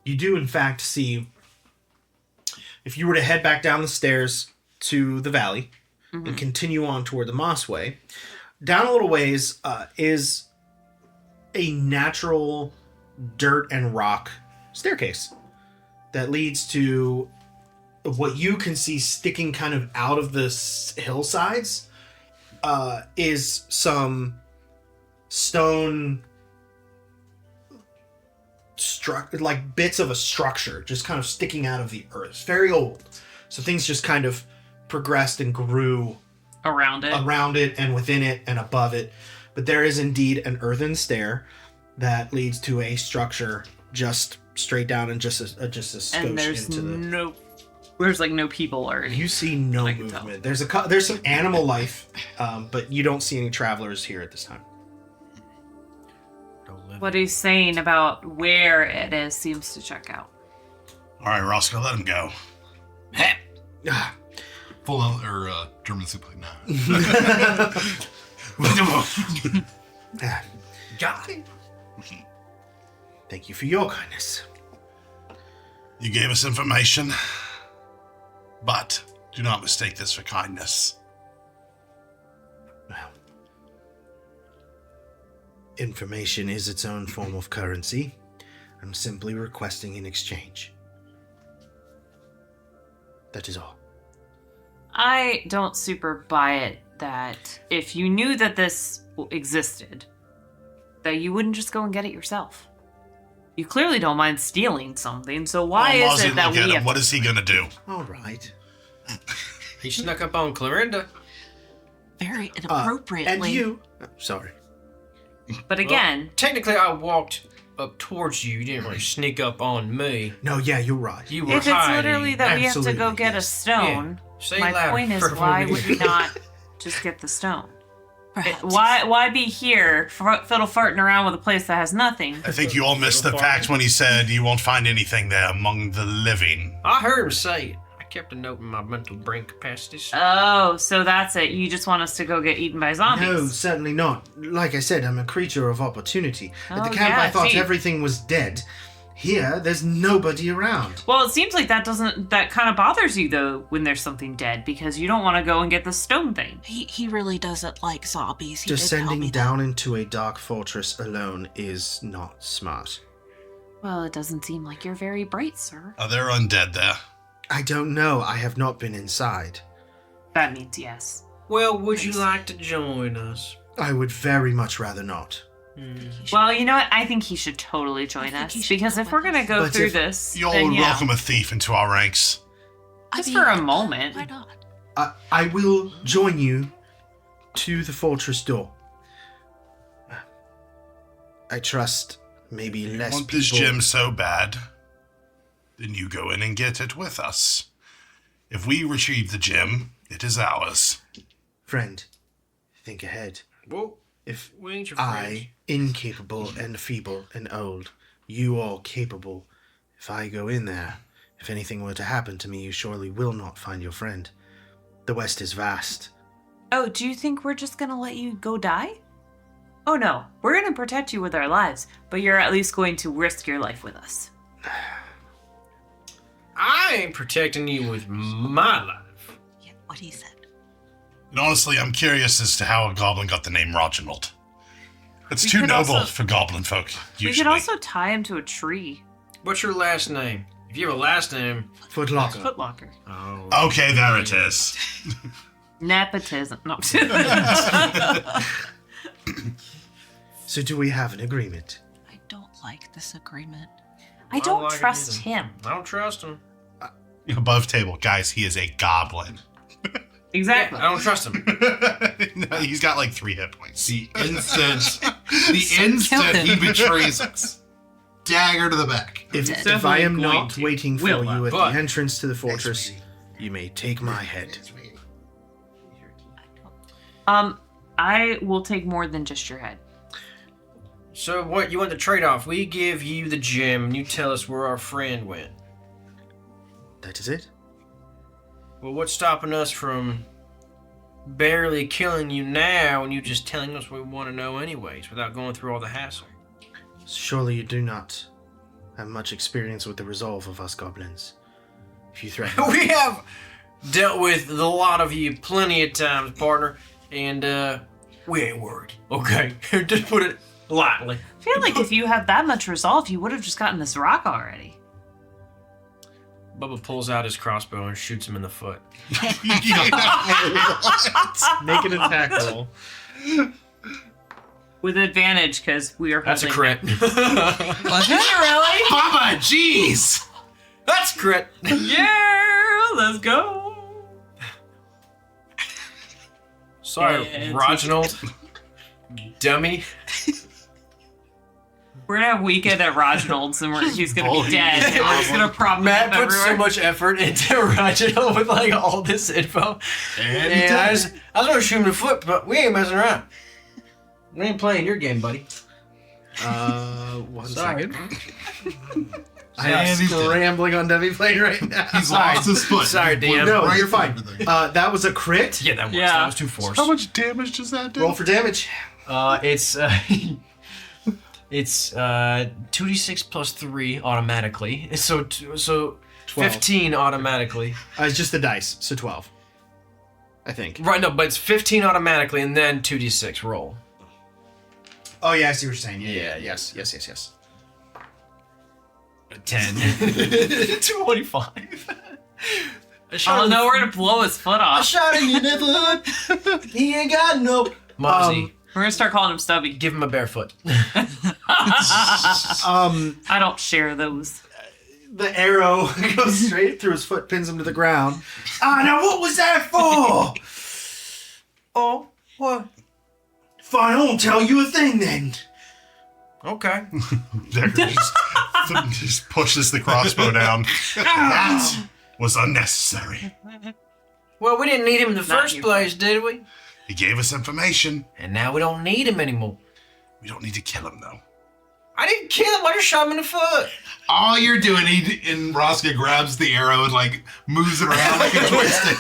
you do in fact see, if you were to head back down the stairs to the valley and continue on toward the Mossway, down a little ways is a natural dirt and rock staircase that leads to what you can see sticking kind of out of the hillsides is some stone like bits of a structure just kind of sticking out of the earth. It's very old, so things just kind of progressed and grew around it. And within it and above it. But there is indeed an earthen stair that leads to a structure just straight down and just a skosh And there's into the... there's like no people or anything. You see no I can tell. movement. There's some animal life, but you don't see any travelers here at this time. What he's saying about where it is seems to check out. All right, Roscoe, let him go. Ah, Full on, or German suplex. No. ah, Got it. thank you for your kindness. You gave us information, but do not mistake this for kindness. Well, information is its own form of currency. I'm simply requesting an exchange. That is all. I don't super buy it that if you knew that this existed, that you wouldn't just go and get it yourself. You clearly don't mind stealing something, so why Oh, is Mozzie, it that look we at him. have What is he gonna do? All right. He snuck up on Clorinda. Very inappropriately. And you. Sorry. But again, Technically, I walked up towards you. You didn't really sneak up on me. No, yeah, you're right. You were if it's hiding. literally that we have to go Absolutely, get a yes. stone, Say my louder point is, for why me. would we not just get the stone? Perhaps. Why be here fiddle farting around with a place that has nothing? I think you all missed the fact when he said you won't find anything there among the living. I heard him say it. I kept a note in my mental brain capacities. Oh, so that's it. You just want us to go get eaten by zombies? No, certainly not. Like I said, I'm a creature of opportunity. At the Oh, camp, yeah, I thought see. everything was dead. Here, there's nobody around. Well, it seems like that kind of bothers you though when there's something dead because you don't want to go and get the stone thing. He really doesn't like zombies. He did tell Descending me that. down into a dark fortress alone is not smart. Well, it doesn't seem like you're very bright, sir. Are there undead there? I don't know. I have not been inside. That means yes. Well, would you like to join us? I would very much rather not. Well, you know what? I think he should totally join think us he should because go if we're with gonna us. go But through if this, You all then, would you know, welcome a thief into our ranks. just for a moment. Why not? I will join you to the fortress door. I trust maybe less Want people. this gem so bad, then you go in and get it with us. If we retrieve the gem, it is ours. Friend, think ahead. Well, If we ain't your friends. I, incapable and feeble and old, you all capable, if I go in there, if anything were to happen to me, you surely will not find your friend. The West is vast. Oh, do you think we're just gonna let you go die? Oh no, we're gonna protect you with our lives, but you're at least going to risk your life with us. I ain't protecting you with my life. Yeah, what he said. And honestly, I'm curious as to how a goblin got the name Roginald. It's We too could noble also- for goblin folk, usually. We could also tie him to a tree. What's your last name? If you have a last name. Footlocker. Footlocker. Oh. Okay, there it is. Nepotism. No. So do we have an agreement? I don't like this agreement. I don't like it trust either. him. I don't trust him. Above table, guys, he is a goblin. Exactly. I don't trust him. No, he's got like 3 hit points. The instant he betrays us. Dagger to the back. If Definitely I am going not to. waiting for Will you not, at but- the entrance to the fortress, you may take my head. I will take more than just your head. So what, you want the trade-off? We give you the gem and you tell us where our friend went. That is it? Well, what's stopping us from barely killing you now and you just telling us what we want to know anyways without going through all the hassle? Surely you do not have much experience with the resolve of us goblins. If you threaten We have dealt with a lot of you plenty of times, partner, and we ain't worried. Okay, just put it lightly. I feel like if you have that much resolve, you would have just gotten this rock already. Bubba pulls out his crossbow and shoots him in the foot. make an attack roll. With advantage, because we are That's a holding crit. Was it really? Bubba, jeez! That's a crit. Yeah, let's go. Sorry, Yeah, Reginald. Dummy. We're gonna have weekend at Reginald's and he's gonna be dead. And we're just gonna prop him Matt up put so everywhere. much effort into Reginald with like all this info. And I was gonna shoot him in the foot, but we ain't messing around. We ain't playing your game, buddy. One Sorry. second. I And am he's dead. scrambling on Debbie Plane right now. He's lost his foot. Sorry, DM. No, Right you're through fine. everything. That was a crit. Yeah, that was. Yeah. That was 2 force. How much damage does that do? Roll for damage. It's 2d6 plus 3 automatically. So 12. 15 automatically. It's just the dice, so 12. I think. Right, no, but it's 15 automatically and then 2d6 roll. Oh yeah, I see what you're saying. Yeah. Yes. 10. 25. Oh no, we're gonna blow his foot off. shot him in the foot. He ain't got no. Mozzie, We're gonna start calling him Stubby. give him a barefoot. I don't share those. The arrow goes straight through his foot, pins him to the ground. Now what was that for? Oh, what? Fine, I won't tell you a thing then. Okay. Decker just pushes the crossbow down. That was unnecessary. Well, we didn't need him in the Not first you. place, did we? He gave us information. And now we don't need him anymore. We don't need to kill him, though. I didn't kill him. I just shot him in the foot. All you're doing, and Rosca grabs the arrow and like moves it around like a joystick.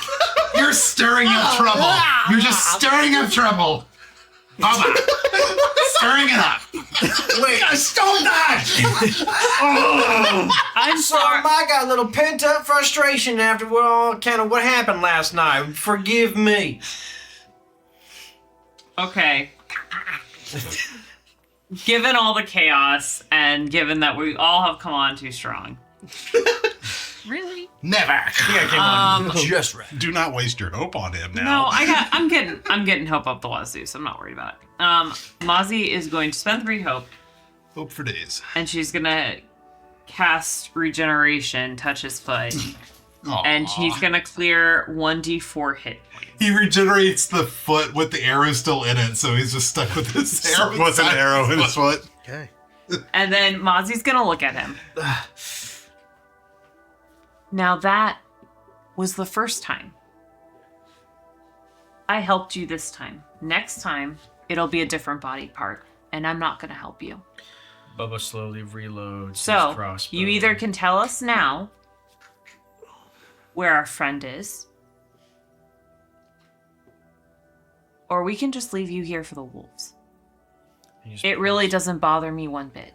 You're stirring up trouble. You're just stirring up trouble. Baba, stirring it up. Wait, Stop that! I'm so sorry. I got a little pent up frustration after what happened last night. Forgive me. Okay. Given all the chaos and given that we all have come on too strong. Really? Never. I think I came on just right. Do not waste your hope on him No, now. I'm getting hope up the wazoo, so I'm not worried about it. Mozzie is going to spend 3 hope, Hope for days. and she's gonna cast regeneration, touch his foot, Aw. and she's gonna clear 1d4 hit points. He regenerates the foot with the arrow still in it, so he's just stuck with his arrow. With an inside arrow in his his foot. Okay. And then Mozzie's gonna look at him. Now that was the first time. I helped you this time. Next time, it'll be a different body part, and I'm not gonna help you. Bubba slowly reloads his So, crossbow. you either can tell us now where our friend is, or we can just leave you here for the wolves. It really doesn't bother me one bit.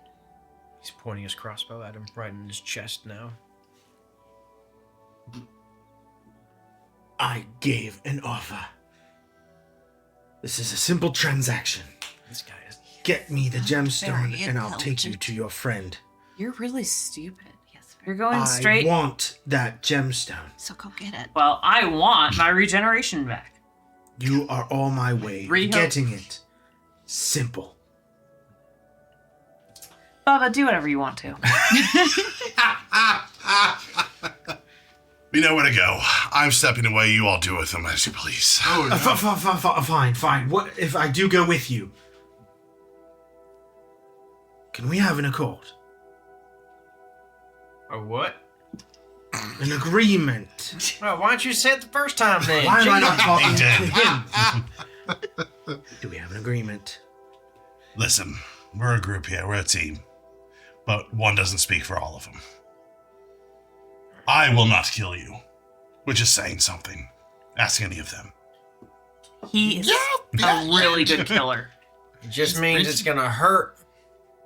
He's pointing his crossbow at him right in his chest now. I gave an offer. This is a simple transaction. This guy is. Get me the gemstone Very and I'll take you intelligent. to your friend. You're really stupid. Yes. You're going I straight. want that gemstone. So go get it. Well, I want my regeneration back. You are on my way. Rehope. Getting it. Simple. Bubba, do whatever you want to. We know where to go. I'm stepping away. You all do with them as you please. Fine. What if I do go with you? Can we have an accord? A what? An agreement. Well, why don't you say it the first time then? Why am I not talking He to did. him? Do we have an agreement? Listen, we're a group here. We're a team. But one doesn't speak for all of them. I will not kill you, which is saying something. Ask any of them. He is a really good killer. It just means it's gonna hurt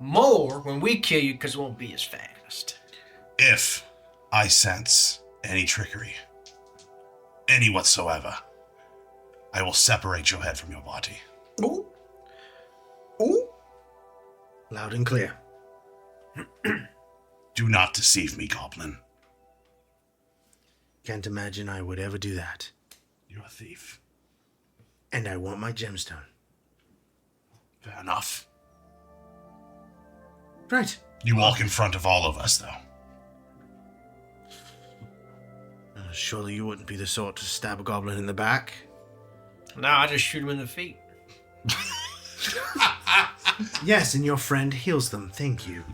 more when we kill you because it won't be as fast. If I sense any trickery, any whatsoever, I will separate your head from your body. Ooh. Ooh. Loud and clear. Do not deceive me, Goblin. Can't imagine I would ever do that. You're a thief. And I want my gemstone. Fair enough. Right. You walk in front of all of us, though. Surely you wouldn't be the sort to stab a goblin in the back. No, I just shoot him in the feet. Yes, and your friend heals them. Thank you.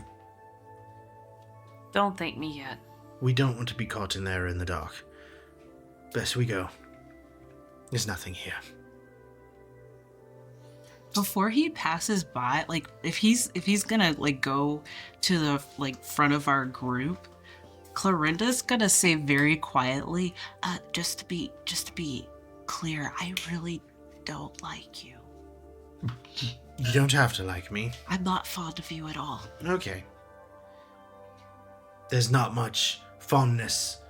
Don't thank me yet. We don't want to be caught in there in the dark. Best we go. There's nothing here. Before he passes by, like if he's gonna like go to the like front of our group, Clorinda's gonna say very quietly, just to be clear, I really don't like you. You don't have to like me. I'm not fond of you at all. Okay. There's not much fondness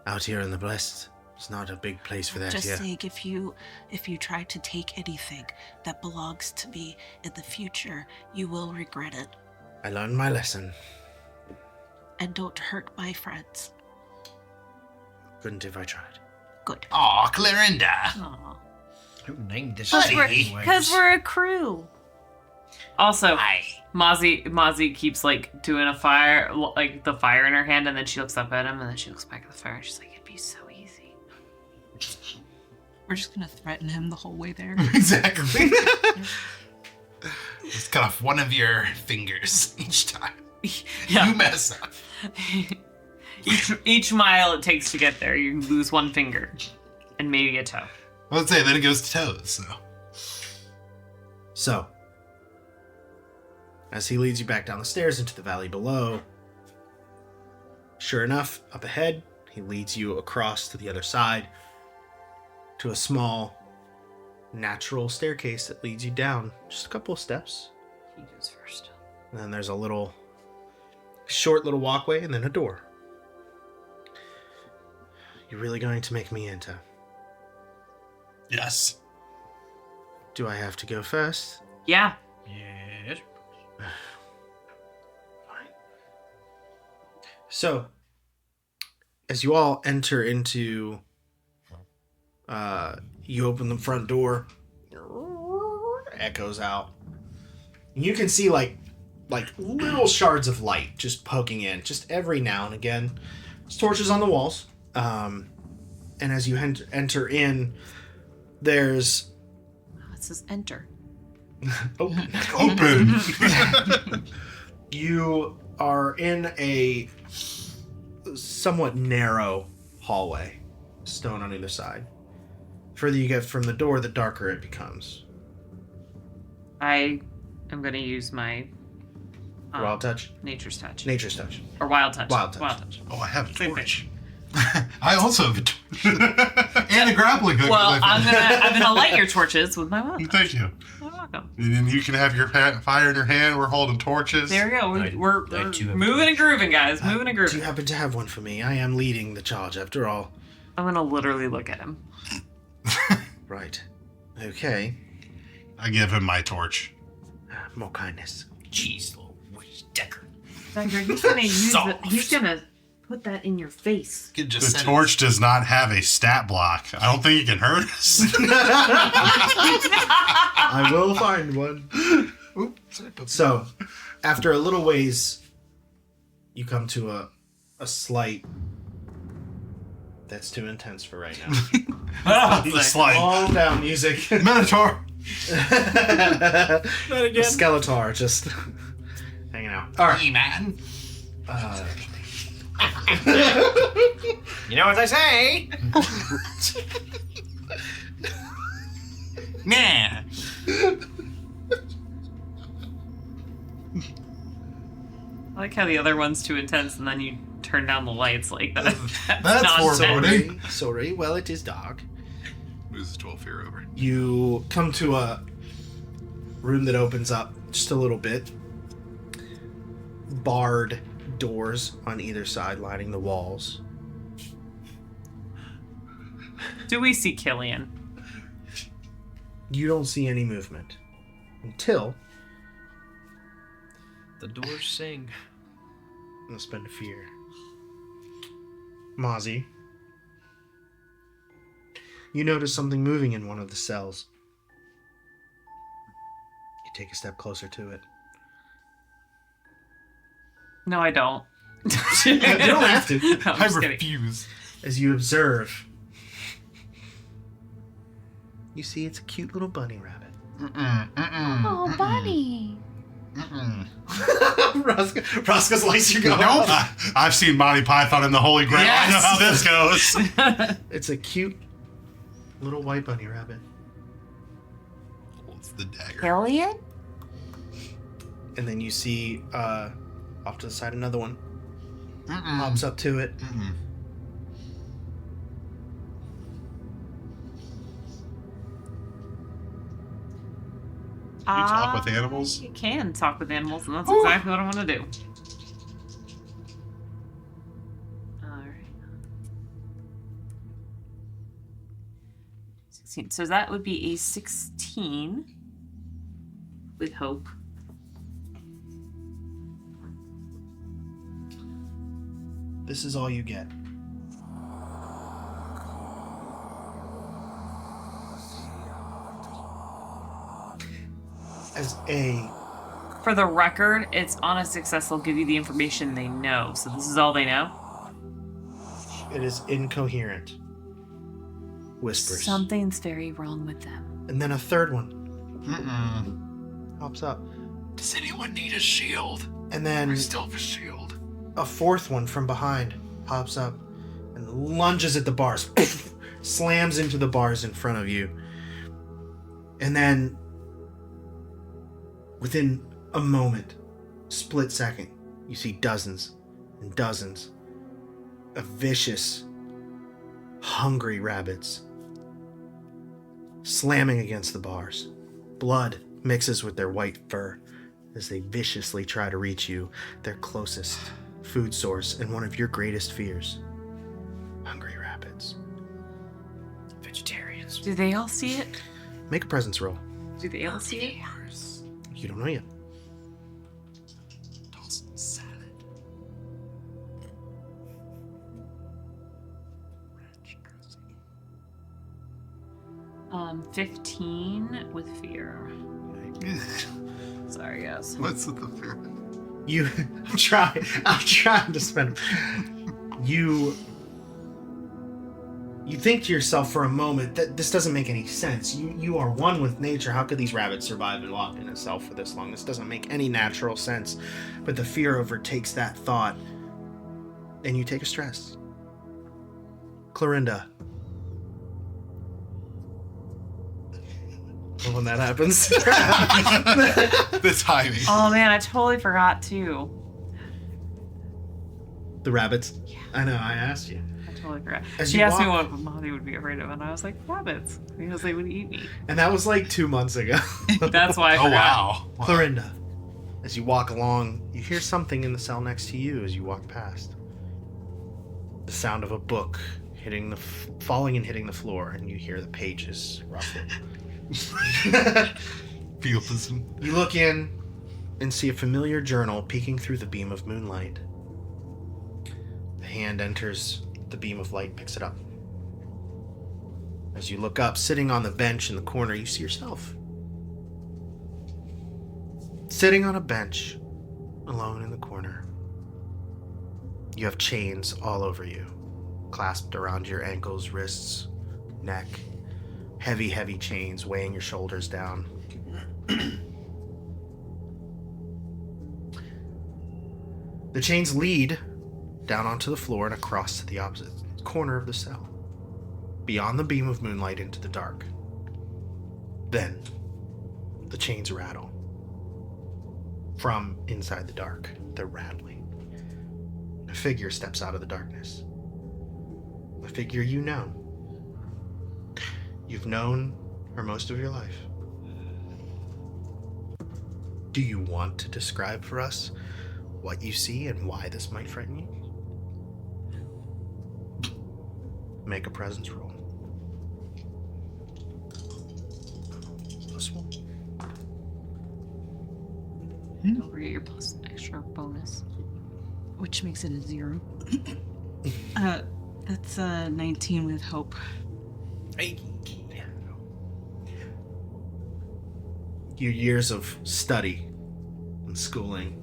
out here in the Blessed. It's not a big place for that Just here. saying, if you try to take anything that belongs to me in the future, you will regret it. I learned my lesson. And don't hurt my friends. Couldn't if I tried. Good. Aw, Clorinda. Aw. Who named this Because thing we're, anyways? 'cause we're a crew. Also, Mozzie keeps like doing a fire, like the fire in her hand, and then she looks up at him, and then she looks back at the fire, and she's like, "It'd be so easy." We're just gonna threaten him the whole way there. Exactly. Just cut off one of your fingers each time. Yeah. You mess up. Each mile it takes to get there, you lose one finger, and maybe a toe. Let's say then it goes to toes. So, as he leads you back down the stairs into the valley below, sure enough, up ahead, he leads you across to the other side to a small, natural staircase that leads you down just a couple of steps. He goes first. And then there's a short little walkway and then a door. You're really going to make me enter? Yes. Do I have to go first? Yeah. Yes. Fine. So, as you all enter into, you open the front door, echoes out. And you can see like little shards of light just poking in, just every now and again. There's torches on the walls. And as you enter in, there's It says enter. Open. You are in a somewhat narrow hallway, stone on either side. Further you get from the door, the darker it becomes. I am going to use my Wild touch? nature's touch. Nature's touch. Or wild touch. Wild touch. Wild touch. Oh, I have a Same torch. I also have a torch. And a grappling hook. Well, I'm gonna light your torches with my wild touch. Thank you. You're welcome. And then you can have your fire in your hand. We're holding torches. There we go. We're I too have moving and grooving, guys. Moving and Do you grooving. happen to have one for me? I am leading the charge after all. I'm gonna literally look at him. Right. Okay. I give him my torch. More kindness. Jeez, little witch decker. Dagger, he's gonna use Soft. it. He's gonna put that in your face. Could just The set torch does not have a stat block. I don't think it can hurt us. I will find one. So, after a little ways, you come to a slight... That's too intense for right now. The slide. Calm down, music. Minotaur. Not again. Skeletor just hanging out. All right. man. You know what they say? Nah. I like how the other one's too intense, and then you turn down the lights like that. That's not foreboding. Sorry. Well, it is dark. Moves the 12 fear over. You come to a room that opens up just a little bit. Barred doors on either side lining the walls. Do we see Killian? You don't see any movement until The doors sing. I'm gonna spend a fear. Mozzie, you notice something moving in one of the cells. You take a step closer to it. No, I don't. You don't have to. No, I'm I just kidding. refuse. As you observe, you see it's a cute little bunny rabbit. Oh, buddy. Roscoe's lights are going. Nope. I've seen Monty Python and the Holy Grail. I know how this goes. It's a cute little white bunny rabbit. It's the dagger. Killian? And then you see off to the side another one. Hops up to it. You talk with animals? You can talk with animals, and that's exactly what I want to do. Alright. 16. So that would be a 16 with hope. This is all you get. As a For the record, it's on a success. They'll give you the information they know. So this is all they know. It is incoherent. Whispers. Something's very wrong with them. And then a third one pops up. Does anyone need a shield? And then I still have a shield. a fourth one from behind pops up and lunges at the bars. Slams into the bars in front of you. And then, within a moment, split second, you see dozens and dozens of vicious, hungry rabbits slamming against the bars. Blood mixes with their white fur as they viciously try to reach you, their closest food source and one of your greatest fears. Hungry rabbits. Vegetarians. Do they all see it? Make a presence roll. Do they all see it? You don't know yet. Tossed salad. 15 with fear. Sorry, guys. What's with the fear? I'm trying to spend. You think to yourself for a moment that this doesn't make any sense. You are one with nature. How could these rabbits survive and locked in a cell for this long? This doesn't make any natural sense. But the fear overtakes that thought, and you take a stress. Clorinda. When that happens. The timing. Oh man, I totally forgot too. The rabbits? Yeah. I know, I asked you. I totally forgot. As She you asked me walk- what Molly would be afraid of, and I was like, rabbits. Because they would eat me. And that was like 2 months ago. That's why I Oh, forgot. wow. Clorinda, as you walk along, you hear something in the cell next to you as you walk past. The sound of a book falling and hitting the floor, and you hear the pages ruffle. Fealism. You look in and see a familiar journal peeking through the beam of moonlight. The hand enters the beam of light, picks it up. As you look up, sitting on the bench in the corner, you see yourself. Sitting on a bench, alone in the corner. You have chains all over you, clasped around your ankles, wrists, neck. Heavy, heavy chains weighing your shoulders down. The chains lead down onto the floor and across to the opposite corner of the cell, beyond the beam of moonlight into the dark. Then, the chains rattle. From inside the dark, they're rattling. A figure steps out of the darkness. A figure you know. You've known for most of your life. Do you want to describe for us what you see and why this might frighten you? Make a presence roll. +1. Don't forget your plus extra bonus. Which makes it a 0. That's 19 with hope. Hey. Your years of study and schooling,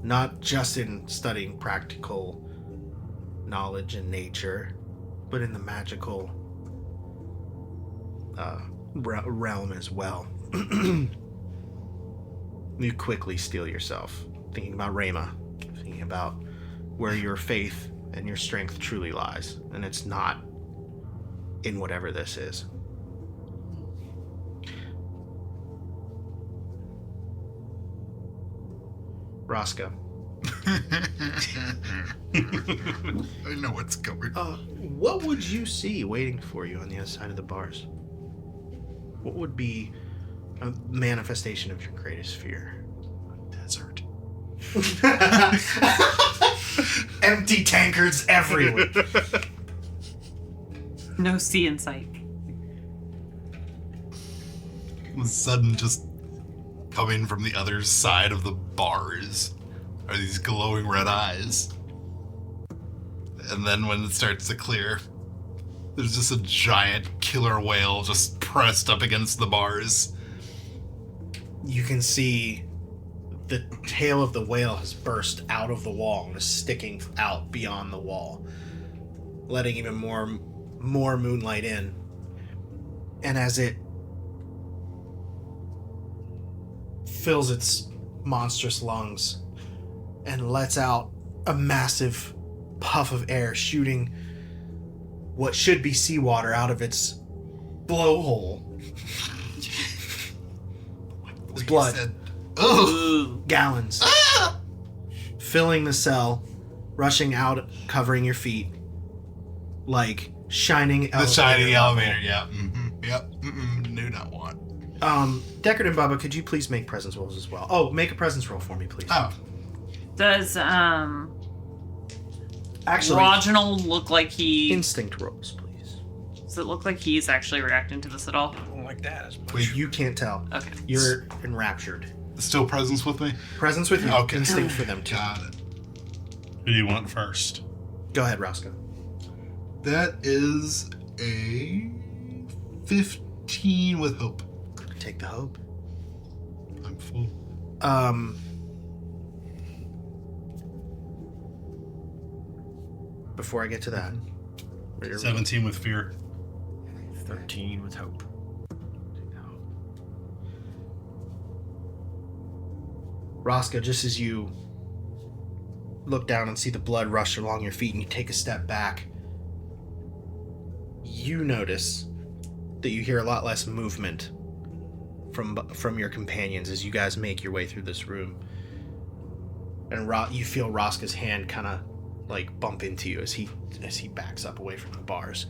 not just in studying practical knowledge in nature, but in the magical realm as well. You quickly steel yourself, thinking about Rayma, thinking about where your faith and your strength truly lies, and it's not in whatever this is. Roscoe. I know what's coming. What would you see waiting for you on the other side of the bars? What would be a manifestation of your greatest fear? Desert. Empty tankards everywhere. No sea in sight. The sudden just coming from the other side of the bars are these glowing red eyes. And then when it starts to clear, there's just a giant killer whale just pressed up against the bars. You can see the tail of the whale has burst out of the wall and is sticking out beyond the wall, letting even more moonlight in. And as it fills its monstrous lungs and lets out a massive puff of air, shooting what should be seawater out of its blowhole. It's blood. Gallons. Filling the cell, rushing out, covering your feet. Like shining The shining elevator, yeah. Mm-hmm. Yep. Do not want. Deckard and Bubba, could you please make presence rolls as well? Oh, make a presence roll for me, please. Oh. Does Actually, Reginald look like he... instinct rolls, please. Does it look like he's actually reacting to this at all? I don't like that as much. Wait, you can't tell. Okay. You're enraptured. Still presence with me? Presence with you. Okay. Instinct for them too. Got it. Who do you want first? Go ahead, Roscoe. That is a 15 with hope. Take the hope. I'm full. Before I get to that, 17 with fear. 13 with hope. Roscoe, just as you look down and see the blood rush along your feet and you take a step back, you notice that you hear a lot less movement from your companions as you guys make your way through this room. And you feel Roscoe's hand kind of like bump into you as he backs up away from the bars.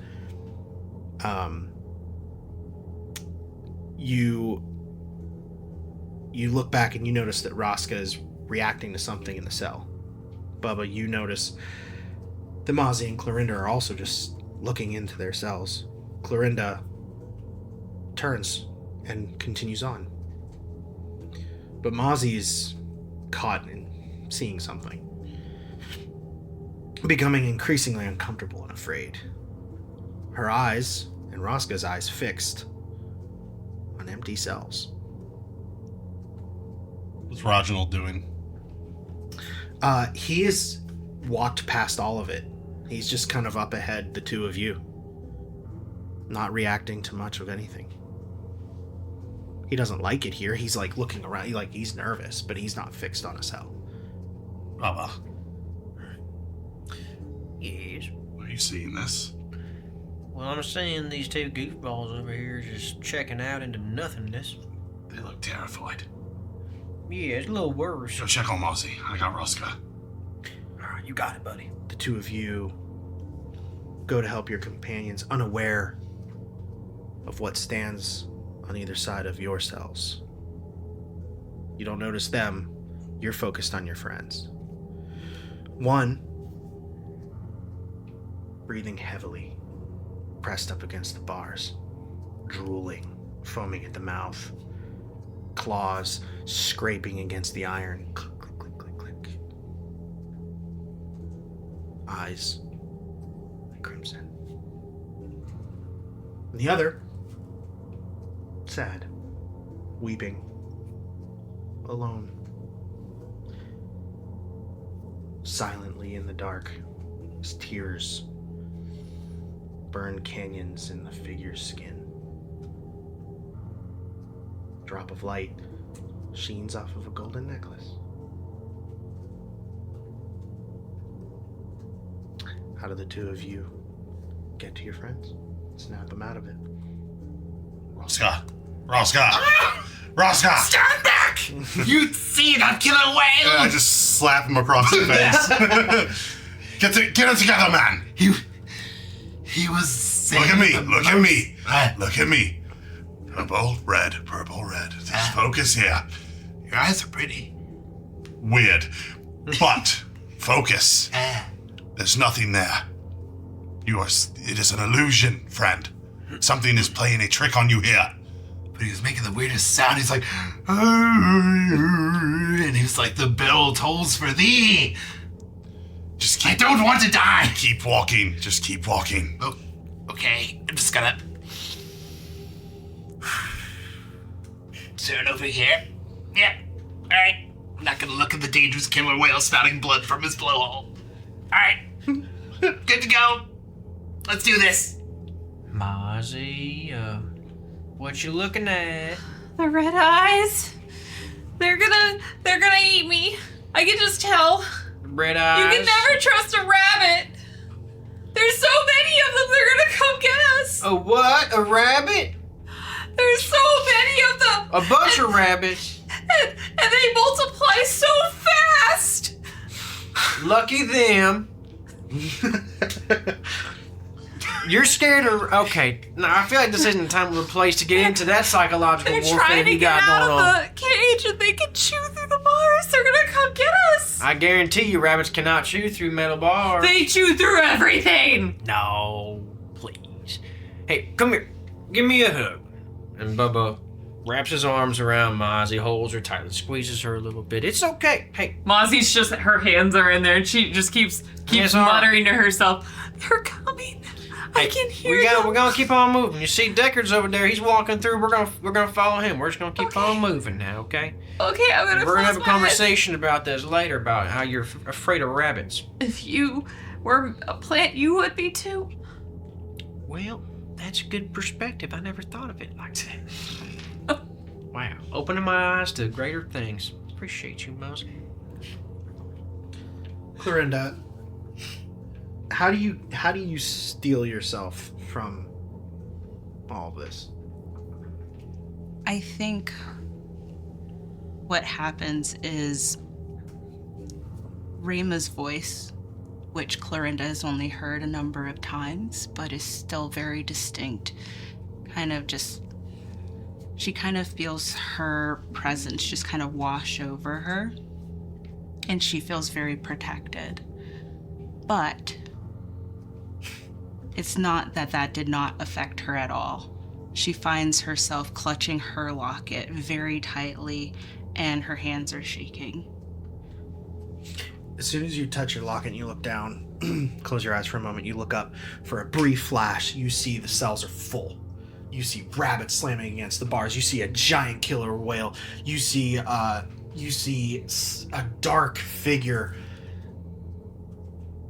You look back and you notice that Roscoe is reacting to something in the cell. Bubba, you notice that Mozzie and Clorinda are also just looking into their cells. Clorinda turns and continues on. But Mozzie is caught in seeing something, becoming increasingly uncomfortable and afraid. Her eyes, and Roscoe's eyes, fixed on empty cells. What's Reginald doing? He has walked past all of it. He's just kind of up ahead, the two of you, not reacting to much of anything. He doesn't like it here. He's like looking around, he's nervous, but he's not fixed on a cell. Bubba, Yes. are you seeing this? Well, I'm seeing these two goofballs over here just checking out into nothingness. They look terrified. Yeah, it's a little worse. Go check on Mozzie. I got Roscoe. Alright, you got it, buddy. The two of you go to help your companions, unaware of what stands on either side of your cells. You don't notice them. You're focused on your friends. One, breathing heavily, pressed up against the bars, drooling, foaming at the mouth, claws scraping against the iron. Click, click, click, click, click. Eyes like crimson. And the other, sad, weeping, alone, silently in the dark, as tears burn canyons in the figure's skin. A drop of light sheens off of a golden necklace. How do the two of you get to your friends? Snap them out of it. Roscoe! Roscoe! Roscoe! Stand back! You see that killer And whale? I just slap him across the face. Get it together, man! He was saying... Look at me! Look at me! What? Look at me! Purple, red, purple, red. Just focus here. Your eyes are pretty. Weird. But focus. Ah. There's nothing there. It is an illusion, friend. Something is playing a trick on you here. But he was making the weirdest sound. He's like... And he was like, the bell tolls for thee. Just I don't want to die. keep walking. Just keep walking. Oh, okay. I'm just gonna... Turn over here. Yeah. Alright. not gonna look at the dangerous killer whale spouting blood from his blowhole. Alright. Good to go. Let's do this. Mozzie, what you looking at? The red eyes. They're gonna eat me. I can just tell. Red eyes. You can never trust a rabbit. There's so many of them. They're gonna come get us. A what? A rabbit? There's so many of them. A bunch of rabbits. And they multiply so fast. Lucky them. You're scared of... Okay, no, I feel like this isn't the time or the place to get into that psychological They're warfare trying to you get got out going on. of the cage and they can chew through the bars. They're gonna come get us. I guarantee you rabbits cannot chew through metal bars. They chew through everything. No, please. Hey, come here. Give me a hug. And Bubba wraps his arms around Mozzie, holds her tightly, squeezes her a little bit. It's okay. Hey, Mozzie's just, her hands are in there and she just keeps Yes, all right. muttering to herself, they're coming. I can hear them. we're gonna keep on moving. You see Deckard's over there. He's walking through. We're gonna follow him. We're just gonna keep on moving now, okay? Okay, I'm gonna We're gonna have a close my eyes. conversation about this later, about how you're afraid of rabbits. If you were a plant, you would be too. Well, that's a good perspective. I never thought of it like that. Wow, opening my eyes to greater things. Appreciate you, Mozzie. Clorinda, how do you steel yourself from all of this? I think what happens is Rayma's voice, which Clorinda has only heard a number of times, but is still very distinct, she kind of feels her presence just kind of wash over her, and she feels very protected. But it's not that did not affect her at all. She finds herself clutching her locket very tightly, and her hands are shaking. As soon as you touch your locket and you look down, close your eyes for a moment, you look up. For a brief flash, you see the cells are full. You see rabbits slamming against the bars. You see a giant killer whale. You see a dark figure.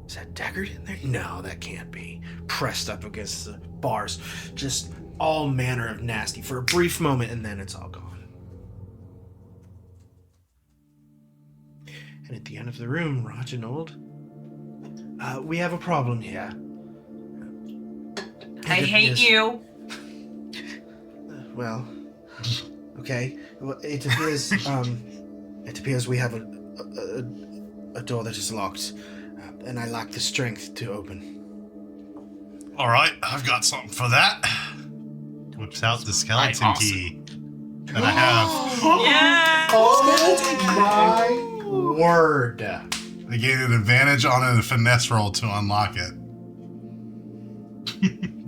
Is that Deckard in there? No, that can't be. Pressed up against the bars. Just all manner of nasty for a brief moment, and then it's all gone. And at the end of the room, Reginald, we have a problem here. I hate you. Well, okay. Well, it appears we have a door that is locked, and I lack the strength to open. All right, I've got something for that. Whips out the skeleton Awesome. key that I have. Yeah. Oh my word! I gained an advantage on a finesse roll to unlock it.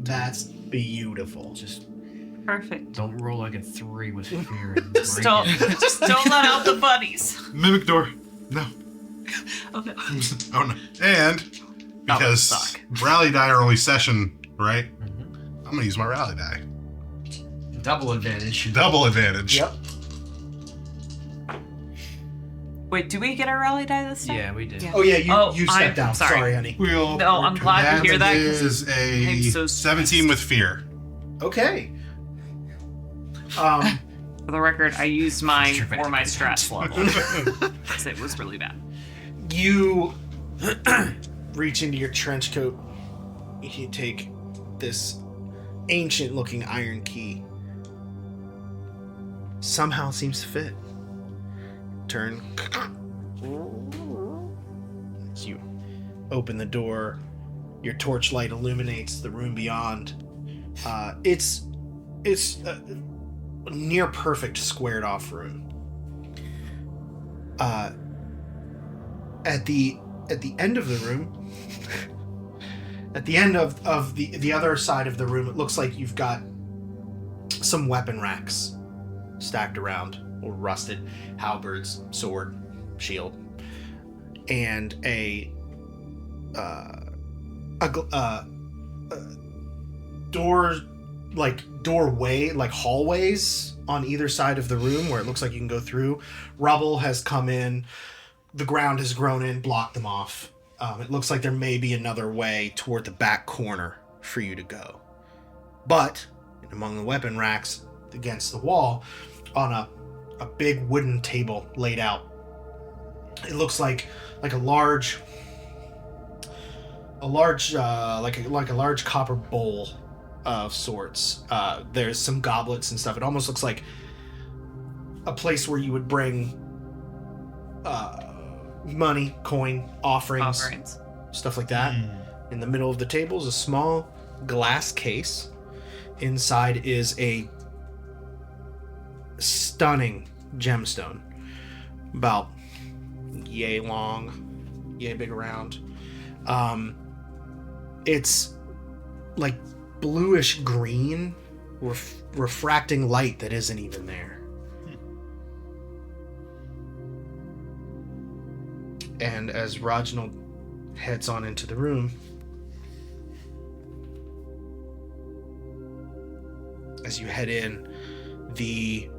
That's beautiful. Just Perfect. don't roll like a 3 with fear. And Just don't let out the bunnies. Mimic door. No. Oh no. Oh no. And That would because suck. rally die are only session, right? Mhm. I'm gonna use my rally die. Double advantage. Double advantage. Yep. Wait, do we get a rally die this time? Yeah, we did. Yeah. Oh yeah, you Oh, stepped I'm down. sorry. Sorry, honey. We'll No, I'm glad to hear that, 'cause is a I'm so 17 with fear. Okay. For the record, I used mine Your for my bad. strats level. 'Cause it was really bad. You reach into your trench coat. You take this ancient-looking iron key. Somehow it seems to fit. Turn. As you open the door, your torchlight illuminates the room beyond. It's a near perfect squared off room. At the end of the room, at the end of the other side of the room, it looks like you've got some weapon racks stacked around, or rusted halberds, sword, shield, and a door like doorway, like hallways on either side of the room where it looks like you can go through. Rubble has come in, the ground has grown in, blocked them off. It looks like there may be another way toward the back corner for you to go. But among the weapon racks against the wall, on a big wooden table laid out, it looks like a large copper bowl of sorts. There's some goblets and stuff. It almost looks like a place where you would bring money, coin, offerings, stuff like that. In the middle of the table is a small glass case. Inside is a stunning gemstone, about yay long, yay big around. It's like bluish green, refracting light that isn't even there. And as Reginald heads on into the room, as you head in, the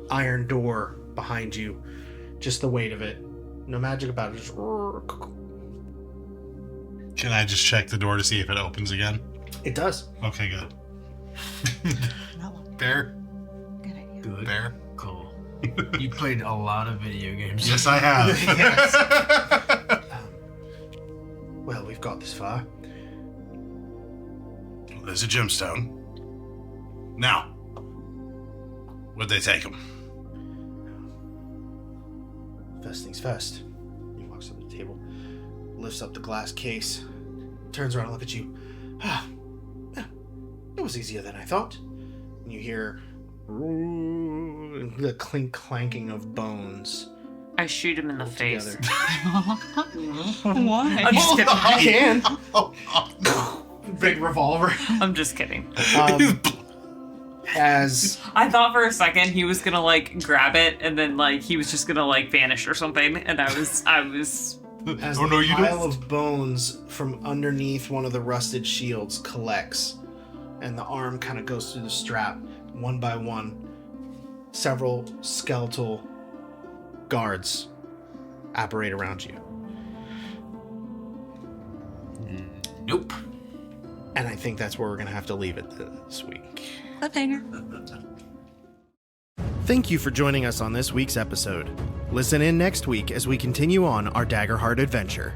iron door behind you, just the weight of it, no magic about it, just... Can I just check the door to see if it opens again? It does. Okay, good. Bear? Good idea. Good. Bear? Cool. You played a lot of video games. Yes, I have. Yes. Well, we've got this far. There's a gemstone. Now, where'd they take him? First things first. He walks up to the table, lifts up the glass case, turns around and looks at you. It was easier than I thought. And you hear the clanking of bones. I shoot him in the face. Together. Why? I'm just kidding. You can. Big revolver. I'm just kidding. As I thought for a second he was gonna like grab it and then like he was just gonna like vanish or something, and I was as Oh, no, the you pile don't. of bones from underneath one of the rusted shields collects, and the arm kind of goes through the strap one by one. Several skeletal guards apparate around you. Nope. And I think that's where we're going to have to leave it this week. Cliffhanger. Thank you for joining us on this week's episode. Listen in next week as we continue on our Daggerheart adventure.